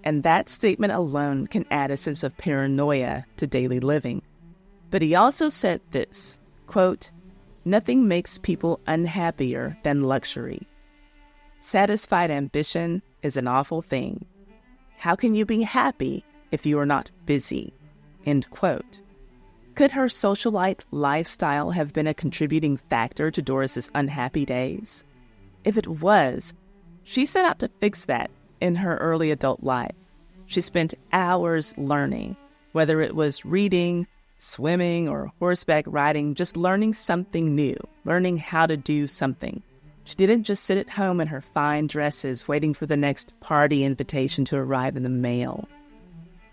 and that statement alone can add a sense of paranoia to daily living. But he also said this, quote, "Nothing makes people unhappier than luxury. Satisfied ambition is an awful thing. How can you be happy if you are not busy?" End quote. Could her socialite lifestyle have been a contributing factor to Doris's unhappy days? If it was, she set out to fix that in her early adult life. She spent hours learning, whether it was reading, swimming, or horseback riding, just learning something new, learning how to do something. She didn't just sit at home in her fine dresses waiting for the next party invitation to arrive in the mail.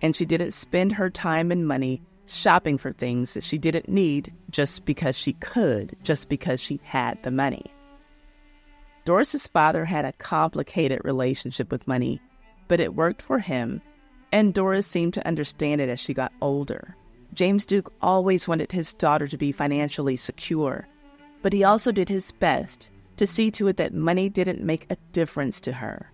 and she didn't spend her time and money shopping for things that she didn't need just because she could, just because she had the money. Doris's father had a complicated relationship with money, but it worked for him, and Doris seemed to understand it as she got older. James Duke always wanted his daughter to be financially secure, but he also did his best to see to it that money didn't make a difference to her.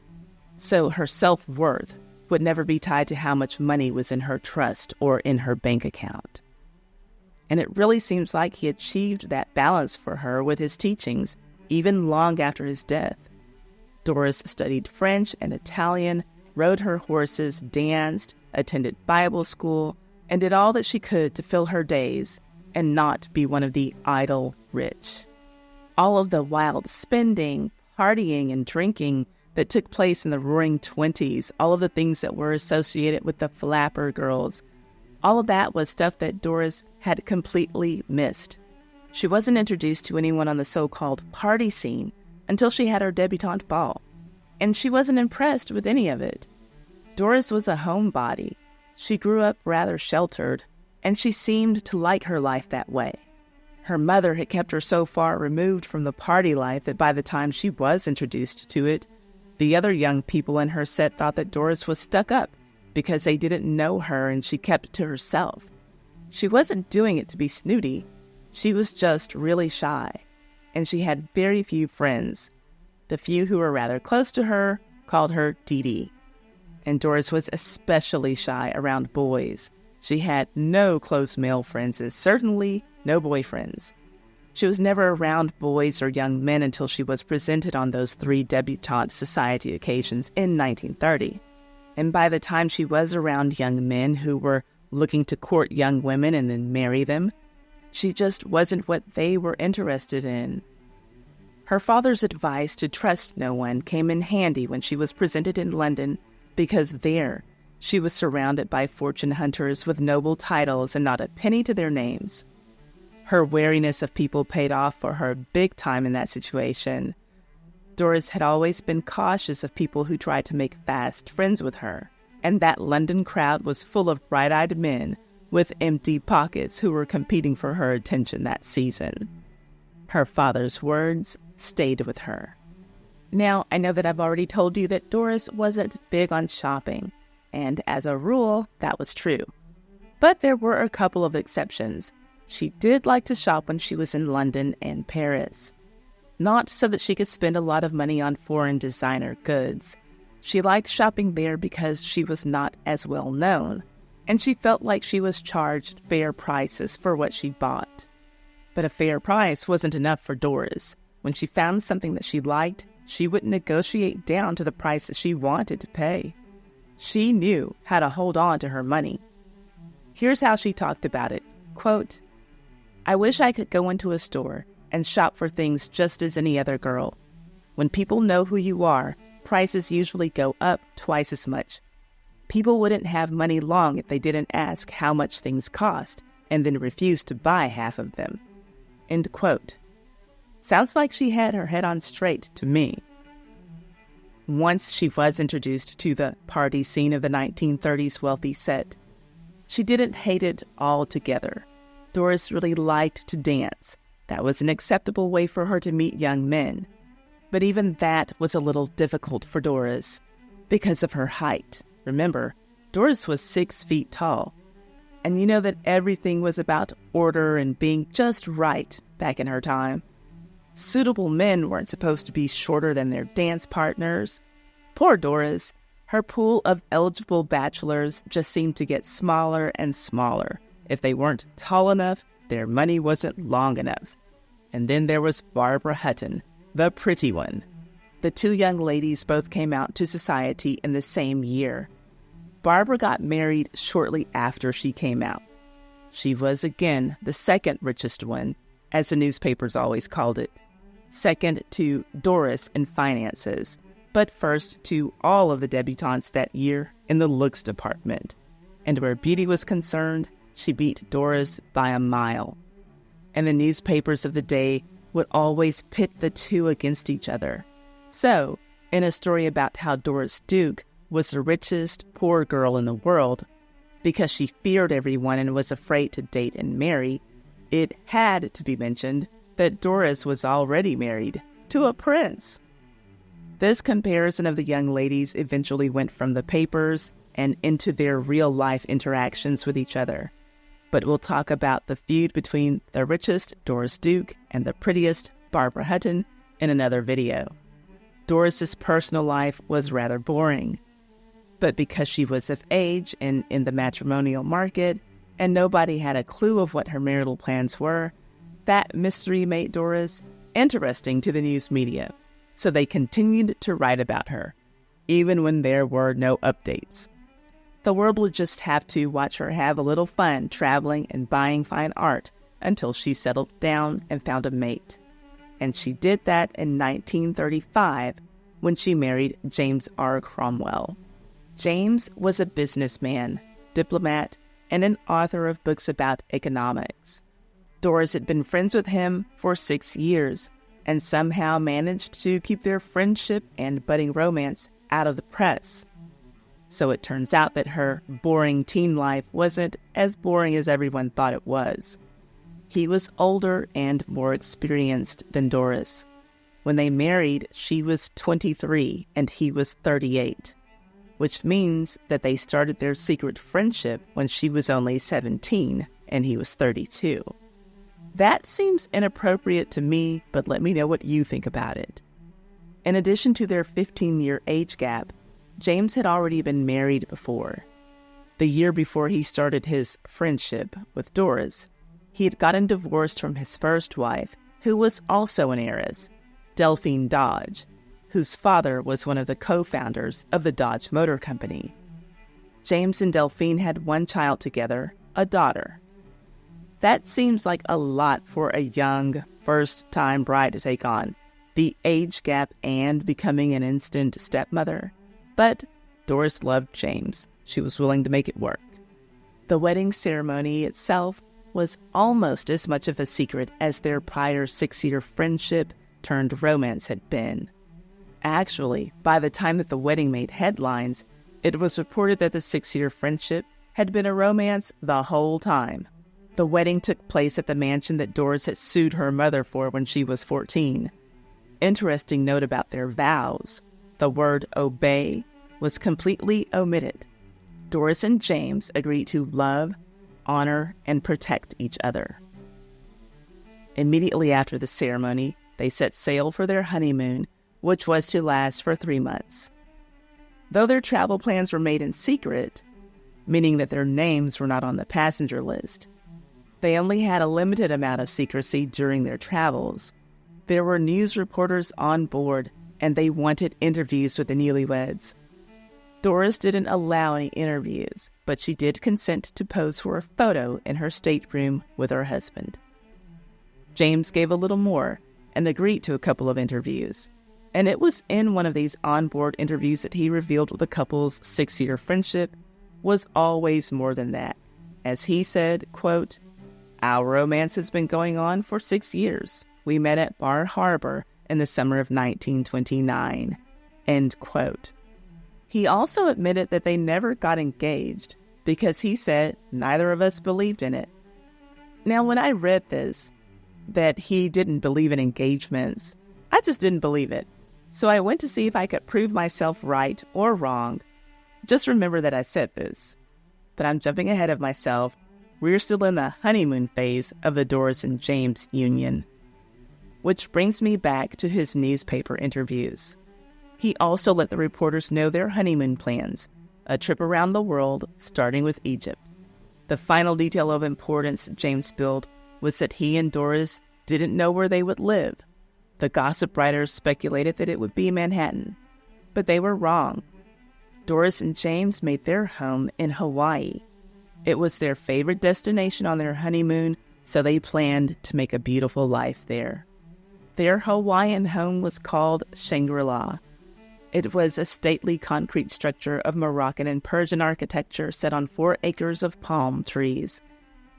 So her self-worth would never be tied to how much money was in her trust or in her bank account. And it really seems like he achieved that balance for her with his teachings, even long after his death. Doris studied French and Italian, rode her horses, danced, attended Bible school, and did all that she could to fill her days and not be one of the idle rich. All of the wild spending, partying, and drinking that took place in the Roaring '20s, all of the things that were associated with the flapper girls, all of that was stuff that Doris had completely missed. She wasn't introduced to anyone on the so-called party scene until she had her debutante ball, and she wasn't impressed with any of it. Doris was a homebody. She grew up rather sheltered, and she seemed to like her life that way. Her mother had kept her so far removed from the party life that by the time she was introduced to it, the other young people in her set thought that Doris was stuck up because they didn't know her and she kept it to herself. She wasn't doing it to be snooty. She was just really shy, and she had very few friends. The few who were rather close to her called her Dee Dee. And Doris was especially shy around boys. She had no close male friends and certainly no boyfriends. She was never around boys or young men until she was presented on those 3 debutante society occasions in 1930. And by the time she was around young men who were looking to court young women and then marry them, she just wasn't what they were interested in. Her father's advice to trust no one came in handy when she was presented in London, because there she was surrounded by fortune hunters with noble titles and not a penny to their names. Her wariness of people paid off for her big time in that situation. Doris had always been cautious of people who tried to make fast friends with her, and that London crowd was full of bright-eyed men with empty pockets who were competing for her attention that season. Her father's words stayed with her. Now, I know that I've already told you that Doris wasn't big on shopping, and as a rule, that was true. But there were a couple of exceptions. She did like to shop when she was in London and Paris. Not so that she could spend a lot of money on foreign designer goods. She liked shopping there because she was not as well known, and she felt like she was charged fair prices for what she bought. But a fair price wasn't enough for Doris. When she found something that she liked, she would negotiate down to the price that she wanted to pay. She knew how to hold on to her money. Here's how she talked about it. Quote, "I wish I could go into a store and shop for things just as any other girl. When people know who you are, prices usually go up twice as much. People wouldn't have money long if they didn't ask how much things cost and then refuse to buy half of them." End quote. Sounds like she had her head on straight to me. Once she was introduced to the party scene of the 1930s wealthy set, she didn't hate it altogether. Doris really liked to dance. That was an acceptable way for her to meet young men. But even that was a little difficult for Doris because of her height. Remember, Doris was 6 feet tall. And you know that everything was about order and being just right back in her time. Suitable men weren't supposed to be shorter than their dance partners. Poor Doris. Her pool of eligible bachelors just seemed to get smaller and smaller. If they weren't tall enough, their money wasn't long enough. And then there was Barbara Hutton, the pretty one. The 2 young ladies both came out to society in the same year. Barbara got married shortly after she came out. She was again the second richest one, as the newspapers always called it. Second to Doris in finances, but first to all of the debutantes that year in the looks department. And where beauty was concerned, she beat Doris by a mile. And the newspapers of the day would always pit the 2 against each other. So, in a story about how Doris Duke was the richest poor girl in the world, Because she feared everyone and was afraid to date and marry, it had to be mentioned that Doris was already married to a prince. This comparison of the young ladies eventually went from the papers and into their real-life interactions with each other. But we'll talk about the feud between the richest, Doris Duke, and the prettiest, Barbara Hutton, in another video. Doris's personal life was rather boring. But because she was of age and in the matrimonial market, and nobody had a clue of what her marital plans were, that mystery made Doris interesting to the news media. So they continued to write about her, even when there were no updates. The world would just have to watch her have a little fun traveling and buying fine art until she settled down and found a mate. And she did that in 1935 when she married James R. Cromwell. James was a businessman, diplomat, and an author of books about economics. Doris had been friends with him for 6 years and somehow managed to keep their friendship and budding romance out of the press. So it turns out that her boring teen life wasn't as boring as everyone thought it was. He was older and more experienced than Doris. When they married, she was 23 and he was 38, which means that they started their secret friendship when she was only 17 and he was 32. That seems inappropriate to me, but let me know what you think about it. In addition to their 15-year age gap, James had already been married before. The year before he started his friendship with Doris, he had gotten divorced from his first wife, who was also an heiress, Delphine Dodge, whose father was one of the co-founders of the Dodge Motor Company. James and Delphine had one child together, a daughter. That seems like a lot for a young, first-time bride to take on, the age gap and becoming an instant stepmother. But Doris loved James. She was willing to make it work. The wedding ceremony itself was almost as much of a secret as their prior 6-year friendship turned romance had been. Actually, by the time that the wedding made headlines, it was reported that the 6-year friendship had been a romance the whole time. The wedding took place at the mansion that Doris had sued her mother for when she was 14. Interesting note about their vows. The word obey was completely omitted. Doris and James agreed to love, honor, and protect each other. Immediately after the ceremony, they set sail for their honeymoon, which was to last for 3 months. Though their travel plans were made in secret, meaning that their names were not on the passenger list, they only had a limited amount of secrecy during their travels. There were news reporters on board, and they wanted interviews with the newlyweds. Doris didn't allow any interviews, but she did consent to pose for a photo in her stateroom with her husband. James gave a little more and agreed to a couple of interviews, and it was in one of these on-board interviews that he revealed the couple's 6-year friendship was always more than that. As he said, quote, "Our romance has been going on for 6 years. We met at Bar Harbor in the summer of 1929, end quote. He also admitted that they never got engaged because he said neither of us believed in it. Now, when I read this, that he didn't believe in engagements, I just didn't believe it. So I went to see if I could prove myself right or wrong. Just remember that I said this. But I'm jumping ahead of myself. We're still in the honeymoon phase of the Doris and James union. Which brings me back to his newspaper interviews. He also let the reporters know their honeymoon plans, a trip around the world, starting with Egypt. The final detail of importance James spilled was that he and Doris didn't know where they would live. The gossip writers speculated that it would be Manhattan, but they were wrong. Doris and James made their home in Hawaii. It was their favorite destination on their honeymoon, so they planned to make a beautiful life there. Their Hawaiian home was called Shangri-La. It was a stately concrete structure of Moroccan and Persian architecture set on 4 acres of palm trees.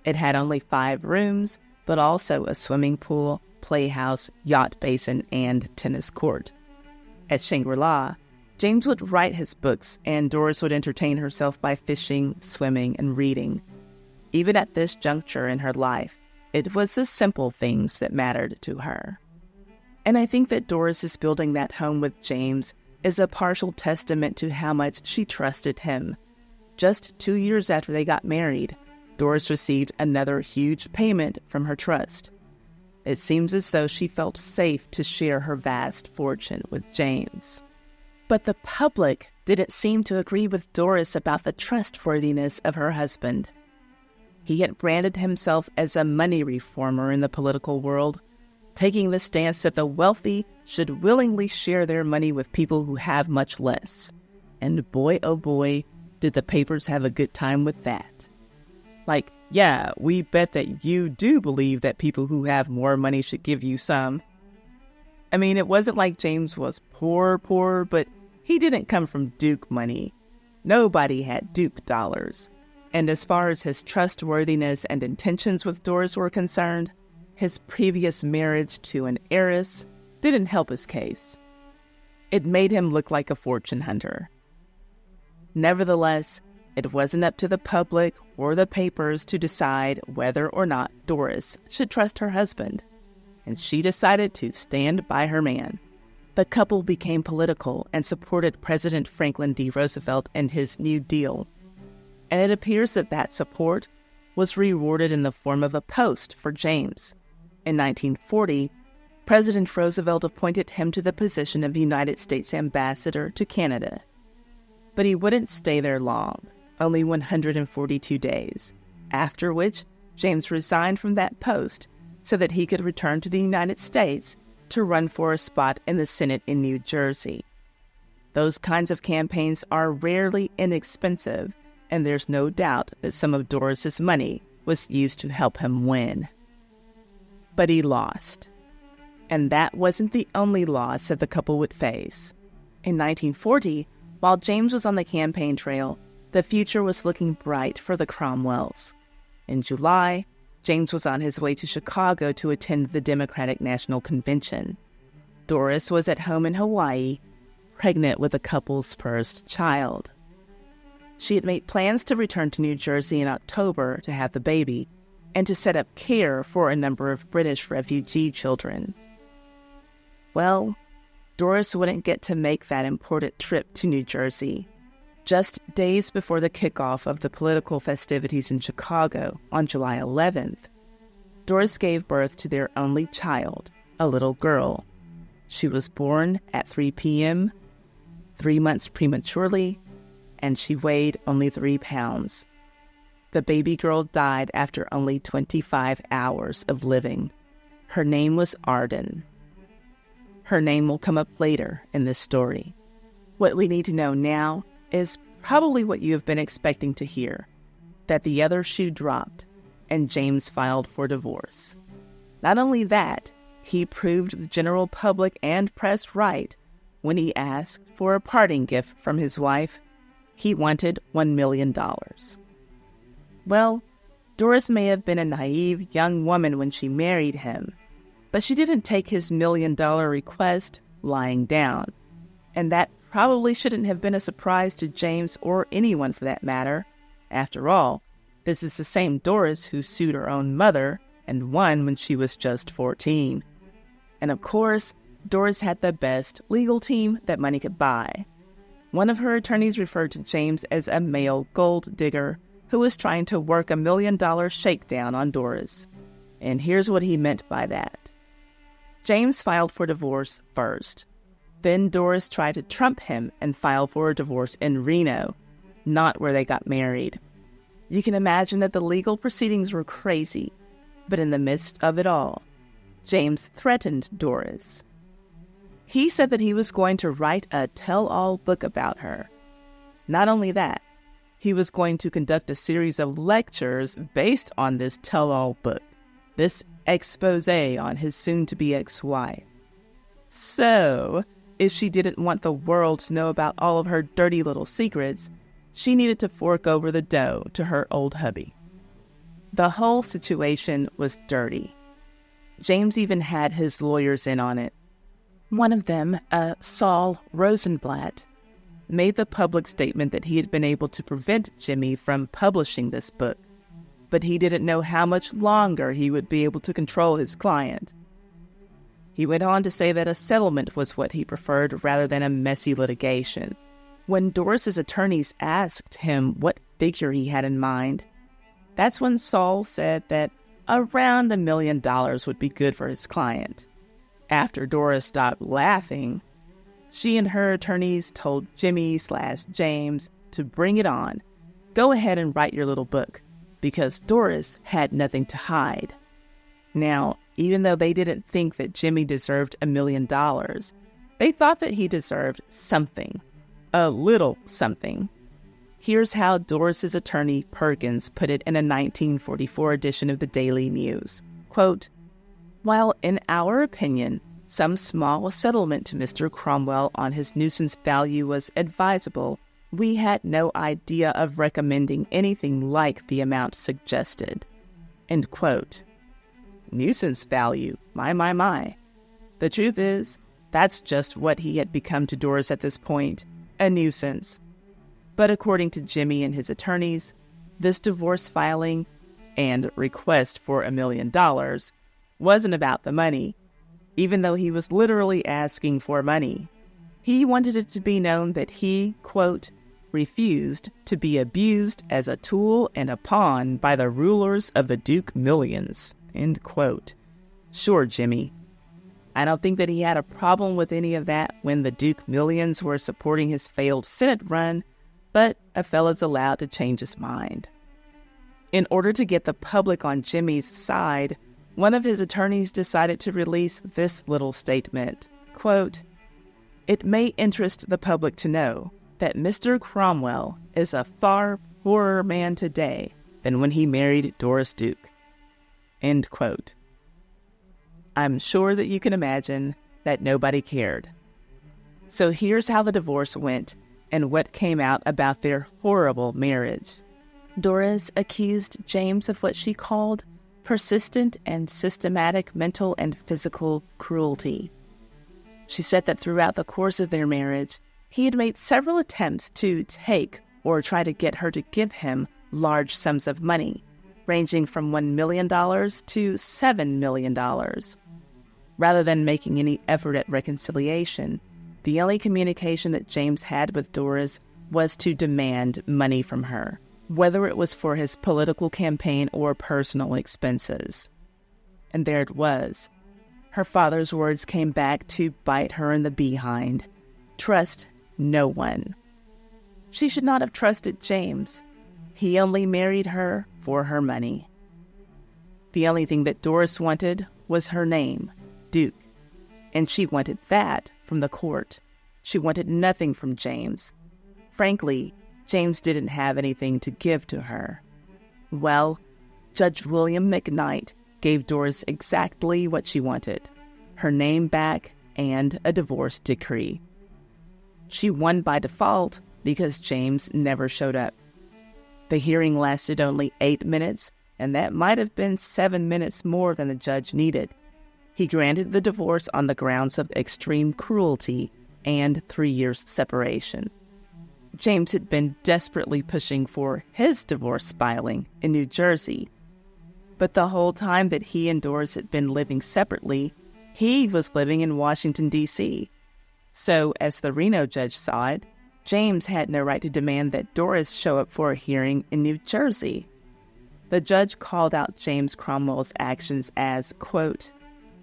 It had only 5 rooms, but also a swimming pool, playhouse, yacht basin, and tennis court. At Shangri-La, James would write his books, and Doris would entertain herself by fishing, swimming, and reading. Even at this juncture in her life, it was the simple things that mattered to her. And I think that Doris building that home with James is a partial testament to how much she trusted him. Just 2 years after they got married, Doris received another huge payment from her trust. It seems as though she felt safe to share her vast fortune with James. But the public didn't seem to agree with Doris about the trustworthiness of her husband. He had branded himself as a money reformer in the political world, taking the stance that the wealthy should willingly share their money with people who have much less. And boy, oh boy, did the papers have a good time with that. Like, yeah, we bet that you do believe that people who have more money should give you some. I mean, it wasn't like James was poor, but he didn't come from Duke money. Nobody had Duke dollars. And as far as his trustworthiness and intentions with Doris were concerned, his previous marriage to an heiress didn't help his case. It made him look like a fortune hunter. Nevertheless, it wasn't up to the public or the papers to decide whether or not Doris should trust her husband, and she decided to stand by her man. The couple became political and supported President Franklin D. Roosevelt and his New Deal, and it appears that that support was rewarded in the form of a post for James. In 1940, President Roosevelt appointed him to the position of United States Ambassador to Canada. But he wouldn't stay there long, only 142 days, after which James resigned from that post so that he could return to the United States to run for a spot in the Senate in New Jersey. Those kinds of campaigns are rarely inexpensive, and there's no doubt that some of Doris's money was used to help him win. But he lost. And that wasn't the only loss that the couple would face. In 1940, while James was on the campaign trail, the future was looking bright for the Cromwells. In July, James was on his way to Chicago to attend the Democratic National Convention. Doris was at home in Hawaii, pregnant with the couple's first child. She had made plans to return to New Jersey in October to have the baby and to set up care for a number of British refugee children. Well, Doris wouldn't get to make that important trip to New Jersey. Just days before the kickoff of the political festivities in Chicago on July 11th, Doris gave birth to their only child, a little girl. She was born at 3 p.m., 3 months prematurely, and she weighed only 3 pounds. The baby girl died after only 25 hours of living. Her name was Arden. Her name will come up later in this story. What we need to know now is probably what you have been expecting to hear, that the other shoe dropped and James filed for divorce. Not only that, he proved the general public and press right when he asked for a parting gift from his wife. He wanted $1 million. Well, Doris may have been a naive young woman when she married him, but she didn't take his $1 million request lying down, and that probably shouldn't have been a surprise to James or anyone for that matter. After all, this is the same Doris who sued her own mother and won when she was just 14. And of course, Doris had the best legal team that money could buy. One of her attorneys referred to James as a male gold digger who was trying to work $1 million shakedown on Doris. And here's what he meant by that. James filed for divorce first. Then Doris tried to trump him and file for a divorce in Reno, not where they got married. You can imagine that the legal proceedings were crazy, but in the midst of it all, James threatened Doris. He said that he was going to write a tell-all book about her. Not only that, he was going to conduct a series of lectures based on this tell-all book, this expose on his soon-to-be ex-wife. So, if she didn't want the world to know about all of her dirty little secrets, she needed to fork over the dough to her old hubby. The whole situation was dirty. James even had his lawyers in on it. One of them, Saul Rosenblatt, made the public statement that he had been able to prevent Jimmy from publishing this book, but he didn't know how much longer he would be able to control his client. He went on to say that a settlement was what he preferred rather than a messy litigation. When Doris's attorneys asked him what figure he had in mind, that's when Saul said that around $1 million would be good for his client. After Doris stopped laughing, she and her attorneys told Jimmy/James to bring it on. Go ahead and write your little book, because Doris had nothing to hide. Now, even though they didn't think that Jimmy deserved $1 million, they thought that he deserved something. A little something. Here's how Doris's attorney, Perkins, put it in a 1944 edition of the Daily News. Quote, "While in our opinion, some small settlement to Mr. Cromwell on his nuisance value was advisable, we had no idea of recommending anything like the amount suggested." End quote. Nuisance value, my. The truth is, that's just what he had become to Doris at this point, a nuisance. But according to Jimmy and his attorneys, this divorce filing and request for $1 million wasn't about the money, even though he was literally asking for money. He wanted it to be known that he, quote, refused to be abused as a tool and a pawn by the rulers of the Duke millions, end quote. Sure, Jimmy. I don't think that he had a problem with any of that when the Duke millions were supporting his failed Senate run, but a fella's allowed to change his mind. In order to get the public on Jimmy's side, one of his attorneys decided to release this little statement, quote, "It may interest the public to know that Mr. Cromwell is a far poorer man today than when he married Doris Duke." End quote. I'm sure that you can imagine that nobody cared. So here's how the divorce went and what came out about their horrible marriage. Doris accused James of what she called persistent and systematic mental and physical cruelty. She said that throughout the course of their marriage, he had made several attempts to take or try to get her to give him large sums of money, ranging from $1 million to $7 million. Rather than making any effort at reconciliation, the only communication that James had with Doris was to demand money from her, whether it was for his political campaign or personal expenses. And there it was. Her father's words came back to bite her in the behind. Trust no one. She should not have trusted James. He only married her for her money. The only thing that Doris wanted was her name, Duke, and she wanted that from the court. She wanted nothing from James. Frankly, James didn't have anything to give to her. Well, Judge William McKnight gave Doris exactly what she wanted, her name back and a divorce decree. She won by default because James never showed up. The hearing lasted only 8 minutes, and that might have been 7 minutes more than the judge needed. He granted the divorce on the grounds of extreme cruelty and 3 years separation. James had been desperately pushing for his divorce filing in New Jersey. But the whole time that he and Doris had been living separately, he was living in Washington, D.C. So, as the Reno judge saw it, James had no right to demand that Doris show up for a hearing in New Jersey. The judge called out James Cromwell's actions as, quote,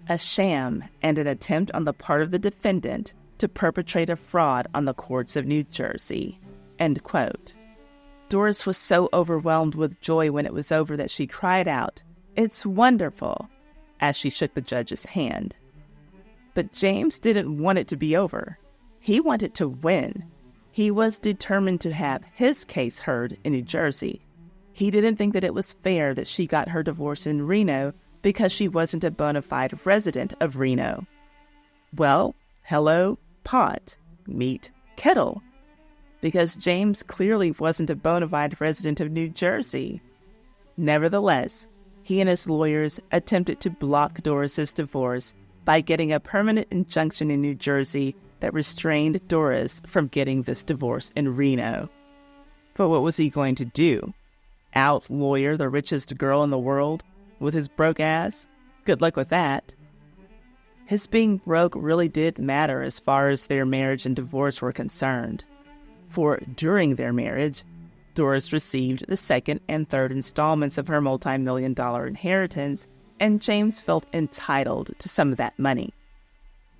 a sham and an attempt on the part of the defendant to perpetrate a fraud on the courts of New Jersey, end quote. Doris was so overwhelmed with joy when it was over that she cried out, "It's wonderful," as she shook the judge's hand. But James didn't want it to be over. He wanted to win. He was determined to have his case heard in New Jersey. He didn't think that it was fair that she got her divorce in Reno because she wasn't a bona fide resident of Reno. Well, hello, pot, meet kettle. Because James clearly wasn't a bona fide resident of New Jersey. Nevertheless, he and his lawyers attempted to block Doris's divorce by getting a permanent injunction in New Jersey that restrained Doris from getting this divorce in Reno. But what was he going to do? Out-lawyer the richest girl in the world with his broke ass? Good luck with that. His being broke really did matter as far as their marriage and divorce were concerned. For during their marriage, Doris received the second and third installments of her multi-million-dollar inheritance, and James felt entitled to some of that money.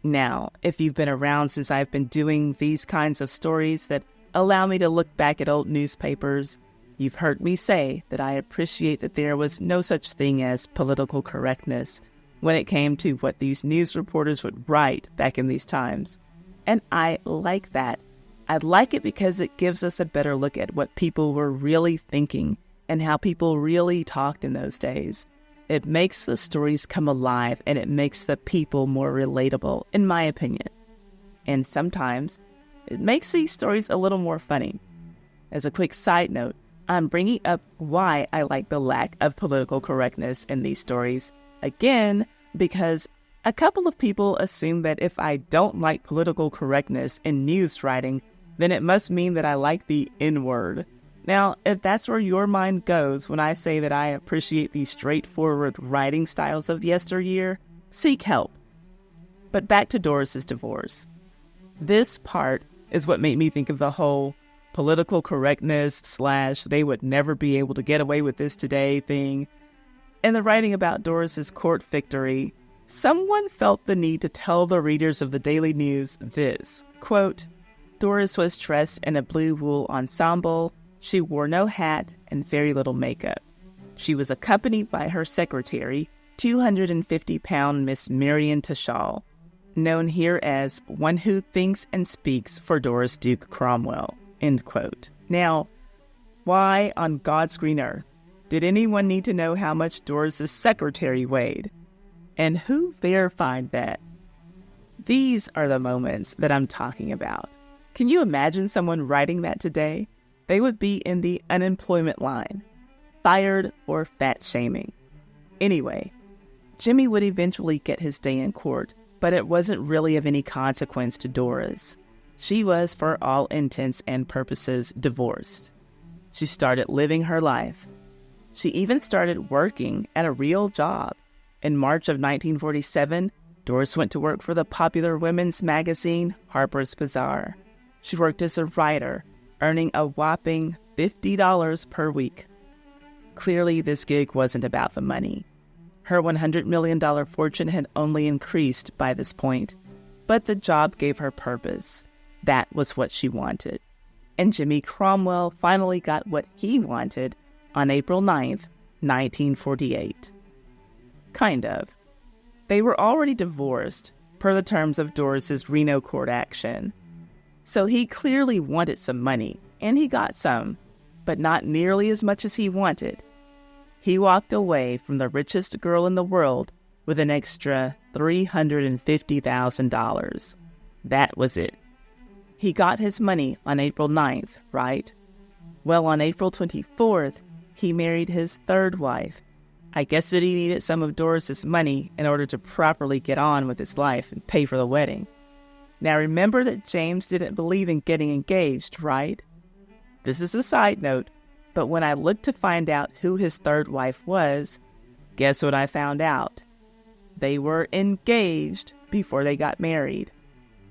Now, if you've been around since I've been doing these kinds of stories that allow me to look back at old newspapers, you've heard me say that I appreciate that there was no such thing as political correctness when it came to what these news reporters would write back in these times. And I like that. I like it because it gives us a better look at what people were really thinking and how people really talked in those days. It makes the stories come alive and it makes the people more relatable, in my opinion. And sometimes it makes these stories a little more funny. As a quick side note, I'm bringing up why I like the lack of political correctness in these stories. Again, because a couple of people assume that if I don't like political correctness in news writing, then it must mean that I like the N-word. Now, if that's where your mind goes when I say that I appreciate the straightforward writing styles of yesteryear, seek help. But back to Doris's divorce. This part is what made me think of the whole political correctness / they would never be able to get away with this today thing. In the writing about Doris's court victory, someone felt the need to tell the readers of the Daily News this, quote, Doris was dressed in a blue wool ensemble. She wore no hat and very little makeup. She was accompanied by her secretary, 250-pound Miss Marion Tashal, known here as one who thinks and speaks for Doris Duke Cromwell, end quote. Now, why on God's green earth did anyone need to know how much Doris's secretary weighed? And who verified that? These are the moments that I'm talking about. Can you imagine someone writing that today? They would be in the unemployment line, fired for fat shaming. Anyway, Jimmy would eventually get his day in court, but it wasn't really of any consequence to Doris. She was, for all intents and purposes, divorced. She started living her life. She even started working at a real job. In March of 1947, Doris went to work for the popular women's magazine, Harper's Bazaar. She worked as a writer, earning a whopping $50 per week. Clearly, this gig wasn't about the money. Her $100 million fortune had only increased by this point, but the job gave her purpose. That was what she wanted. And Jimmy Cromwell finally got what he wanted on April 9th, 1948. Kind of. They were already divorced, per the terms of Doris's Reno court action. So he clearly wanted some money, and he got some, but not nearly as much as he wanted. He walked away from the richest girl in the world with an extra $350,000. That was it. He got his money on April 9th, right? Well, on April 24th, he married his third wife. I guess that he needed some of Doris's money in order to properly get on with his life and pay for the wedding. Now remember that James didn't believe in getting engaged, right? This is a side note, but when I looked to find out who his third wife was, guess what I found out? They were engaged before they got married.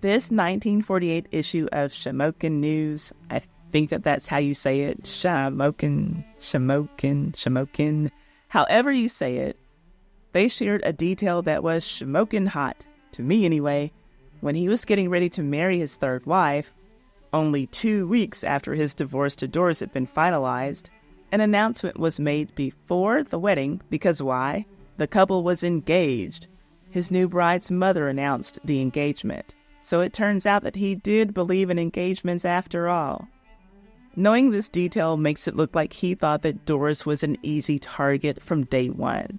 This 1948 issue of Shamokin News, I think that's how you say it, Shamokin, however you say it, they shared a detail that was smoking hot, to me anyway, when he was getting ready to marry his third wife. Only 2 weeks after his divorce to Doris had been finalized, an announcement was made before the wedding because why? The couple was engaged. His new bride's mother announced the engagement, so it turns out that he did believe in engagements after all. Knowing this detail makes it look like he thought that Doris was an easy target from day one.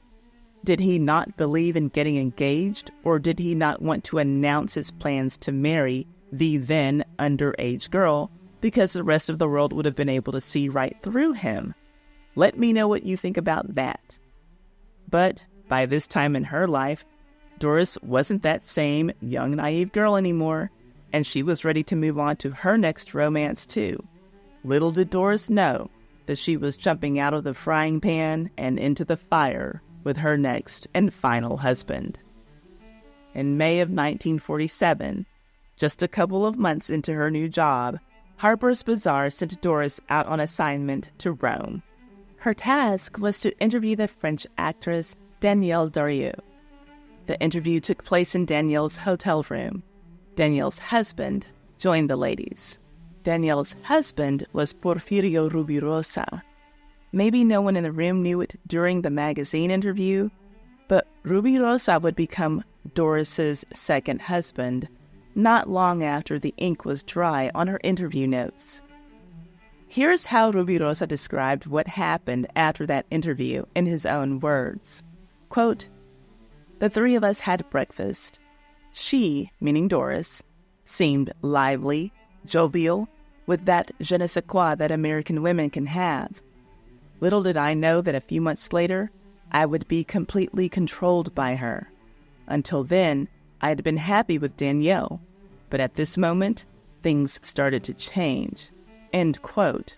Did he not believe in getting engaged, or did he not want to announce his plans to marry the then underage girl because the rest of the world would have been able to see right through him? Let me know what you think about that. But by this time in her life, Doris wasn't that same young, naive girl anymore, and she was ready to move on to her next romance too. Little did Doris know that she was jumping out of the frying pan and into the fire with her next and final husband. In May of 1947, just a couple of months into her new job, Harper's Bazaar sent Doris out on assignment to Rome. Her task was to interview the French actress Danielle Darrieux. The interview took place in Danielle's hotel room. Danielle's husband joined the ladies. Danielle's husband was Porfirio Rubirosa. Maybe no one in the room knew it during the magazine interview, but Rubirosa would become Doris's second husband not long after the ink was dry on her interview notes. Here's how Rubirosa described what happened after that interview in his own words. Quote, "The three of us had breakfast. She, meaning Doris, seemed lively, jovial, with that je ne sais quoi that American women can have. Little did I know that a few months later, I would be completely controlled by her. Until then, I had been happy with Danielle, but at this moment, things started to change." End quote.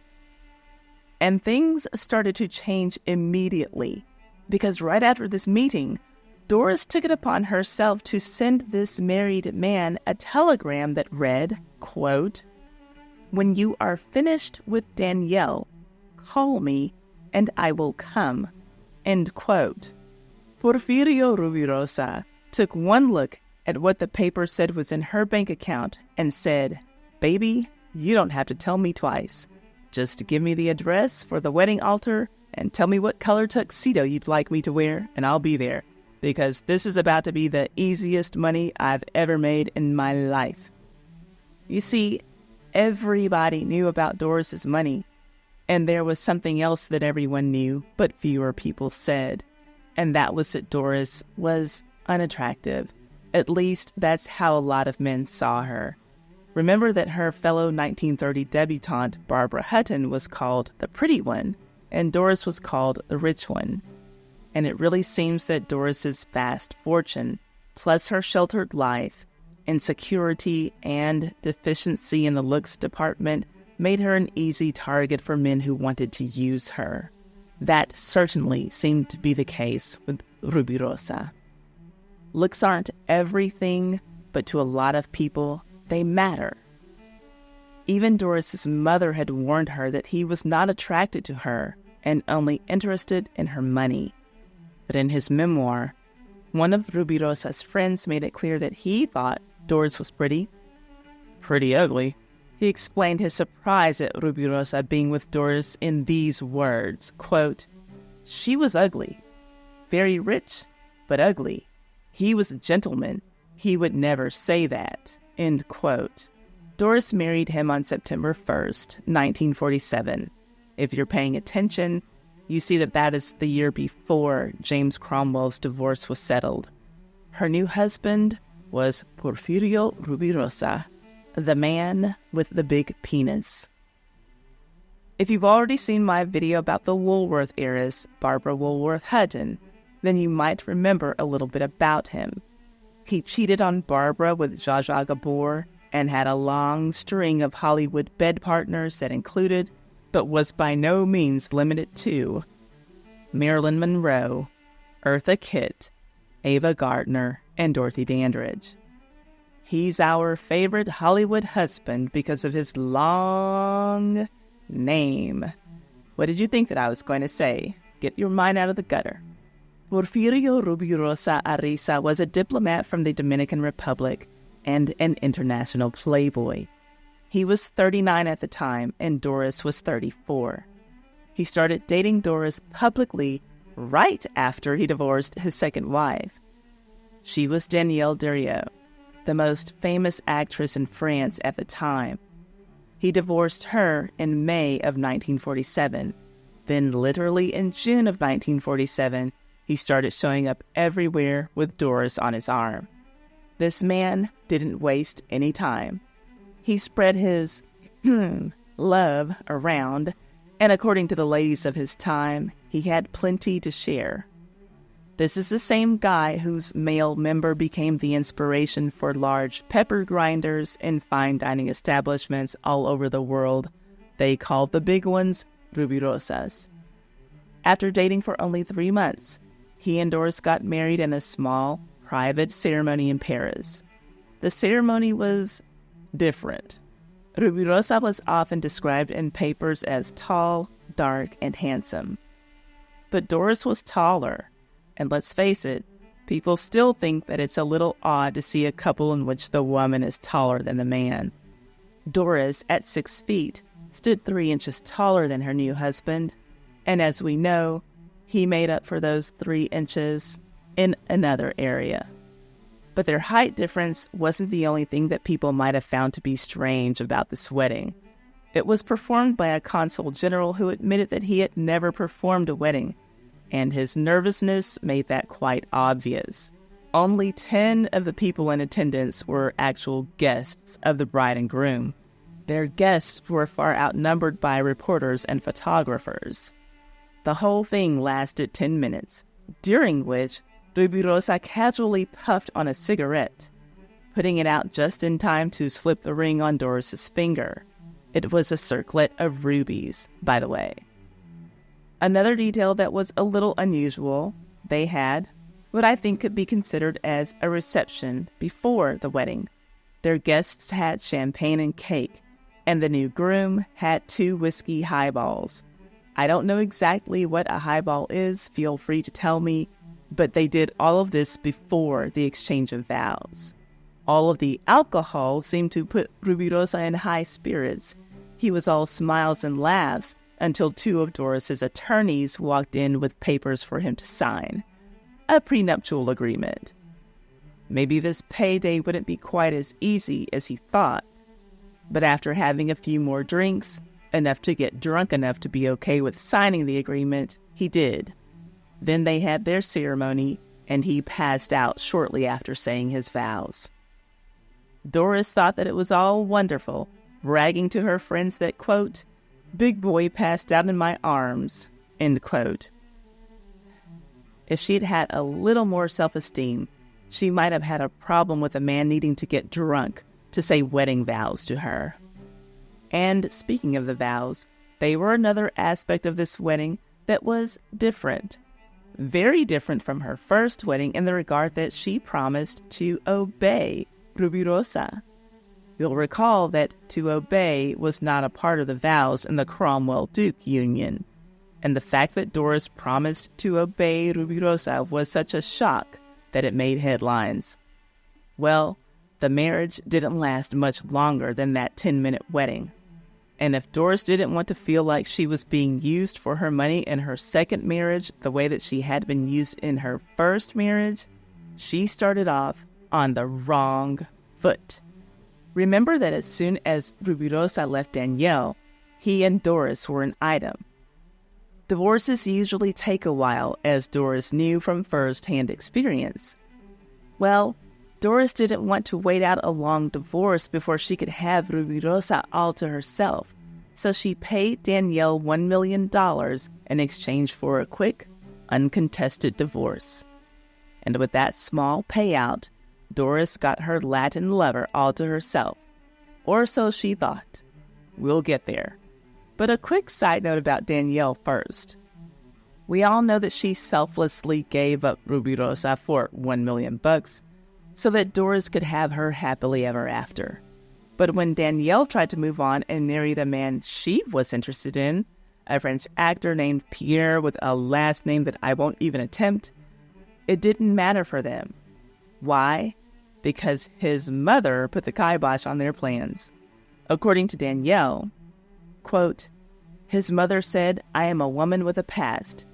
And things started to change immediately, because right after this meeting, Doris took it upon herself to send this married man a telegram that read, quote, "When you are finished with Danielle, call me and I will come." End quote. Porfirio Rubirosa took one look at what the paper said was in her bank account and said, "Baby, you don't have to tell me twice. Just give me the address for the wedding altar and tell me what color tuxedo you'd like me to wear, and I'll be there, because this is about to be the easiest money I've ever made in my life." You see, everybody knew about Doris's money, and there was something else that everyone knew, but fewer people said, and that was that Doris was unattractive. At least that's how a lot of men saw her. Remember that her fellow 1930 debutante Barbara Hutton was called the pretty one, and Doris was called the rich one. And it really seems that Doris's vast fortune, plus her sheltered life, insecurity, and deficiency in the looks department made her an easy target for men who wanted to use her. That certainly seemed to be the case with Rubirosa. Looks aren't everything, but to a lot of people, they matter. Even Doris's mother had warned her that he was not attracted to her and only interested in her money. But in his memoir, one of Rubirosa's friends made it clear that he thought Doris was pretty ugly. He explained his surprise at Rubirosa being with Doris in these words, quote, "She was ugly, very rich, but ugly. He was a gentleman. He would never say that." End quote. Doris married him on September 1st, 1947. If you're paying attention, you see that that is the year before James Cromwell's divorce was settled. Her new husband was Porfirio Rubirosa, the man with the big penis. If you've already seen my video about the Woolworth heiress, Barbara Woolworth Hutton, then you might remember a little bit about him. He cheated on Barbara with Zsa Zsa Gabor and had a long string of Hollywood bed partners that included, but was by no means limited to, Marilyn Monroe, Eartha Kitt, Ava Gardner, and Dorothy Dandridge. He's our favorite Hollywood husband because of his long name. What did you think that I was going to say? Get your mind out of the gutter. Porfirio Rubirosa Ariza was a diplomat from the Dominican Republic and an international playboy. He was 39 at the time, and Doris was 34. He started dating Doris publicly right after he divorced his second wife. She was Danielle Darrieux, the most famous actress in France at the time. He divorced her in May of 1947. Then, literally in June of 1947, he started showing up everywhere with Doris on his arm. This man didn't waste any time. He spread his love around, and according to the ladies of his time, he had plenty to share. This is the same guy whose male member became the inspiration for large pepper grinders in fine dining establishments all over the world. They called the big ones Rubirosas. After dating for only 3 months, he and Doris got married in a small, private ceremony in Paris. The ceremony was different. Rubirosa was often described in papers as tall, dark, and handsome. But Doris was taller, and let's face it, people still think that it's a little odd to see a couple in which the woman is taller than the man. Doris, at 6 feet, stood 3 inches taller than her new husband, and as we know, he made up for those 3 inches in another area. But their height difference wasn't the only thing that people might have found to be strange about this wedding. It was performed by a consul general who admitted that he had never performed a wedding, and his nervousness made that quite obvious. Only 10 of the people in attendance were actual guests of the bride and groom. Their guests were far outnumbered by reporters and photographers. The whole thing lasted 10 minutes, during which Rubirosa casually puffed on a cigarette, putting it out just in time to slip the ring on Doris's finger. It was a circlet of rubies, by the way. Another detail that was a little unusual, they had what I think could be considered as a reception before the wedding. Their guests had champagne and cake, and the new groom had 2 whiskey highballs. I don't know exactly what a highball is, feel free to tell me, but they did all of this before the exchange of vows. All of the alcohol seemed to put Rubirosa in high spirits. He was all smiles and laughs until 2 of Doris's attorneys walked in with papers for him to sign. A prenuptial agreement. Maybe this payday wouldn't be quite as easy as he thought. But after having a few more drinks, enough to get drunk enough to be okay with signing the agreement, he did. Then they had their ceremony, and he passed out shortly after saying his vows. Doris thought that it was all wonderful, bragging to her friends that, quote, "Big boy passed out in my arms," end quote. If she'd had a little more self-esteem, she might have had a problem with a man needing to get drunk to say wedding vows to her. And speaking of the vows, they were another aspect of this wedding that was different. Very different from her first wedding in the regard that she promised to obey Rubirosa. You'll recall that to obey was not a part of the vows in the Cromwell Duke union, and the fact that Doris promised to obey Rubirosa was such a shock that it made headlines. Well, the marriage didn't last much longer than that 10-minute wedding. And if Doris didn't want to feel like she was being used for her money in her second marriage the way that she had been used in her first marriage, she started off on the wrong foot. Remember that as soon as Rubirosa left Danielle, he and Doris were an item. Divorces usually take a while, as Doris knew from first-hand experience. Well, Doris didn't want to wait out a long divorce before she could have Rubirosa all to herself, so she paid Danielle $1 million in exchange for a quick, uncontested divorce. And with that small payout, Doris got her Latin lover all to herself. Or so she thought. We'll get there. But a quick side note about Danielle first. We all know that she selflessly gave up Rubirosa for $1 million so that Doris could have her happily ever after. But when Danielle tried to move on and marry the man she was interested in, a French actor named Pierre with a last name that I won't even attempt, it didn't matter for them. Why? Because his mother put the kibosh on their plans. According to Danielle, quote, "His mother said, 'I am a woman with a past,'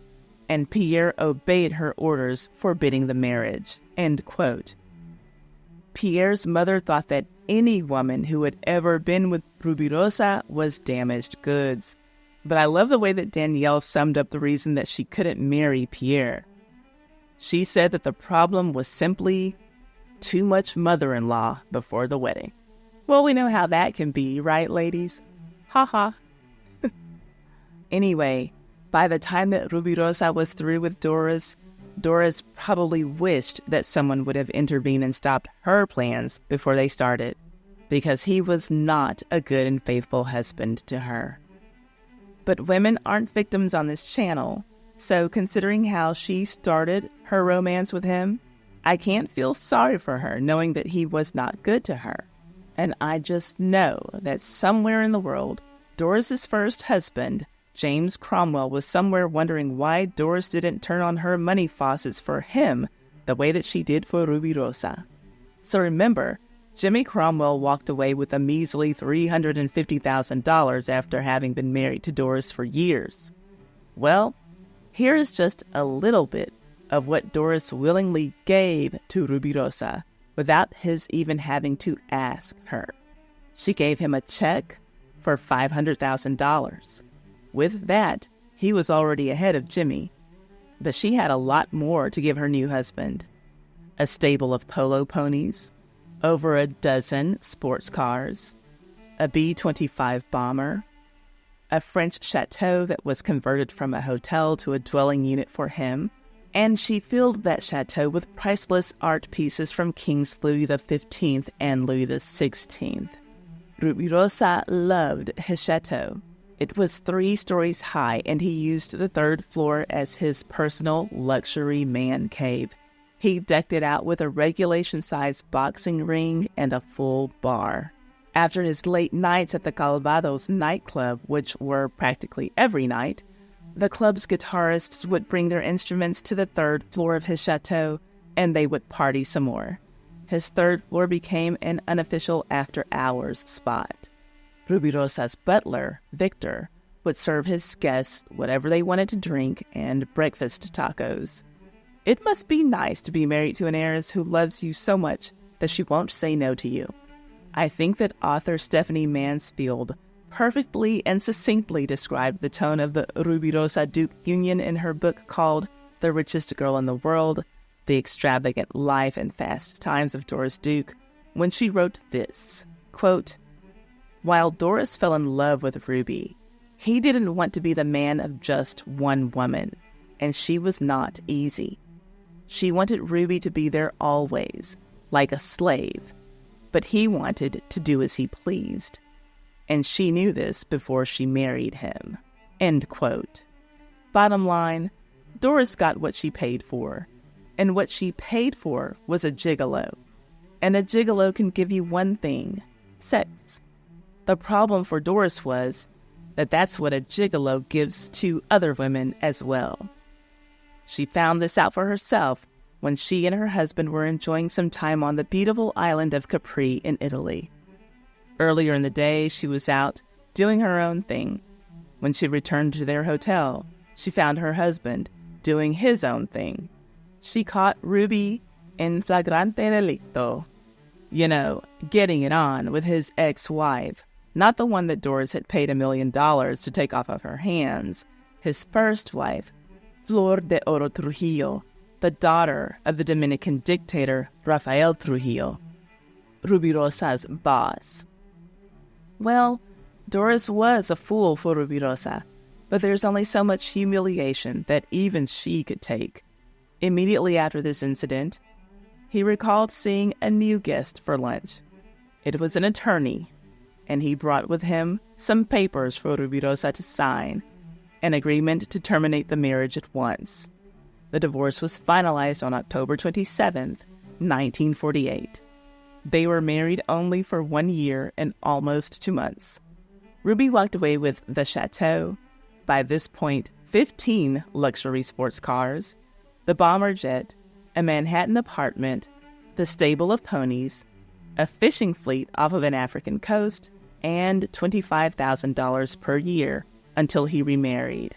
and Pierre obeyed her orders forbidding the marriage," end quote. Pierre's mother thought that any woman who had ever been with Rubirosa was damaged goods. But I love the way that Danielle summed up the reason that she couldn't marry Pierre. She said that the problem was simply too much mother-in-law before the wedding. Well, we know how that can be, right, ladies? Ha ha. Anyway, by the time that Rubirosa was through with Doris, Doris probably wished that someone would have intervened and stopped her plans before they started, because he was not a good and faithful husband to her. But women aren't victims on this channel, so considering how she started her romance with him, I can't feel sorry for her knowing that he was not good to her. And I just know that somewhere in the world, Doris's first husband, James Cromwell, was somewhere wondering why Doris didn't turn on her money faucets for him the way that she did for Rubirosa. So remember, Jimmy Cromwell walked away with a measly $350,000 after having been married to Doris for years. Well, here is just a little bit of what Doris willingly gave to Rubirosa without his even having to ask her. She gave him a check for $500,000. With that, he was already ahead of Jimmy, but she had a lot more to give her new husband. A stable of polo ponies, over a dozen sports cars, a B-25 bomber, a French chateau that was converted from a hotel to a dwelling unit for him, and she filled that chateau with priceless art pieces from Kings Louis XV and Louis XVI. Rubirosa loved his chateau. It was 3 stories high, and he used the 3rd floor as his personal luxury man cave. He decked it out with a regulation-sized boxing ring and a full bar. After his late nights at the Calvados nightclub, which were practically every night, the club's guitarists would bring their instruments to the 3rd floor of his chateau, and they would party some more. His 3rd floor became an unofficial after-hours spot. Rubirosa's butler, Victor, would serve his guests whatever they wanted to drink and breakfast tacos. It must be nice to be married to an heiress who loves you so much that she won't say no to you. I think that author Stephanie Mansfield perfectly and succinctly described the tone of the Rubirosa Duke union in her book called The Richest Girl in the World, The Extravagant Life and Fast Times of Doris Duke, when she wrote this, quote, "While Doris fell in love with Ruby, he didn't want to be the man of just one woman, and she was not easy. She wanted Ruby to be there always, like a slave, but he wanted to do as he pleased. And she knew this before she married him." End quote. Bottom line, Doris got what she paid for, and what she paid for was a gigolo. And a gigolo can give you one thing, sex. The problem for Doris was that that's what a gigolo gives to other women as well. She found this out for herself when she and her husband were enjoying some time on the beautiful island of Capri in Italy. Earlier in the day, she was out doing her own thing. When she returned to their hotel, she found her husband doing his own thing. She caught Ruby in flagrante delicto. You know, getting it on with his ex-wife, not the one that Doris had paid $1 million to take off of her hands, his first wife, Flor de Oro Trujillo, the daughter of the Dominican dictator Rafael Trujillo, Rubirosa's boss. Well, Doris was a fool for Rubirosa, but there's only so much humiliation that even she could take. Immediately after this incident, he recalled seeing a new guest for lunch. It was an attorney, and he brought with him some papers for Rubirosa to sign, an agreement to terminate the marriage at once. The divorce was finalized on October 27th, 1948. They were married only for 1 year and almost 2 months. Ruby walked away with the chateau, by this point 15 luxury sports cars, the bomber jet, a Manhattan apartment, the stable of ponies, a fishing fleet off of an African coast, and $25,000 per year until he remarried.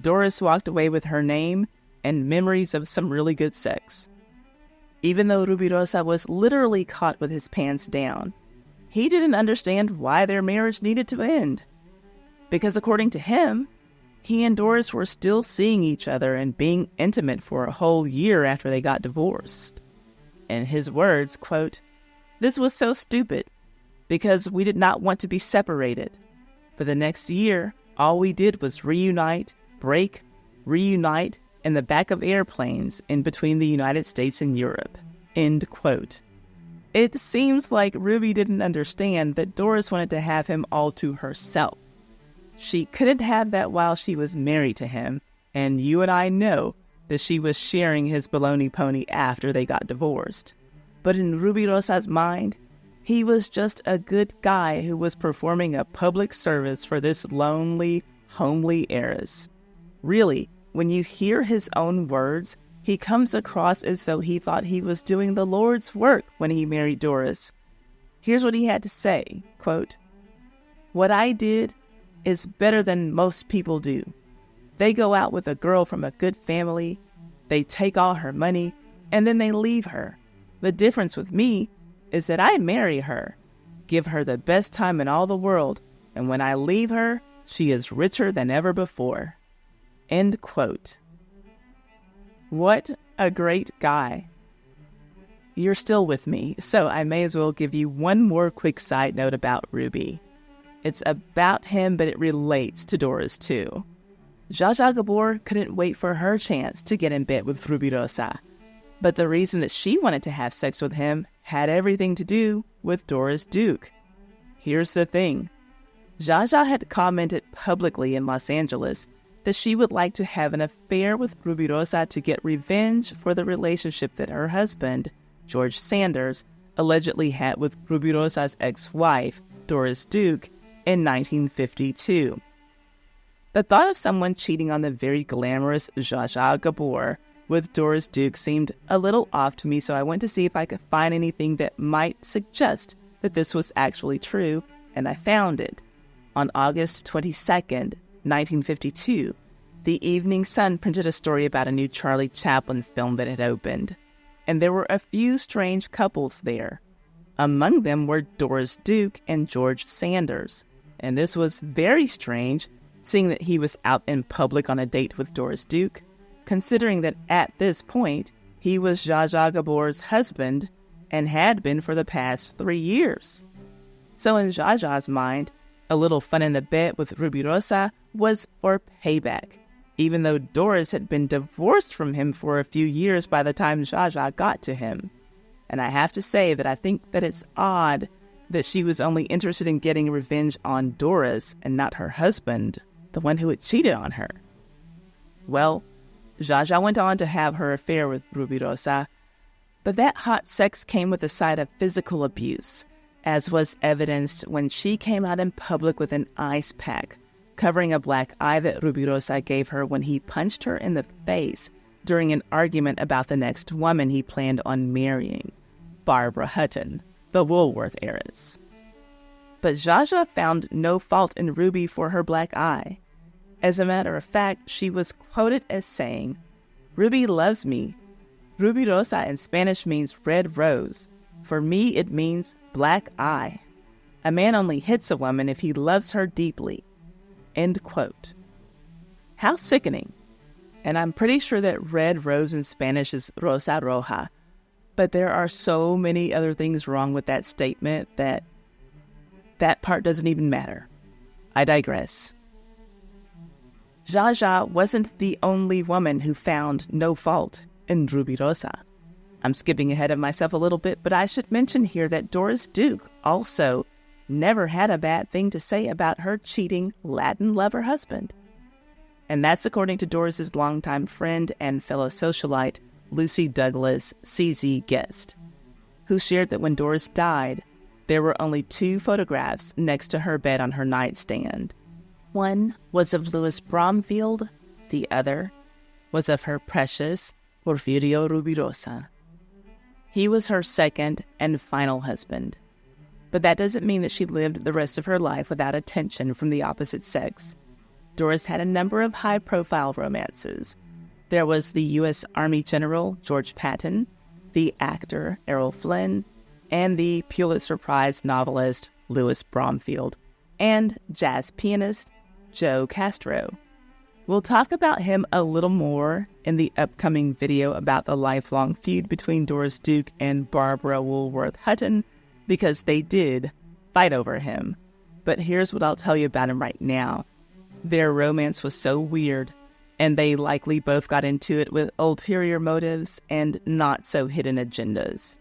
Doris walked away with her name and memories of some really good sex. Even though Rubirosa was literally caught with his pants down, he didn't understand why their marriage needed to end. Because according to him, he and Doris were still seeing each other and being intimate for a whole year after they got divorced. In his words, quote, "This was so stupid because we did not want to be separated. For the next year, all we did was reunite, break, reunite, in the back of airplanes in between the United States and Europe. End quote. It seems like Ruby didn't understand that Doris wanted to have him all to herself. She couldn't have that while she was married to him, and you and I know that she was sharing his baloney pony after they got divorced. But in Rubirosa's mind, he was just a good guy who was performing a public service for this lonely, homely heiress. Really, when you hear his own words, he comes across as though he thought he was doing the Lord's work when he married Doris. Here's what he had to say, quote, "What I did is better than most people do. They go out with a girl from a good family, they take all her money, and then they leave her. The difference with me is that I marry her, give her the best time in all the world, and when I leave her, she is richer than ever before." End quote. What a great guy. You're still with me, so I may as well give you one more quick side note about Ruby. It's about him, but it relates to Doris too. Zsa Zsa Gabor couldn't wait for her chance to get in bed with Rubirosa, but the reason that she wanted to have sex with him had everything to do with Doris Duke. Here's the thing. Zsa Zsa had commented publicly in Los Angeles that she would like to have an affair with Rubirosa to get revenge for the relationship that her husband, George Sanders, allegedly had with Rubirosa's ex-wife, Doris Duke, in 1952. The thought of someone cheating on the very glamorous Zsa Zsa Gabor with Doris Duke seemed a little off to me, so I went to see if I could find anything that might suggest that this was actually true, and I found it. On August 22nd, 1952, the Evening Sun printed a story about a new Charlie Chaplin film that had opened, and there were a few strange couples there. Among them were Doris Duke and George Sanders, and this was very strange, seeing that he was out in public on a date with Doris Duke, considering that at this point, he was Zsa Zsa Gabor's husband and had been for the past 3 years. So in Zsa Zsa's mind, a little fun in the bed with Rubirosa was for payback, even though Doris had been divorced from him for a few years by the time Zsa Zsa got to him. And I have to say that I think that it's odd that she was only interested in getting revenge on Doris and not her husband, the one who had cheated on her. Well, Zsa Zsa went on to have her affair with Rubirosa, but that hot sex came with a side of physical abuse, as was evidenced when she came out in public with an ice pack, covering a black eye that Rubirosa gave her when he punched her in the face during an argument about the next woman he planned on marrying, Barbara Hutton, the Woolworth heiress. But Zsa Zsa found no fault in Ruby for her black eye. As a matter of fact, she was quoted as saying, "Ruby loves me. Rubirosa in Spanish means red rose. For me, it means black eye. A man only hits a woman if he loves her deeply." End quote. How sickening. And I'm pretty sure that red rose in Spanish is rosa roja. But there are so many other things wrong with that statement that part doesn't even matter. I digress. Zsa Zsa wasn't the only woman who found no fault in Rubirosa. I'm skipping ahead of myself a little bit, but I should mention here that Doris Duke also never had a bad thing to say about her cheating Latin lover husband. And that's according to Doris's longtime friend and fellow socialite, Lucy Douglas CZ Guest, who shared that when Doris died, there were only 2 photographs next to her bed on her nightstand. One was of Louis Bromfield, the other was of her precious Porfirio Rubirosa. He was her second and final husband. But that doesn't mean that she lived the rest of her life without attention from the opposite sex. Doris had a number of high-profile romances. There was the U.S. Army General George Patton, the actor Errol Flynn, and the Pulitzer Prize novelist Louis Bromfield, and jazz pianist Joe Castro. We'll talk about him a little more in the upcoming video about the lifelong feud between Doris Duke and Barbara Woolworth Hutton, because they did fight over him. But here's what I'll tell you about him right now. Their romance was so weird and they likely both got into it with ulterior motives and not so hidden agendas.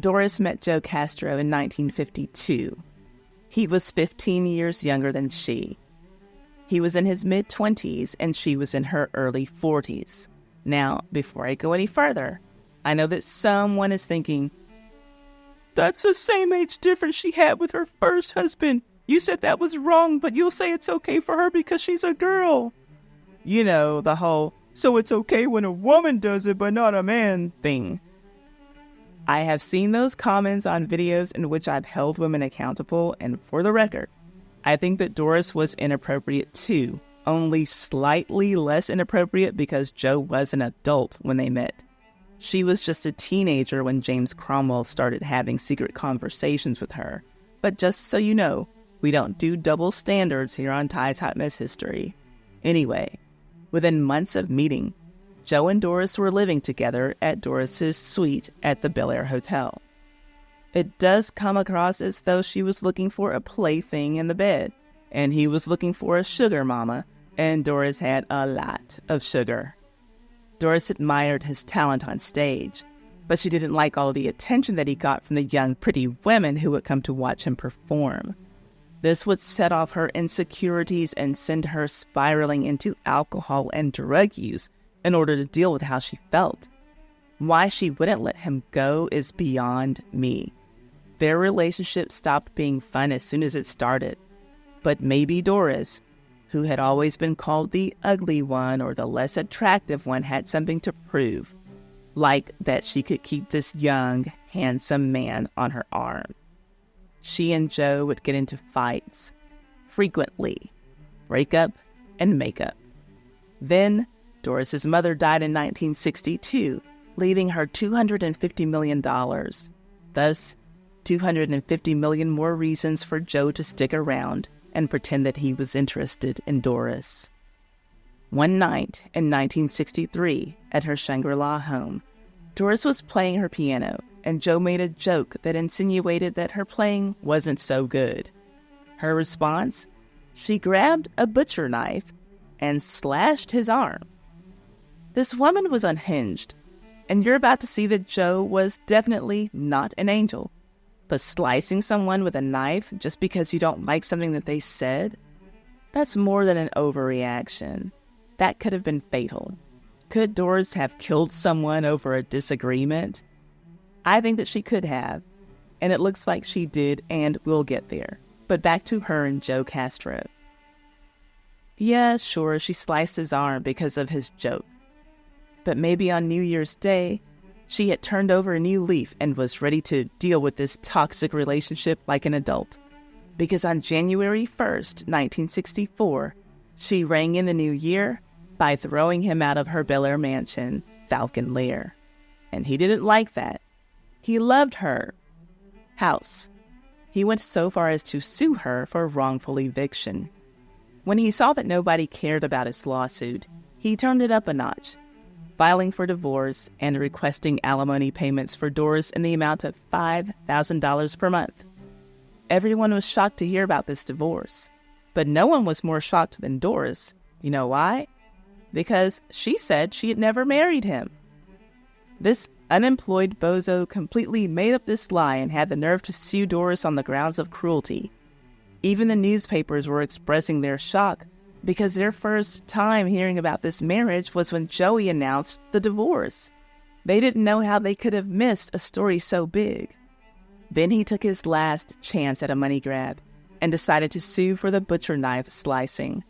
Doris met Joe Castro in 1952. He was 15 years younger than she. He was in his mid-20s and she was in her early 40s. Now, before I go any further, I know that someone is thinking, "That's the same age difference she had with her first husband. You said that was wrong, but you'll say it's okay for her because she's a girl." You know, the whole, "so it's okay when a woman does it but not a man" thing. I have seen those comments on videos in which I've held women accountable, and for the record, I think that Doris was inappropriate too, only slightly less inappropriate because Joe was an adult when they met. She was just a teenager when James Cromwell started having secret conversations with her. But just so you know, we don't do double standards here on Ty's Hot Mess History. Anyway, within months of meeting, Joe and Doris were living together at Doris's suite at the Bel Air Hotel. It does come across as though she was looking for a plaything in the bed, and he was looking for a sugar mama, and Doris had a lot of sugar. Doris admired his talent on stage, but she didn't like all the attention that he got from the young, pretty women who would come to watch him perform. This would set off her insecurities and send her spiraling into alcohol and drug use in order to deal with how she felt. Why she wouldn't let him go is beyond me. Their relationship stopped being fun as soon as it started. But maybe Doris, who had always been called the ugly one or the less attractive one, had something to prove, like that she could keep this young, handsome man on her arm. She and Joe would get into fights, frequently, break up and make up. Then, Doris's mother died in 1962, leaving her $250 million. Thus, 250 million more reasons for Joe to stick around and pretend that he was interested in Doris. One night in 1963, at her Shangri-La home, Doris was playing her piano, and Joe made a joke that insinuated that her playing wasn't so good. Her response? She grabbed a butcher knife and slashed his arm. This woman was unhinged, and you're about to see that Joe was definitely not an angel. But slicing someone with a knife just because you don't like something that they said? That's more than an overreaction. That could have been fatal. Could Doris have killed someone over a disagreement? I think that she could have, and it looks like she did, and we'll get there. But back to her and Joe Castro. Yeah, sure, she sliced his arm because of his joke. But maybe on New Year's Day, she had turned over a new leaf and was ready to deal with this toxic relationship like an adult. Because on January 1st, 1964, she rang in the new year by throwing him out of her Bel Air mansion, Falcon Lair. And he didn't like that. He loved her house. He went so far as to sue her for wrongful eviction. When he saw that nobody cared about his lawsuit, he turned it up a notch, filing for divorce and requesting alimony payments for Doris in the amount of $5,000 per month. Everyone was shocked to hear about this divorce, but no one was more shocked than Doris. You know why? Because she said she had never married him. This unemployed bozo completely made up this lie and had the nerve to sue Doris on the grounds of cruelty. Even the newspapers were expressing their shock because their first time hearing about this marriage was when Joey announced the divorce. They didn't know how they could have missed a story so big. Then he took his last chance at a money grab and decided to sue for the butcher knife slicing.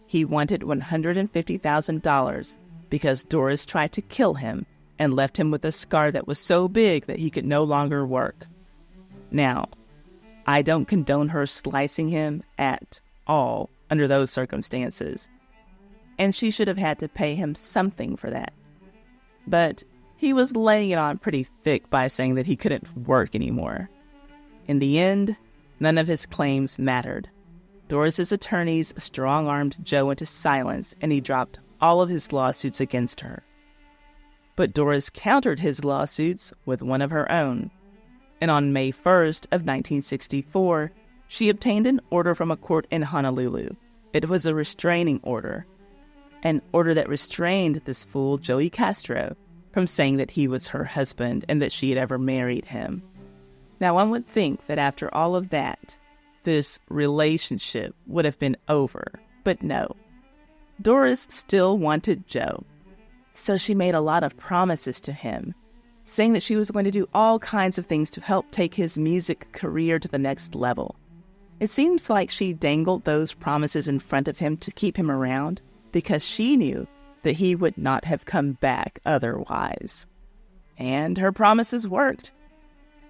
He wanted $150,000 because Doris tried to kill him and left him with a scar that was so big that he could no longer work. Now, I don't condone her slicing him at all under those circumstances, and she should have had to pay him something for that. But he was laying it on pretty thick by saying that he couldn't work anymore. In the end, none of his claims mattered. Doris's attorneys strong-armed Joe into silence, and he dropped all of his lawsuits against her. But Doris countered his lawsuits with one of her own, and on May 1st of 1964, she obtained an order from a court in Honolulu. It was a restraining order, an order that restrained this fool Joey Castro from saying that he was her husband and that she had ever married him. Now, one would think that after all of that, this relationship would have been over, but no. Doris still wanted Joe, so she made a lot of promises to him, saying that she was going to do all kinds of things to help take his music career to the next level. It seems like she dangled those promises in front of him to keep him around because she knew that he would not have come back otherwise. And her promises worked.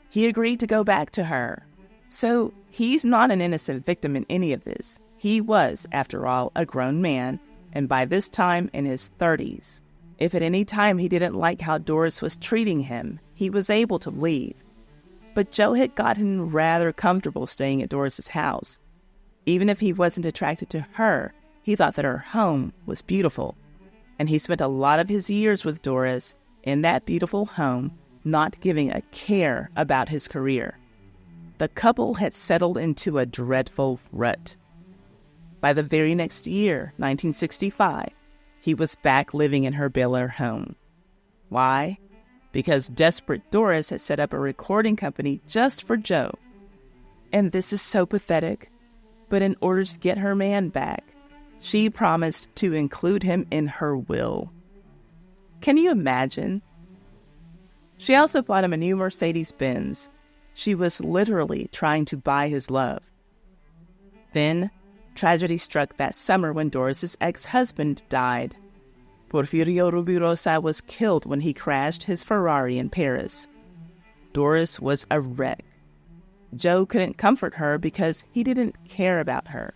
He agreed to go back to her. So he's not an innocent victim in any of this. He was, after all, a grown man, and by this time in his 30s. If at any time he didn't like how Doris was treating him, he was able to leave. But Joe had gotten rather comfortable staying at Doris's house. Even if he wasn't attracted to her, he thought that her home was beautiful. And he spent a lot of his years with Doris in that beautiful home, not giving a care about his career. The couple had settled into a dreadful rut. By the very next year, 1965, he was back living in her Bel Air home. Why? Because desperate Doris had set up a recording company just for Joe. And this is so pathetic, but in order to get her man back, she promised to include him in her will. Can you imagine? She also bought him a new Mercedes-Benz. She was literally trying to buy his love. Then, tragedy struck that summer when Doris's ex-husband died. Porfirio Rubirosa was killed when he crashed his Ferrari in Paris. Doris was a wreck. Joe couldn't comfort her because he didn't care about her.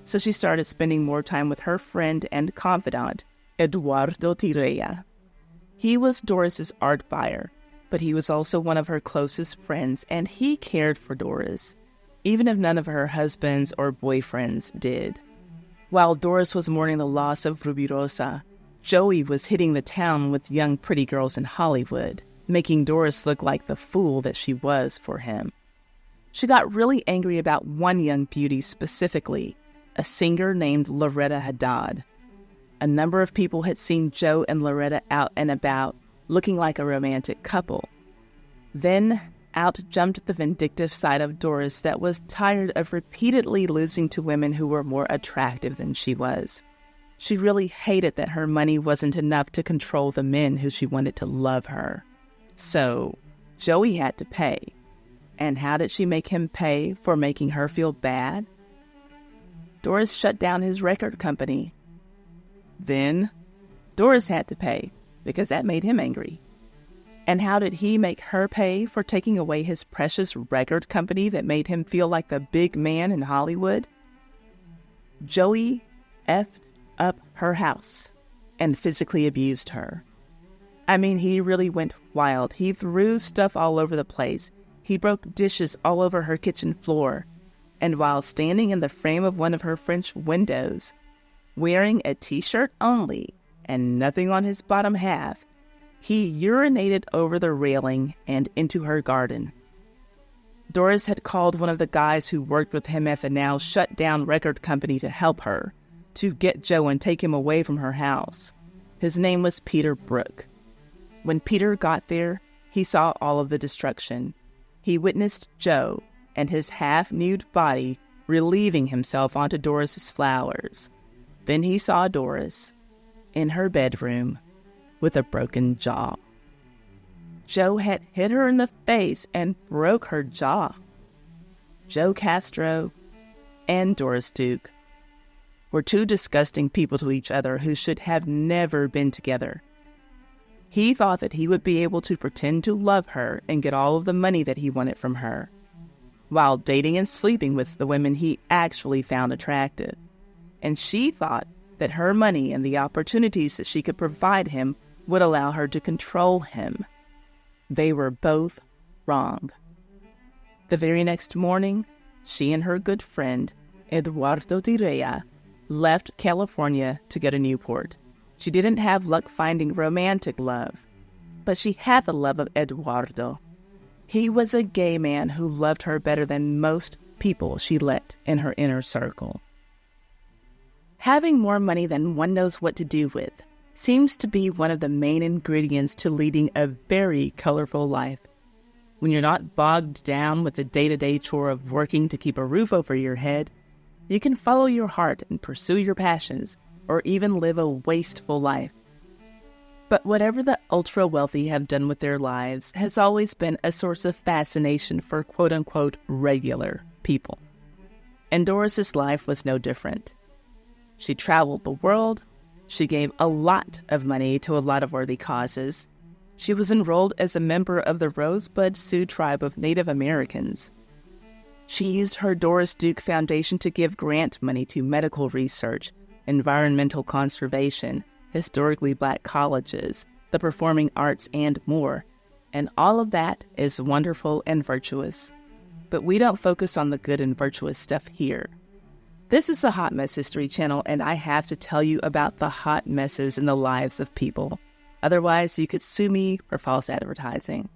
So she started spending more time with her friend and confidant, Eduardo Dria. He was Doris's art buyer, but he was also one of her closest friends, and he cared for Doris, even if none of her husbands or boyfriends did. While Doris was mourning the loss of Rubirosa, Joey was hitting the town with young pretty girls in Hollywood, making Doris look like the fool that she was for him. She got really angry about one young beauty specifically, a singer named Loretta Haddad. A number of people had seen Joe and Loretta out and about, looking like a romantic couple. Then out jumped the vindictive side of Doris that was tired of repeatedly losing to women who were more attractive than she was. She really hated that her money wasn't enough to control the men who she wanted to love her. So, Joey had to pay. And how did she make him pay for making her feel bad? Doris shut down his record company. Then, Doris had to pay, because that made him angry. And how did he make her pay for taking away his precious record company that made him feel like the big man in Hollywood? Joey effed up her house and physically abused her. I mean, he really went wild. He threw stuff all over the place. He broke dishes all over her kitchen floor. And while standing in the frame of one of her French windows, wearing a t-shirt only and nothing on his bottom half, he urinated over the railing and into her garden. Doris had called one of the guys who worked with him at the now shut-down record company to help her, to get Joe and take him away from her house. His name was Peter Brook. When Peter got there, he saw all of the destruction. He witnessed Joe and his half-nude body relieving himself onto Doris's flowers. Then he saw Doris in her bedroom with a broken jaw. Joe had hit her in the face and broke her jaw. Joe Castro and Doris Duke were two disgusting people to each other who should have never been together. He thought that he would be able to pretend to love her and get all of the money that he wanted from her, while dating and sleeping with the women he actually found attractive. And she thought that her money and the opportunities that she could provide him would allow her to control him. They were both wrong. The very next morning, she and her good friend, Eduardo Dria, left California to go to Newport. She didn't have luck finding romantic love, but she had the love of Eduardo. He was a gay man who loved her better than most people she let in her inner circle. Having more money than one knows what to do with seems to be one of the main ingredients to leading a very colorful life. When you're not bogged down with the day-to-day chore of working to keep a roof over your head, you can follow your heart and pursue your passions, or even live a wasteful life. But whatever the ultra-wealthy have done with their lives has always been a source of fascination for quote-unquote regular people. And Doris's life was no different. She traveled the world. She gave a lot of money to a lot of worthy causes. She was enrolled as a member of the Rosebud Sioux tribe of Native Americans. She used her Doris Duke Foundation to give grant money to medical research, environmental conservation, historically black colleges, the performing arts, and more. And all of that is wonderful and virtuous. But we don't focus on the good and virtuous stuff here. This is a Hot Mess History channel, and I have to tell you about the hot messes in the lives of people. Otherwise, you could sue me for false advertising.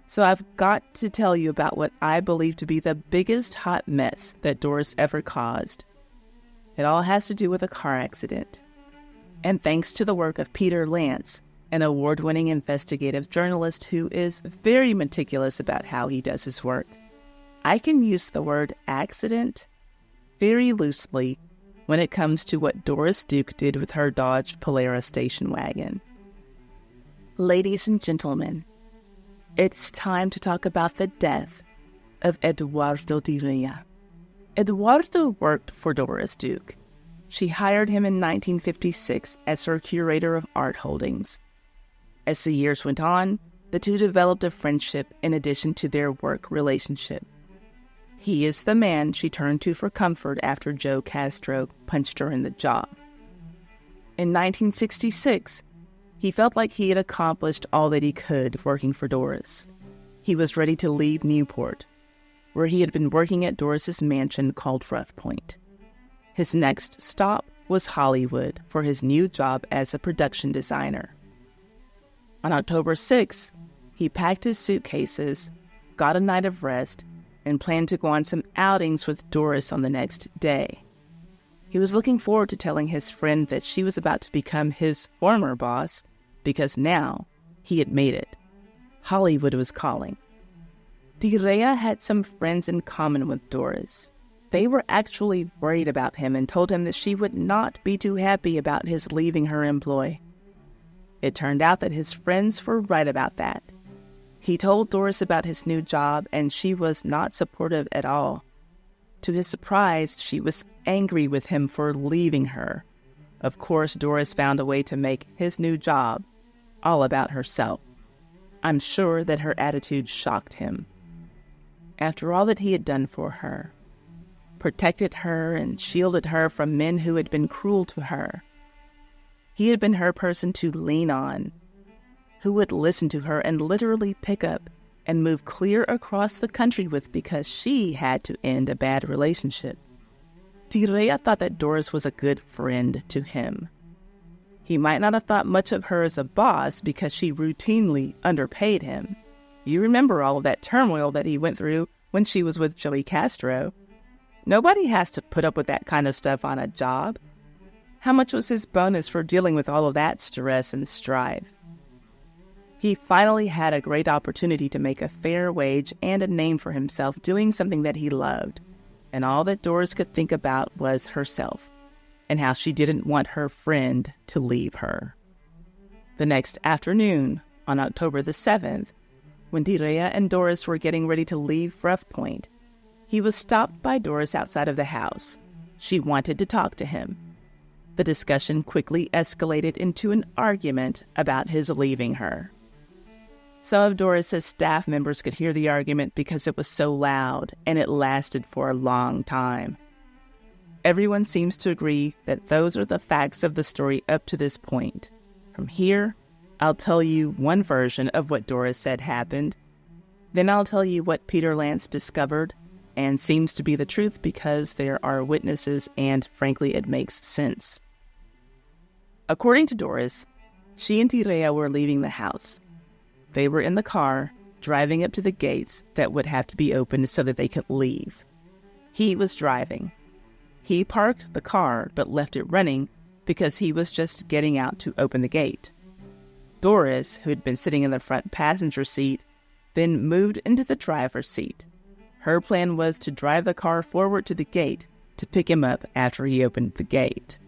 So I've got to tell you about what I believe to be the biggest hot mess that Doris ever caused. It all has to do with a car accident. And thanks to the work of Peter Lance, an award-winning investigative journalist who is very meticulous about how he does his work, I can use the word accident very loosely when it comes to what Doris Duke did with her Dodge Polara station wagon. Ladies and gentlemen, it's time to talk about the death of Eduardo Dria. Eduardo worked for Doris Duke. She hired him in 1956 as her curator of art holdings. As the years went on, the two developed a friendship in addition to their work relationship. He is the man she turned to for comfort after Joe Castro punched her in the jaw. In 1966, he felt like he had accomplished all that he could working for Doris. He was ready to leave Newport, where he had been working at Doris's mansion called Rough Point. His next stop was Hollywood for his new job as a production designer. On October 6, he packed his suitcases, got a night of rest, and planned to go on some outings with Doris on the next day. He was looking forward to telling his friend that she was about to become his former boss, because now he had made it. Hollywood was calling. Dria had some friends in common with Doris. They were actually worried about him and told him that she would not be too happy about his leaving her employ. It turned out that his friends were right about that. He told Doris about his new job, and she was not supportive at all. To his surprise, she was angry with him for leaving her. Of course, Doris found a way to make his new job all about herself. I'm sure that her attitude shocked him. After all that he had done for her, protected her and shielded her from men who had been cruel to her, he had been her person to lean on, who would listen to her and literally pick up and move clear across the country with because she had to end a bad relationship. Dria thought that Doris was a good friend to him. He might not have thought much of her as a boss because she routinely underpaid him. You remember all of that turmoil that he went through when she was with Joey Castro. Nobody has to put up with that kind of stuff on a job. How much was his bonus for dealing with all of that stress and strife? He finally had a great opportunity to make a fair wage and a name for himself doing something that he loved, and all that Doris could think about was herself, and how she didn't want her friend to leave her. The next afternoon, on October the 7th, when Dria and Doris were getting ready to leave Rough Point, he was stopped by Doris outside of the house. She wanted to talk to him. The discussion quickly escalated into an argument about his leaving her. Some of Doris's staff members could hear the argument because it was so loud, and it lasted for a long time. Everyone seems to agree that those are the facts of the story up to this point. From here, I'll tell you one version of what Doris said happened. Then I'll tell you what Peter Lance discovered, and seems to be the truth because there are witnesses and, frankly, it makes sense. According to Doris, she and Dria were leaving the house. They were in the car, driving up to the gates that would have to be opened so that they could leave. He was driving. He parked the car but left it running because he was just getting out to open the gate. Doris, who had been sitting in the front passenger seat, then moved into the driver's seat. Her plan was to drive the car forward to the gate to pick him up after he opened the gate.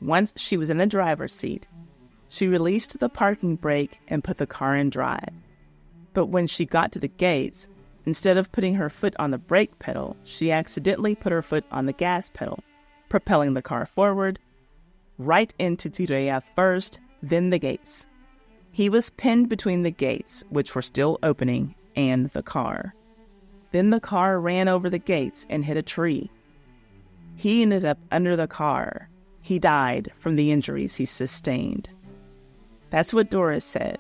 Once she was in the driver's seat, she released the parking brake and put the car in drive. But when she got to the gates, instead of putting her foot on the brake pedal, she accidentally put her foot on the gas pedal, propelling the car forward, right into Dria first, then the gates. He was pinned between the gates, which were still opening, and the car. Then the car ran over the gates and hit a tree. He ended up under the car. He died from the injuries he sustained. That's what Doris said.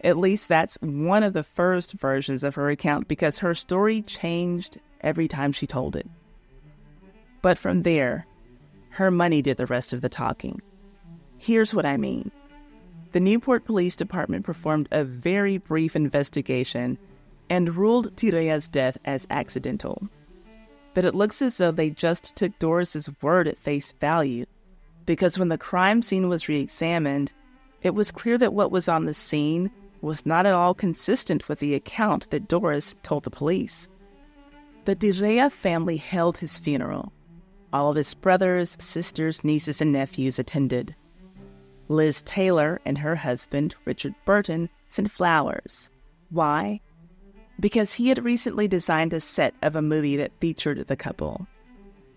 At least that's one of the first versions of her account, because her story changed every time she told it. But from there, her money did the rest of the talking. Here's what I mean. The Newport Police Department performed a very brief investigation and ruled Dria's death as accidental. But it looks as though they just took Doris's word at face value, because when the crime scene was re-examined, it was clear that what was on the scene was not at all consistent with the account that Doris told the police. The Dria family held his funeral. All of his brothers, sisters, nieces, and nephews attended. Liz Taylor and her husband, Richard Burton, sent flowers. Why? Because he had recently designed a set of a movie that featured the couple.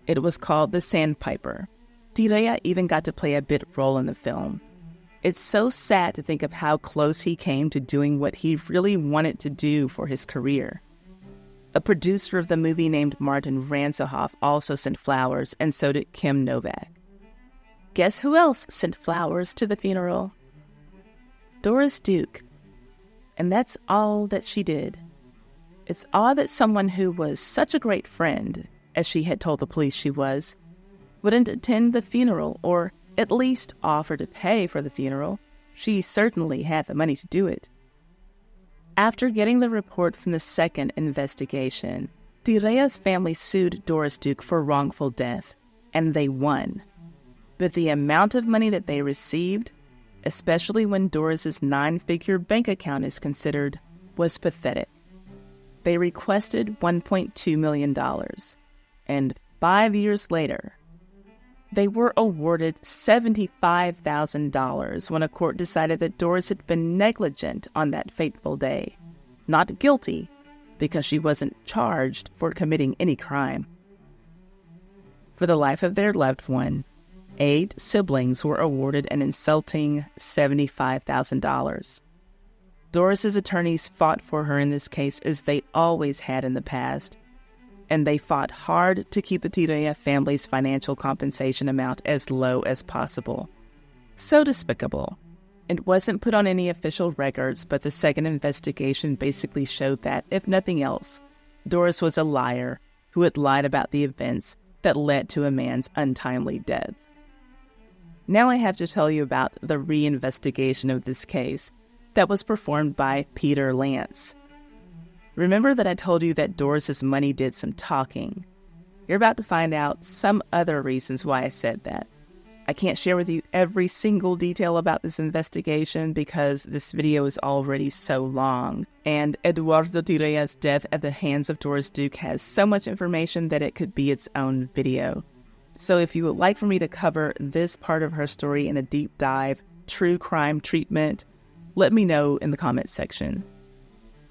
It was called The Sandpiper. Dria even got to play a bit role in the film. It's so sad to think of how close he came to doing what he really wanted to do for his career. A producer of the movie named Martin Ransohoff also sent flowers, and so did Kim Novak. Guess who else sent flowers to the funeral? Doris Duke. And that's all that she did. It's odd that someone who was such a great friend, as she had told the police she was, wouldn't attend the funeral, or at least offer to pay for the funeral. She certainly had the money to do it. After getting the report from the second investigation, Dria's family sued Doris Duke for wrongful death, and they won. But the amount of money that they received, especially when Doris's 9-figure bank account is considered, was pathetic. They requested $1.2 million, and 5 years later, they were awarded $75,000 when a court decided that Doris had been negligent on that fateful day, not guilty because she wasn't charged for committing any crime. For the life of their loved one, 8 siblings were awarded an insulting $75,000. Doris's attorneys fought for her in this case, as they always had in the past, and they fought hard to keep the Dria family's financial compensation amount as low as possible. So despicable. It wasn't put on any official records, but the second investigation basically showed that, if nothing else, Doris was a liar who had lied about the events that led to a man's untimely death. Now I have to tell you about the reinvestigation of this case that was performed by Peter Lance. Remember that I told you that Doris's money did some talking? You're about to find out some other reasons why I said that. I can't share with you every single detail about this investigation because this video is already so long, and Eduardo Dria's death at the hands of Doris Duke has so much information that it could be its own video. So if you would like for me to cover this part of her story in a deep dive, true crime treatment, let me know in the comments section.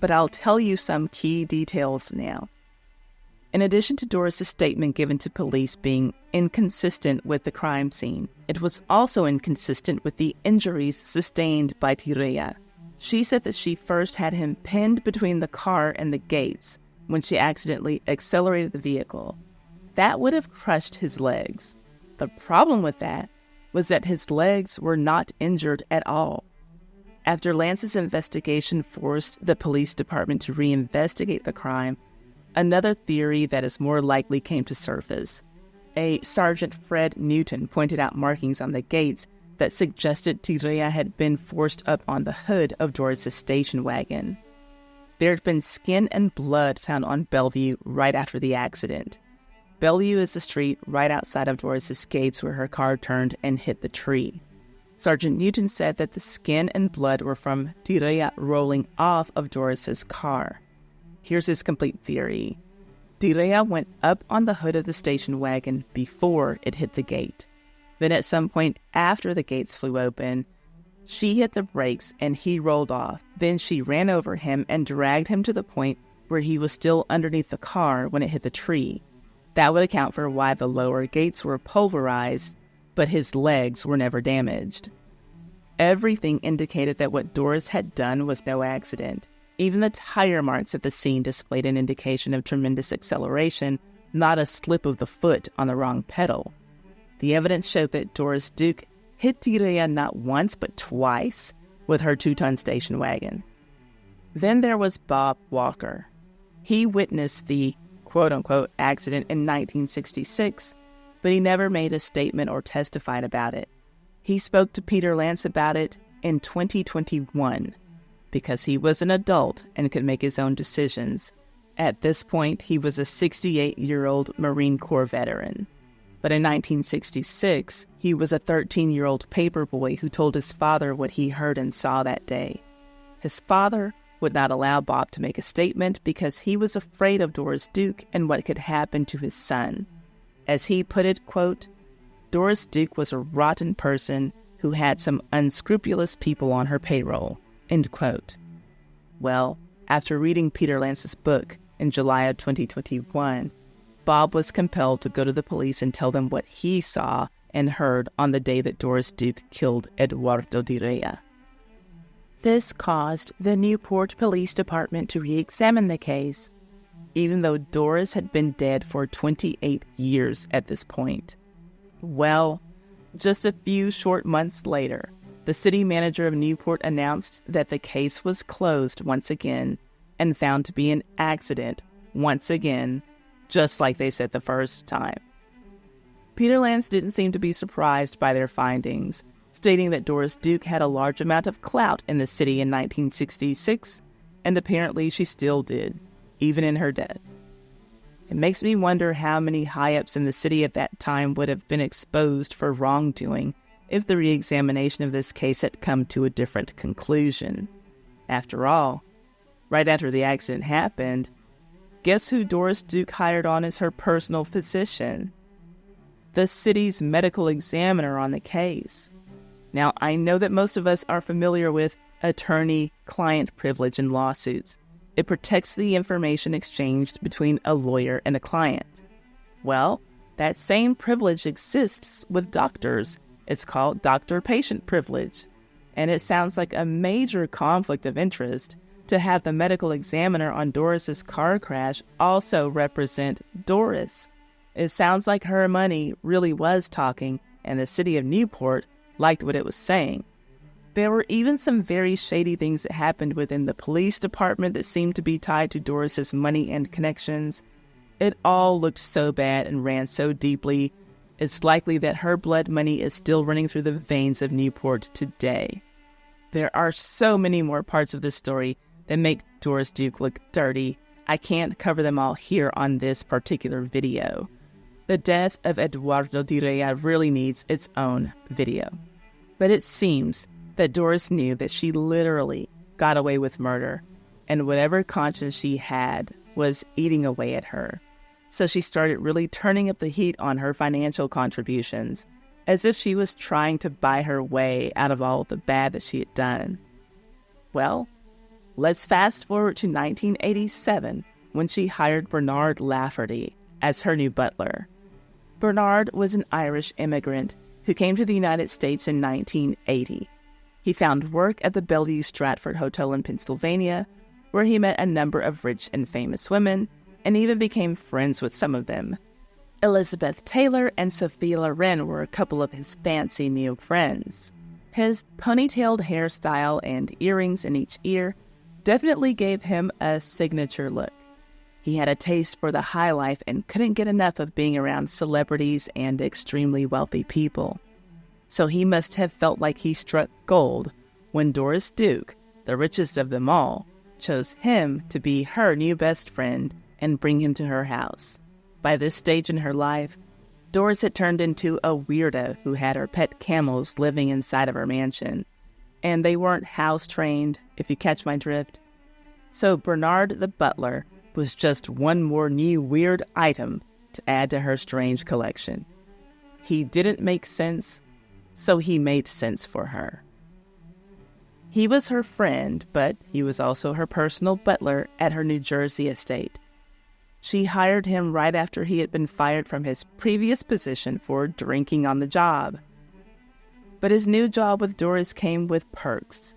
But I'll tell you some key details now. In addition to Doris's statement given to police being inconsistent with the crime scene, it was also inconsistent with the injuries sustained by Dria. She said that she first had him pinned between the car and the gates when she accidentally accelerated the vehicle. That would have crushed his legs. The problem with that was that his legs were not injured at all. After Lance's investigation forced the police department to reinvestigate the crime, another theory that is more likely came to surface. A Sergeant Fred Newton pointed out markings on the gates that suggested Dria had been forced up on the hood of Doris's station wagon. There had been skin and blood found on Bellevue right after the accident. Bellevue is the street right outside of Doris's gates where her car turned and hit the tree. Sergeant Newton said that the skin and blood were from Dria rolling off of Doris's car. Here's his complete theory. Dria went up on the hood of the station wagon before it hit the gate. Then at some point after the gates flew open, she hit the brakes and he rolled off. Then she ran over him and dragged him to the point where he was still underneath the car when it hit the tree. That would account for why the lower gates were pulverized, but his legs were never damaged. Everything indicated that what Doris had done was no accident. Even the tire marks at the scene displayed an indication of tremendous acceleration, not a slip of the foot on the wrong pedal. The evidence showed that Doris Duke hit Dria not once but twice with her 2-ton station wagon. Then there was Bob Walker. He witnessed the quote-unquote accident in 1966, but he never made a statement or testified about it. He spoke to Peter Lance about it in 2021 because he was an adult and could make his own decisions. At this point, he was a 68-year-old Marine Corps veteran. But in 1966, he was a 13-year-old paperboy who told his father what he heard and saw that day. His father would not allow Bob to make a statement because he was afraid of Doris Duke and what could happen to his son. As he put it, quote, Doris Duke was a rotten person who had some unscrupulous people on her payroll, end quote. Well, after reading Peter Lance's book in July of 2021, Bob was compelled to go to the police and tell them what he saw and heard on the day that Doris Duke killed Eduardo Dria. This caused the Newport Police Department to re-examine the case, even though Doris had been dead for 28 years at this point. Well, just a few short months later, the city manager of Newport announced that the case was closed once again and found to be an accident once again, just like they said the first time. Peter Lance didn't seem to be surprised by their findings, stating that Doris Duke had a large amount of clout in the city in 1966, and apparently she still did, even in her death. It makes me wonder how many high-ups in the city at that time would have been exposed for wrongdoing if the re-examination of this case had come to a different conclusion. After all, right after the accident happened, guess who Doris Duke hired on as her personal physician? The city's medical examiner on the case. Now, I know that most of us are familiar with attorney-client privilege in lawsuits. It protects the information exchanged between a lawyer and a client. Well, that same privilege exists with doctors. It's called doctor-patient privilege. And it sounds like a major conflict of interest to have the medical examiner on Doris's car crash also represent Doris. It sounds like her money really was talking, and the city of Newport liked what it was saying. There were even some very shady things that happened within the police department that seemed to be tied to Doris's money and connections. It all looked so bad and ran so deeply, it's likely that her blood money is still running through the veins of Newport today. There are so many more parts of this story that make Doris Duke look dirty. I can't cover them all here on this particular video. The death of Eduardo Dria really needs its own video. But it seems that Doris knew that she literally got away with murder, and whatever conscience she had was eating away at her. So she started really turning up the heat on her financial contributions, as if she was trying to buy her way out of all the bad that she had done. Well, let's fast forward to 1987, when she hired Bernard Lafferty as her new butler. Bernard was an Irish immigrant who came to the United States in 1980. He found work at the Bellevue Stratford Hotel in Pennsylvania, where he met a number of rich and famous women, and even became friends with some of them. Elizabeth Taylor and Sophia Loren were a couple of his fancy new friends. His ponytailed hairstyle and earrings in each ear definitely gave him a signature look. He had a taste for the high life and couldn't get enough of being around celebrities and extremely wealthy people. So he must have felt like he struck gold when Doris Duke, the richest of them all, chose him to be her new best friend and bring him to her house. By this stage in her life, Doris had turned into a weirdo who had her pet camels living inside of her mansion. And they weren't house-trained, if you catch my drift. So Bernard the butler was just one more new weird item to add to her strange collection. He didn't make sense, so he made sense for her. He was her friend, but he was also her personal butler at her New Jersey estate. She hired him right after he had been fired from his previous position for drinking on the job. But his new job with Doris came with perks.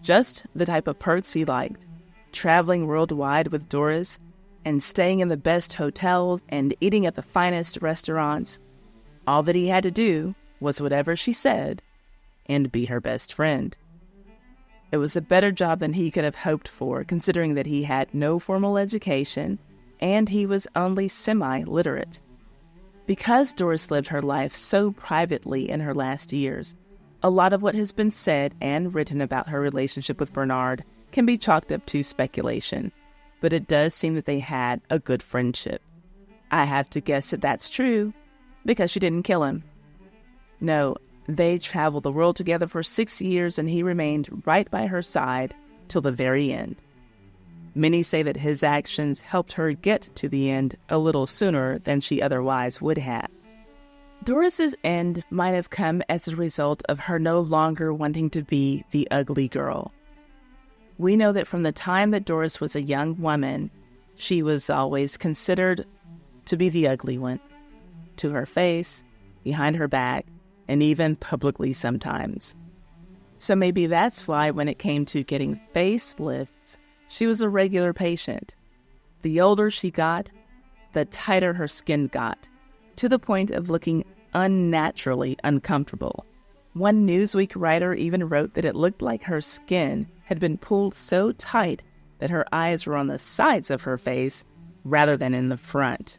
Just the type of perks he liked. Traveling worldwide with Doris and staying in the best hotels and eating at the finest restaurants. All that he had to do was whatever she said and be her best friend. It was a better job than he could have hoped for, considering that he had no formal education and he was only semi-literate. Because Doris lived her life so privately in her last years, a lot of what has been said and written about her relationship with Bernard can be chalked up to speculation, but it does seem that they had a good friendship. I have to guess that that's true, because she didn't kill him. No, they traveled the world together for 6 years and he remained right by her side till the very end. Many say that his actions helped her get to the end a little sooner than she otherwise would have. Doris's end might have come as a result of her no longer wanting to be the ugly girl. We know that from the time that Doris was a young woman, she was always considered to be the ugly one. To her face, behind her back, and even publicly sometimes. So maybe that's why when it came to getting facelifts, she was a regular patient. The older she got, the tighter her skin got, to the point of looking unnaturally uncomfortable. One Newsweek writer even wrote that it looked like her skin had been pulled so tight that her eyes were on the sides of her face rather than in the front.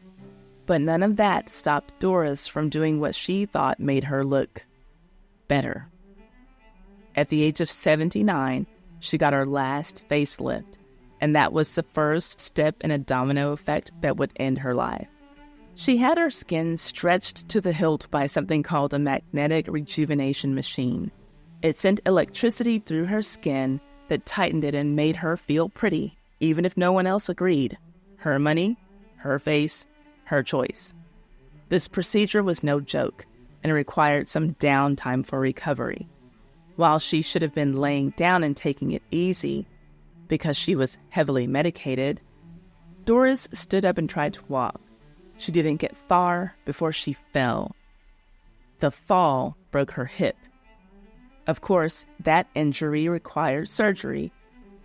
But none of that stopped Doris from doing what she thought made her look better. At the age of 79, she got her last facelift, and that was the first step in a domino effect that would end her life. She had her skin stretched to the hilt by something called a magnetic rejuvenation machine. It sent electricity through her skin that tightened it and made her feel pretty, even if no one else agreed. Her money, her face, her choice. This procedure was no joke, and it required some downtime for recovery. While she should have been laying down and taking it easy, because she was heavily medicated, Doris stood up and tried to walk. She didn't get far before she fell. The fall broke her hip. Of course, that injury required surgery,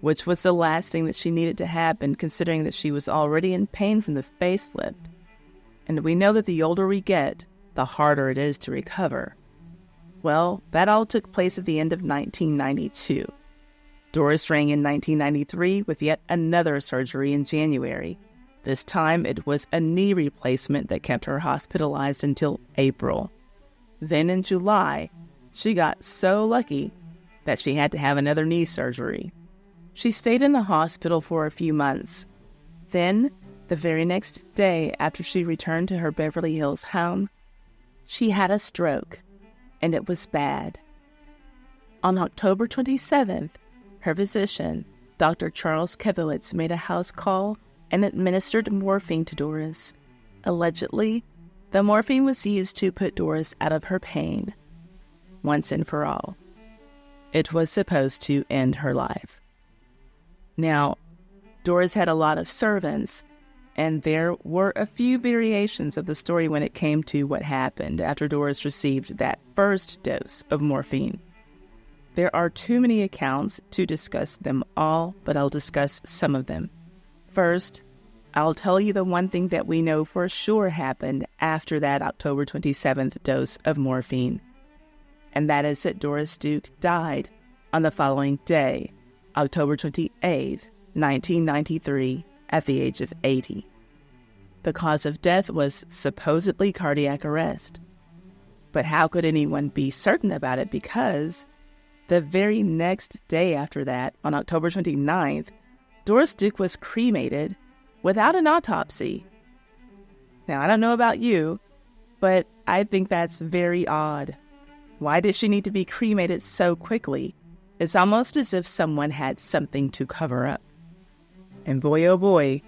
which was the last thing that she needed to happen, considering that she was already in pain from the facelift. And we know that the older we get, the harder it is to recover. Well, that all took place at the end of 1992. Doris rang in 1993 with yet another surgery in January. This time it was a knee replacement that kept her hospitalized until April. Then in July, she got so lucky that she had to have another knee surgery. She stayed in the hospital for a few months. Then, the very next day after she returned to her Beverly Hills home, she had a stroke, and it was bad. On October 27th, her physician, Dr. Charles Kevowitz, made a house call and administered morphine to Doris. Allegedly, the morphine was used to put Doris out of her pain, once and for all. It was supposed to end her life. Now, Doris had a lot of servants, and there were a few variations of the story when it came to what happened after Doris received that first dose of morphine. There are too many accounts to discuss them all, but I'll discuss some of them. First, I'll tell you the one thing that we know for sure happened after that October 27th dose of morphine, and that is that Doris Duke died on the following day, October 28th, 1993, at the age of 80. The cause of death was supposedly cardiac arrest. But how could anyone be certain about it? Because the very next day after that, on October 29th, Doris Duke was cremated without an autopsy. Now, I don't know about you, but I think that's very odd. Why did she need to be cremated so quickly? It's almost as if someone had something to cover up. And boy, oh boy,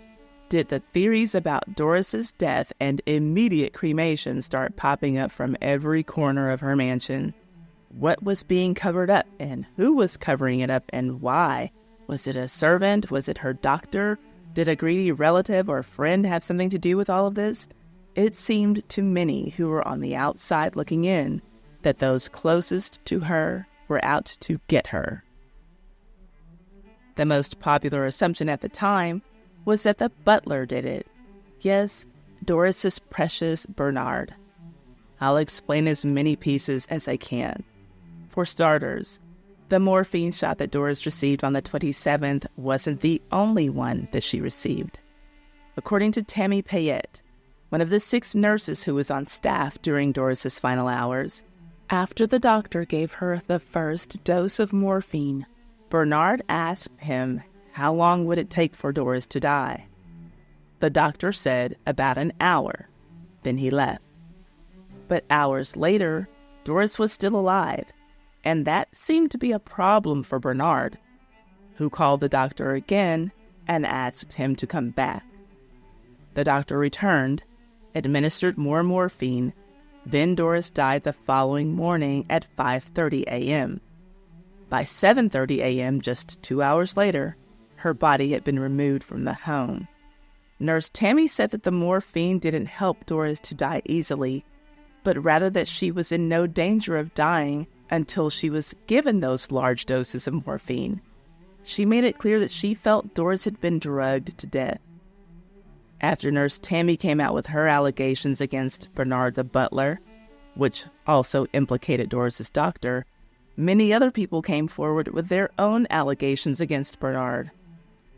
did the theories about Doris's death and immediate cremation start popping up from every corner of her mansion. What was being covered up, and who was covering it up, and why? Was it a servant? Was it her doctor? Did a greedy relative or friend have something to do with all of this? It seemed to many who were on the outside looking in that those closest to her were out to get her. The most popular assumption at the time was that the butler did it. Yes, Doris's precious Bernard. I'll explain as many pieces as I can. For starters, the morphine shot that Doris received on the 27th wasn't the only one that she received. According to Tammy Payette, one of the 6 nurses who was on staff during Doris's final hours, after the doctor gave her the first dose of morphine, Bernard asked him how long would it take for Doris to die. The doctor said about an hour. Then he left. But hours later, Doris was still alive, and that seemed to be a problem for Bernard, who called the doctor again and asked him to come back. The doctor returned, administered more morphine, then Doris died the following morning at 5:30 a.m. By 7:30 a.m., just 2 hours later, her body had been removed from the home. Nurse Tammy said that the morphine didn't help Doris to die easily, but rather that she was in no danger of dying until she was given those large doses of morphine. She made it clear that she felt Doris had been drugged to death. After Nurse Tammy came out with her allegations against Bernard the butler, which also implicated Doris's doctor, many other people came forward with their own allegations against Bernard.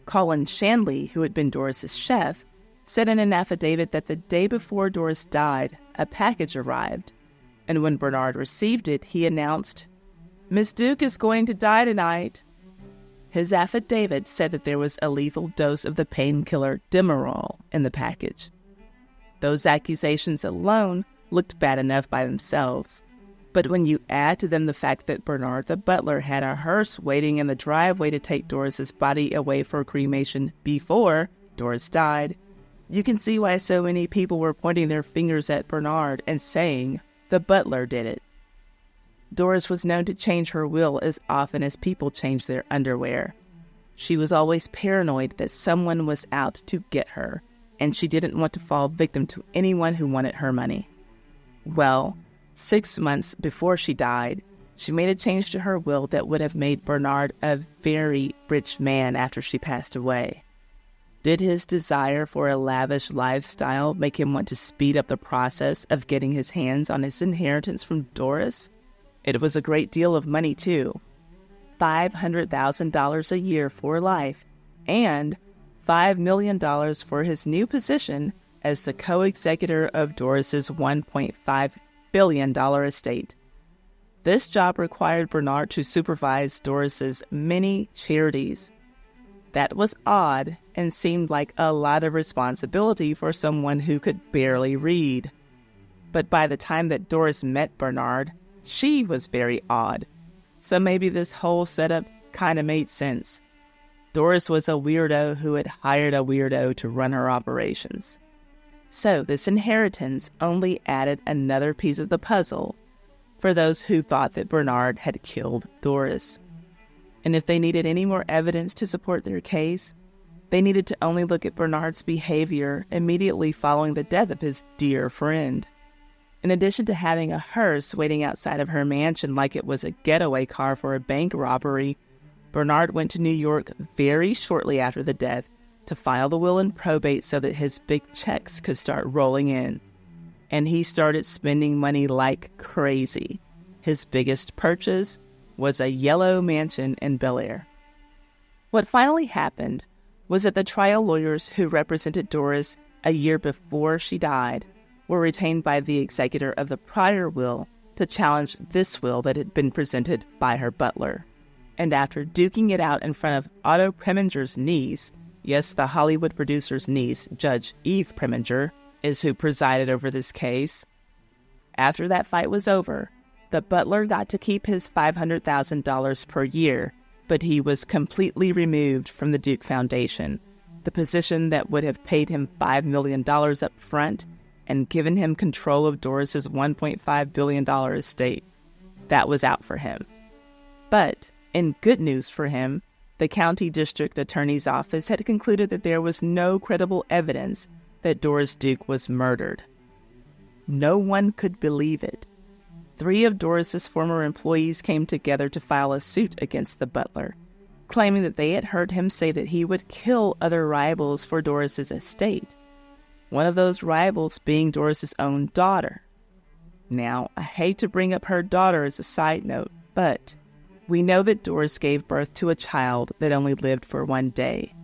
Colin Shanley, who had been Doris's chef, said in an affidavit that the day before Doris died, a package arrived, and when Bernard received it, he announced, "Miss Duke is going to die tonight." His affidavit said that there was a lethal dose of the painkiller Demerol in the package. Those accusations alone looked bad enough by themselves, but when you add to them the fact that Bernard the butler had a hearse waiting in the driveway to take Doris's body away for cremation before Doris died, you can see why so many people were pointing their fingers at Bernard and saying the butler did it. Doris was known to change her will as often as people change their underwear. She was always paranoid that someone was out to get her, and she didn't want to fall victim to anyone who wanted her money. Well, 6 months before she died, she made a change to her will that would have made Bernard a very rich man after she passed away. Did his desire for a lavish lifestyle make him want to speed up the process of getting his hands on his inheritance from Doris? It was a great deal of money, too. $500,000 a year for life, and $5 million for his new position as the co-executor of Doris's $1.5 billion estate. This job required Bernard to supervise Doris's many charities. That was odd and seemed like a lot of responsibility for someone who could barely read. But by the time that Doris met Bernard, she was very odd. So maybe this whole setup kind of made sense. Doris was a weirdo who had hired a weirdo to run her operations. So this inheritance only added another piece of the puzzle for those who thought that Bernard had killed Doris. And if they needed any more evidence to support their case, they needed to only look at Bernard's behavior immediately following the death of his dear friend. In addition to having a hearse waiting outside of her mansion like it was a getaway car for a bank robbery, Bernard went to New York very shortly after the death to file the will and probate so that his big checks could start rolling in. And he started spending money like crazy. His biggest purchase was a yellow mansion in Bel Air. What finally happened was that the trial lawyers who represented Doris a year before she died were retained by the executor of the prior will to challenge this will that had been presented by her butler. And after duking it out in front of Otto Preminger's niece, yes, the Hollywood producer's niece, Judge Eve Preminger, is who presided over this case. After that fight was over, the butler got to keep his $500,000 per year, but he was completely removed from the Duke Foundation, the position that would have paid him $5 million up front and given him control of Doris's $1.5 billion estate. That was out for him. But, in good news for him, the county district attorney's office had concluded that there was no credible evidence that Doris Duke was murdered. No one could believe it. 3 of Doris's former employees came together to file a suit against the butler, claiming that they had heard him say that he would kill other rivals for Doris's estate, one of those rivals being Doris's own daughter. Now, I hate to bring up her daughter as a side note, but we know that Doris gave birth to a child that only lived for 1 day,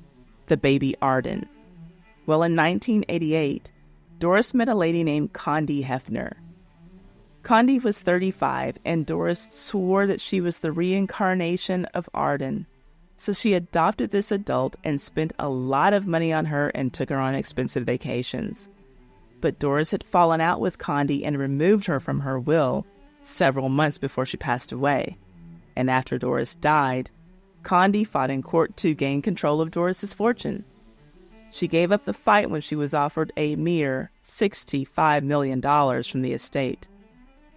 the baby Arden. Well, in 1988, Doris met a lady named Condi Hefner. Condi was 35, and Doris swore that she was the reincarnation of Arden. So she adopted this adult and spent a lot of money on her and took her on expensive vacations. But Doris had fallen out with Condi and removed her from her will several months before she passed away. And after Doris died, Condi fought in court to gain control of Doris's fortune. She gave up the fight when she was offered a mere $65 million from the estate.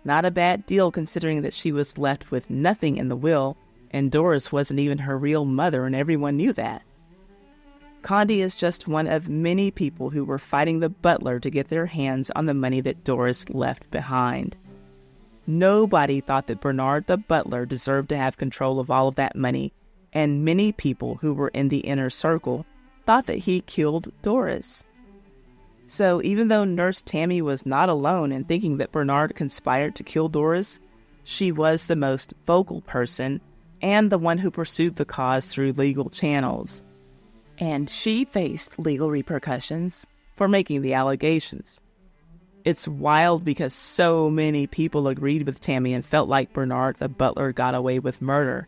Not a bad deal considering that she was left with nothing in the will, and Doris wasn't even her real mother, and everyone knew that. Condi is just one of many people who were fighting the butler to get their hands on the money that Doris left behind. Nobody thought that Bernard the butler deserved to have control of all of that money, and many people who were in the inner circle thought that he killed Doris. So even though Nurse Tammy was not alone in thinking that Bernard conspired to kill Doris, she was the most vocal person and the one who pursued the cause through legal channels. And she faced legal repercussions for making the allegations. It's wild because so many people agreed with Tammy and felt like Bernard the butler got away with murder.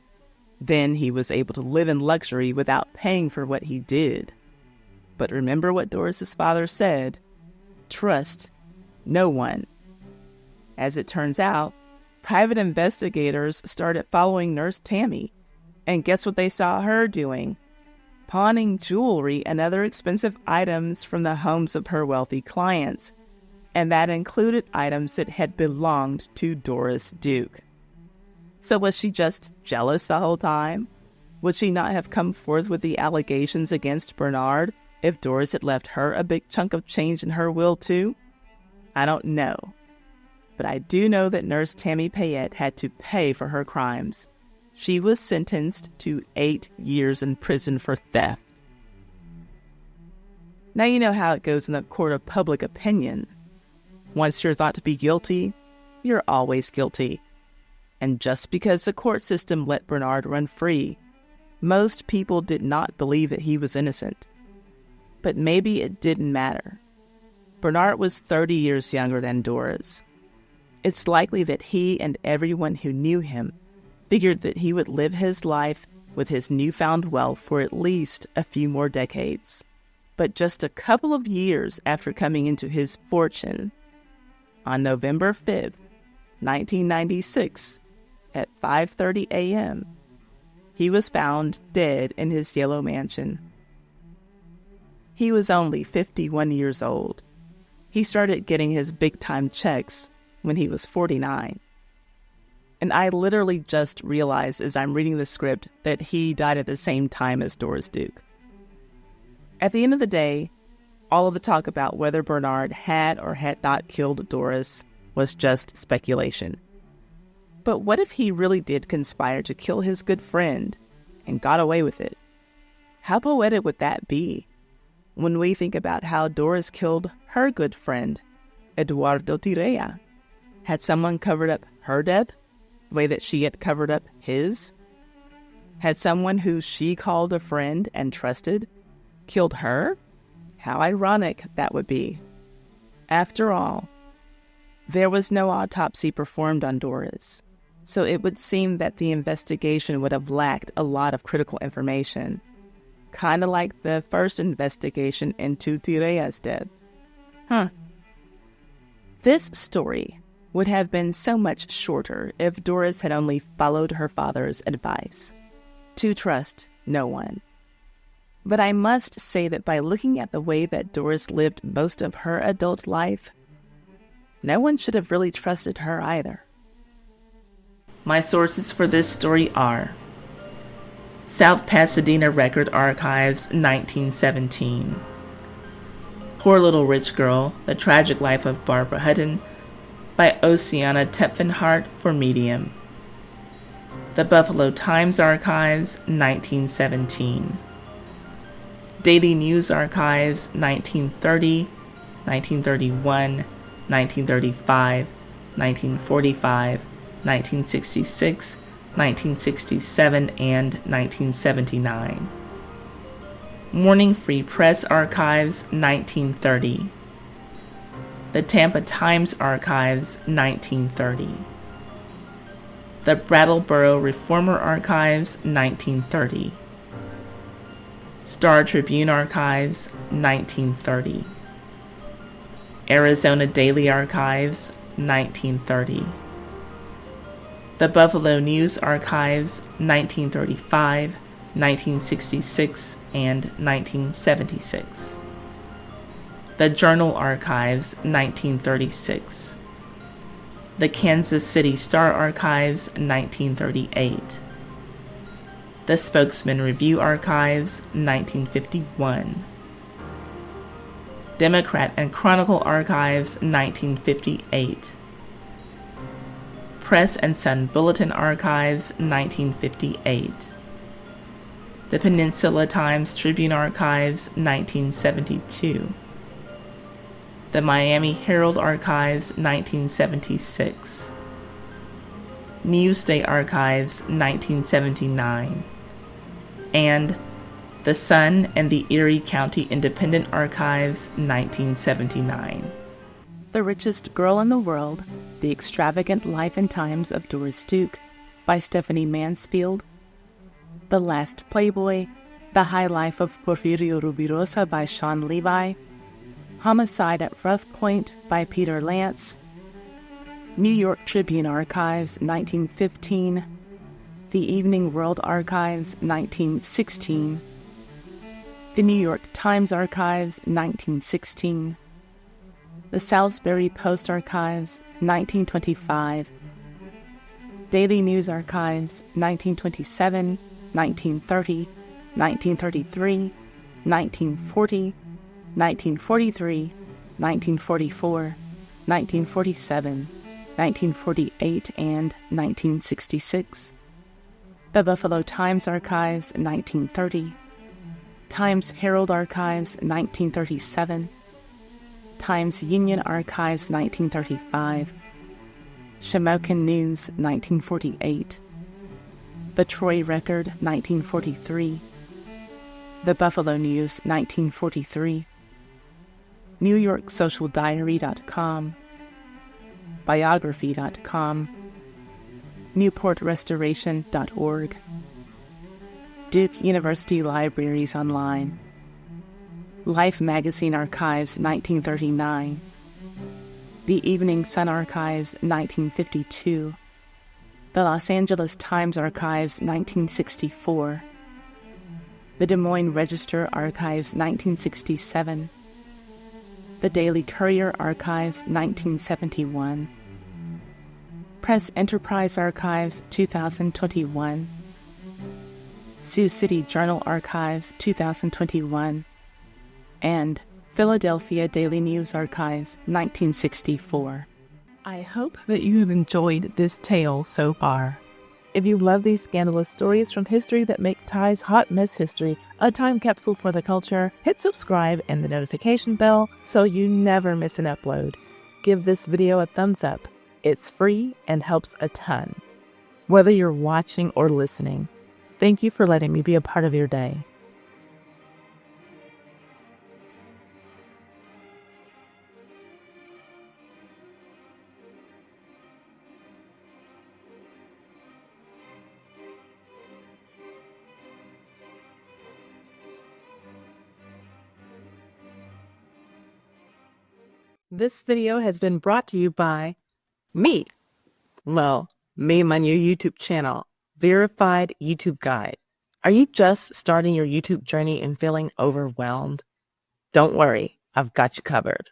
Then he was able to live in luxury without paying for what he did. But remember what Doris's father said, trust no one. As it turns out, private investigators started following Nurse Tammy. And guess what they saw her doing? Pawning jewelry and other expensive items from the homes of her wealthy clients. And that included items that had belonged to Doris Duke. So was she just jealous the whole time? Would she not have come forth with the allegations against Bernard if Doris had left her a big chunk of change in her will too? I don't know. But I do know that Nurse Tammy Payette had to pay for her crimes. She was sentenced to 8 years in prison for theft. Now you know how it goes in the court of public opinion. Once you're thought to be guilty, you're always guilty. And just because the court system let Bernard run free, most people did not believe that he was innocent. But maybe it didn't matter. Bernard was 30 years younger than Doris. It's likely that he and everyone who knew him figured that he would live his life with his newfound wealth for at least a few more decades. But just a couple of years after coming into his fortune, on November 5th, 1996, at 5:30 a.m., he was found dead in his yellow mansion. He was only 51 years old. He started getting his big-time checks when he was 49. And I literally just realized as I'm reading the script that he died at the same time as Doris Duke. At the end of the day, all of the talk about whether Bernard had or had not killed Doris was just speculation. But what if he really did conspire to kill his good friend and got away with it? How poetic would that be when we think about how Doris killed her good friend, Eduardo Dria? Had someone covered up her death the way that she had covered up his? Had someone who she called a friend and trusted killed her? How ironic that would be. After all, there was no autopsy performed on Doris, so it would seem that the investigation would have lacked a lot of critical information, kind of like the first investigation into Diria's death. This story would have been so much shorter if Doris had only followed her father's advice to trust no one. But I must say that by looking at the way that Doris lived most of her adult life, no one should have really trusted her either. My sources for this story are South Pasadena Record Archives, 1917. Poor Little Rich Girl, The Tragic Life of Barbara Hutton, by Oceana Tepfenhart for Medium. The Buffalo Times Archives, 1917. Daily News Archives, 1930, 1931, 1935, 1945, 1966, 1967, and 1979. Morning Free Press Archives, 1930. The Tampa Times Archives, 1930. The Brattleboro Reformer Archives, 1930. Star Tribune Archives, 1930. Arizona Daily Archives, 1930. The Buffalo News Archives, 1935, 1966, and 1976. The Journal Archives, 1936. The Kansas City Star Archives, 1938. The Spokesman Review Archives, 1951. Democrat and Chronicle Archives, 1958. Press and Sun Bulletin Archives, 1958. The Peninsula Times Tribune Archives, 1972. The Miami Herald Archives, 1976. Newsday Archives, 1979. And The Sun and the Erie County Independent Archives, 1979. The Richest Girl in the World, The Extravagant Life and Times of Doris Duke, by Stephanie Mansfield. The Last Playboy, The High Life of Porfirio Rubirosa by Sean Levi. Homicide at Rough Point by Peter Lance. New York Tribune Archives, 1915. The Evening World Archives, 1916. The New York Times Archives, 1916. The Salisbury Post Archives, 1925. Daily News Archives, 1927, 1930, 1933, 1940, 1943, 1944, 1947, 1948, and 1966. The Buffalo Times Archives, 1930. Times Herald Archives, 1937. Times Union Archives, 1935. Shamokin News, 1948. The Troy Record, 1943. The Buffalo News, 1943. NewYorkSocialDiary.com. Biography.com. NewportRestoration.org. Duke University Libraries Online. Life Magazine Archives, 1939. The Evening Sun Archives, 1952. The Los Angeles Times Archives, 1964. The Des Moines Register Archives, 1967. The Daily Courier Archives, 1971. Press Enterprise Archives, 2021. Sioux City Journal Archives, 2021. And Philadelphia Daily News Archives, 1964. I hope that you have enjoyed this tale so far. If you love these scandalous stories from history that make Ty's Hot Mess History a time capsule for the culture, hit subscribe and the notification bell so you never miss an upload. Give this video a thumbs up. It's free and helps a ton. Whether you're watching or listening, thank you for letting me be a part of your day. This video has been brought to you by me. Well, me and my new YouTube channel, Verified YouTube Guide. Are you just starting your YouTube journey and feeling overwhelmed? Don't worry, I've got you covered.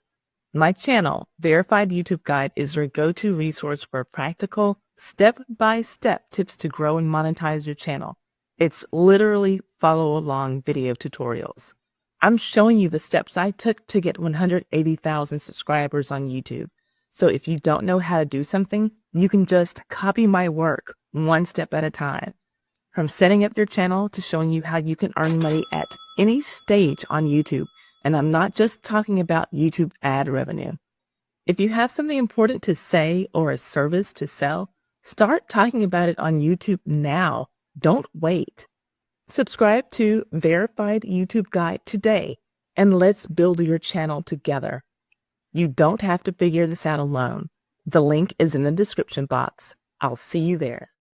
My channel, Verified YouTube Guide, is your go-to resource for practical, step-by-step tips to grow and monetize your channel. It's literally follow-along video tutorials. I'm showing you the steps I took to get 180,000 subscribers on YouTube. So if you don't know how to do something, you can just copy my work one step at a time. From setting up your channel to showing you how you can earn money at any stage on YouTube. And I'm not just talking about YouTube ad revenue. If you have something important to say or a service to sell, start talking about it on YouTube now. Don't wait. Subscribe to Verified YouTube Guide today, and let's build your channel together. You don't have to figure this out alone. The link is in the description box. I'll see you there.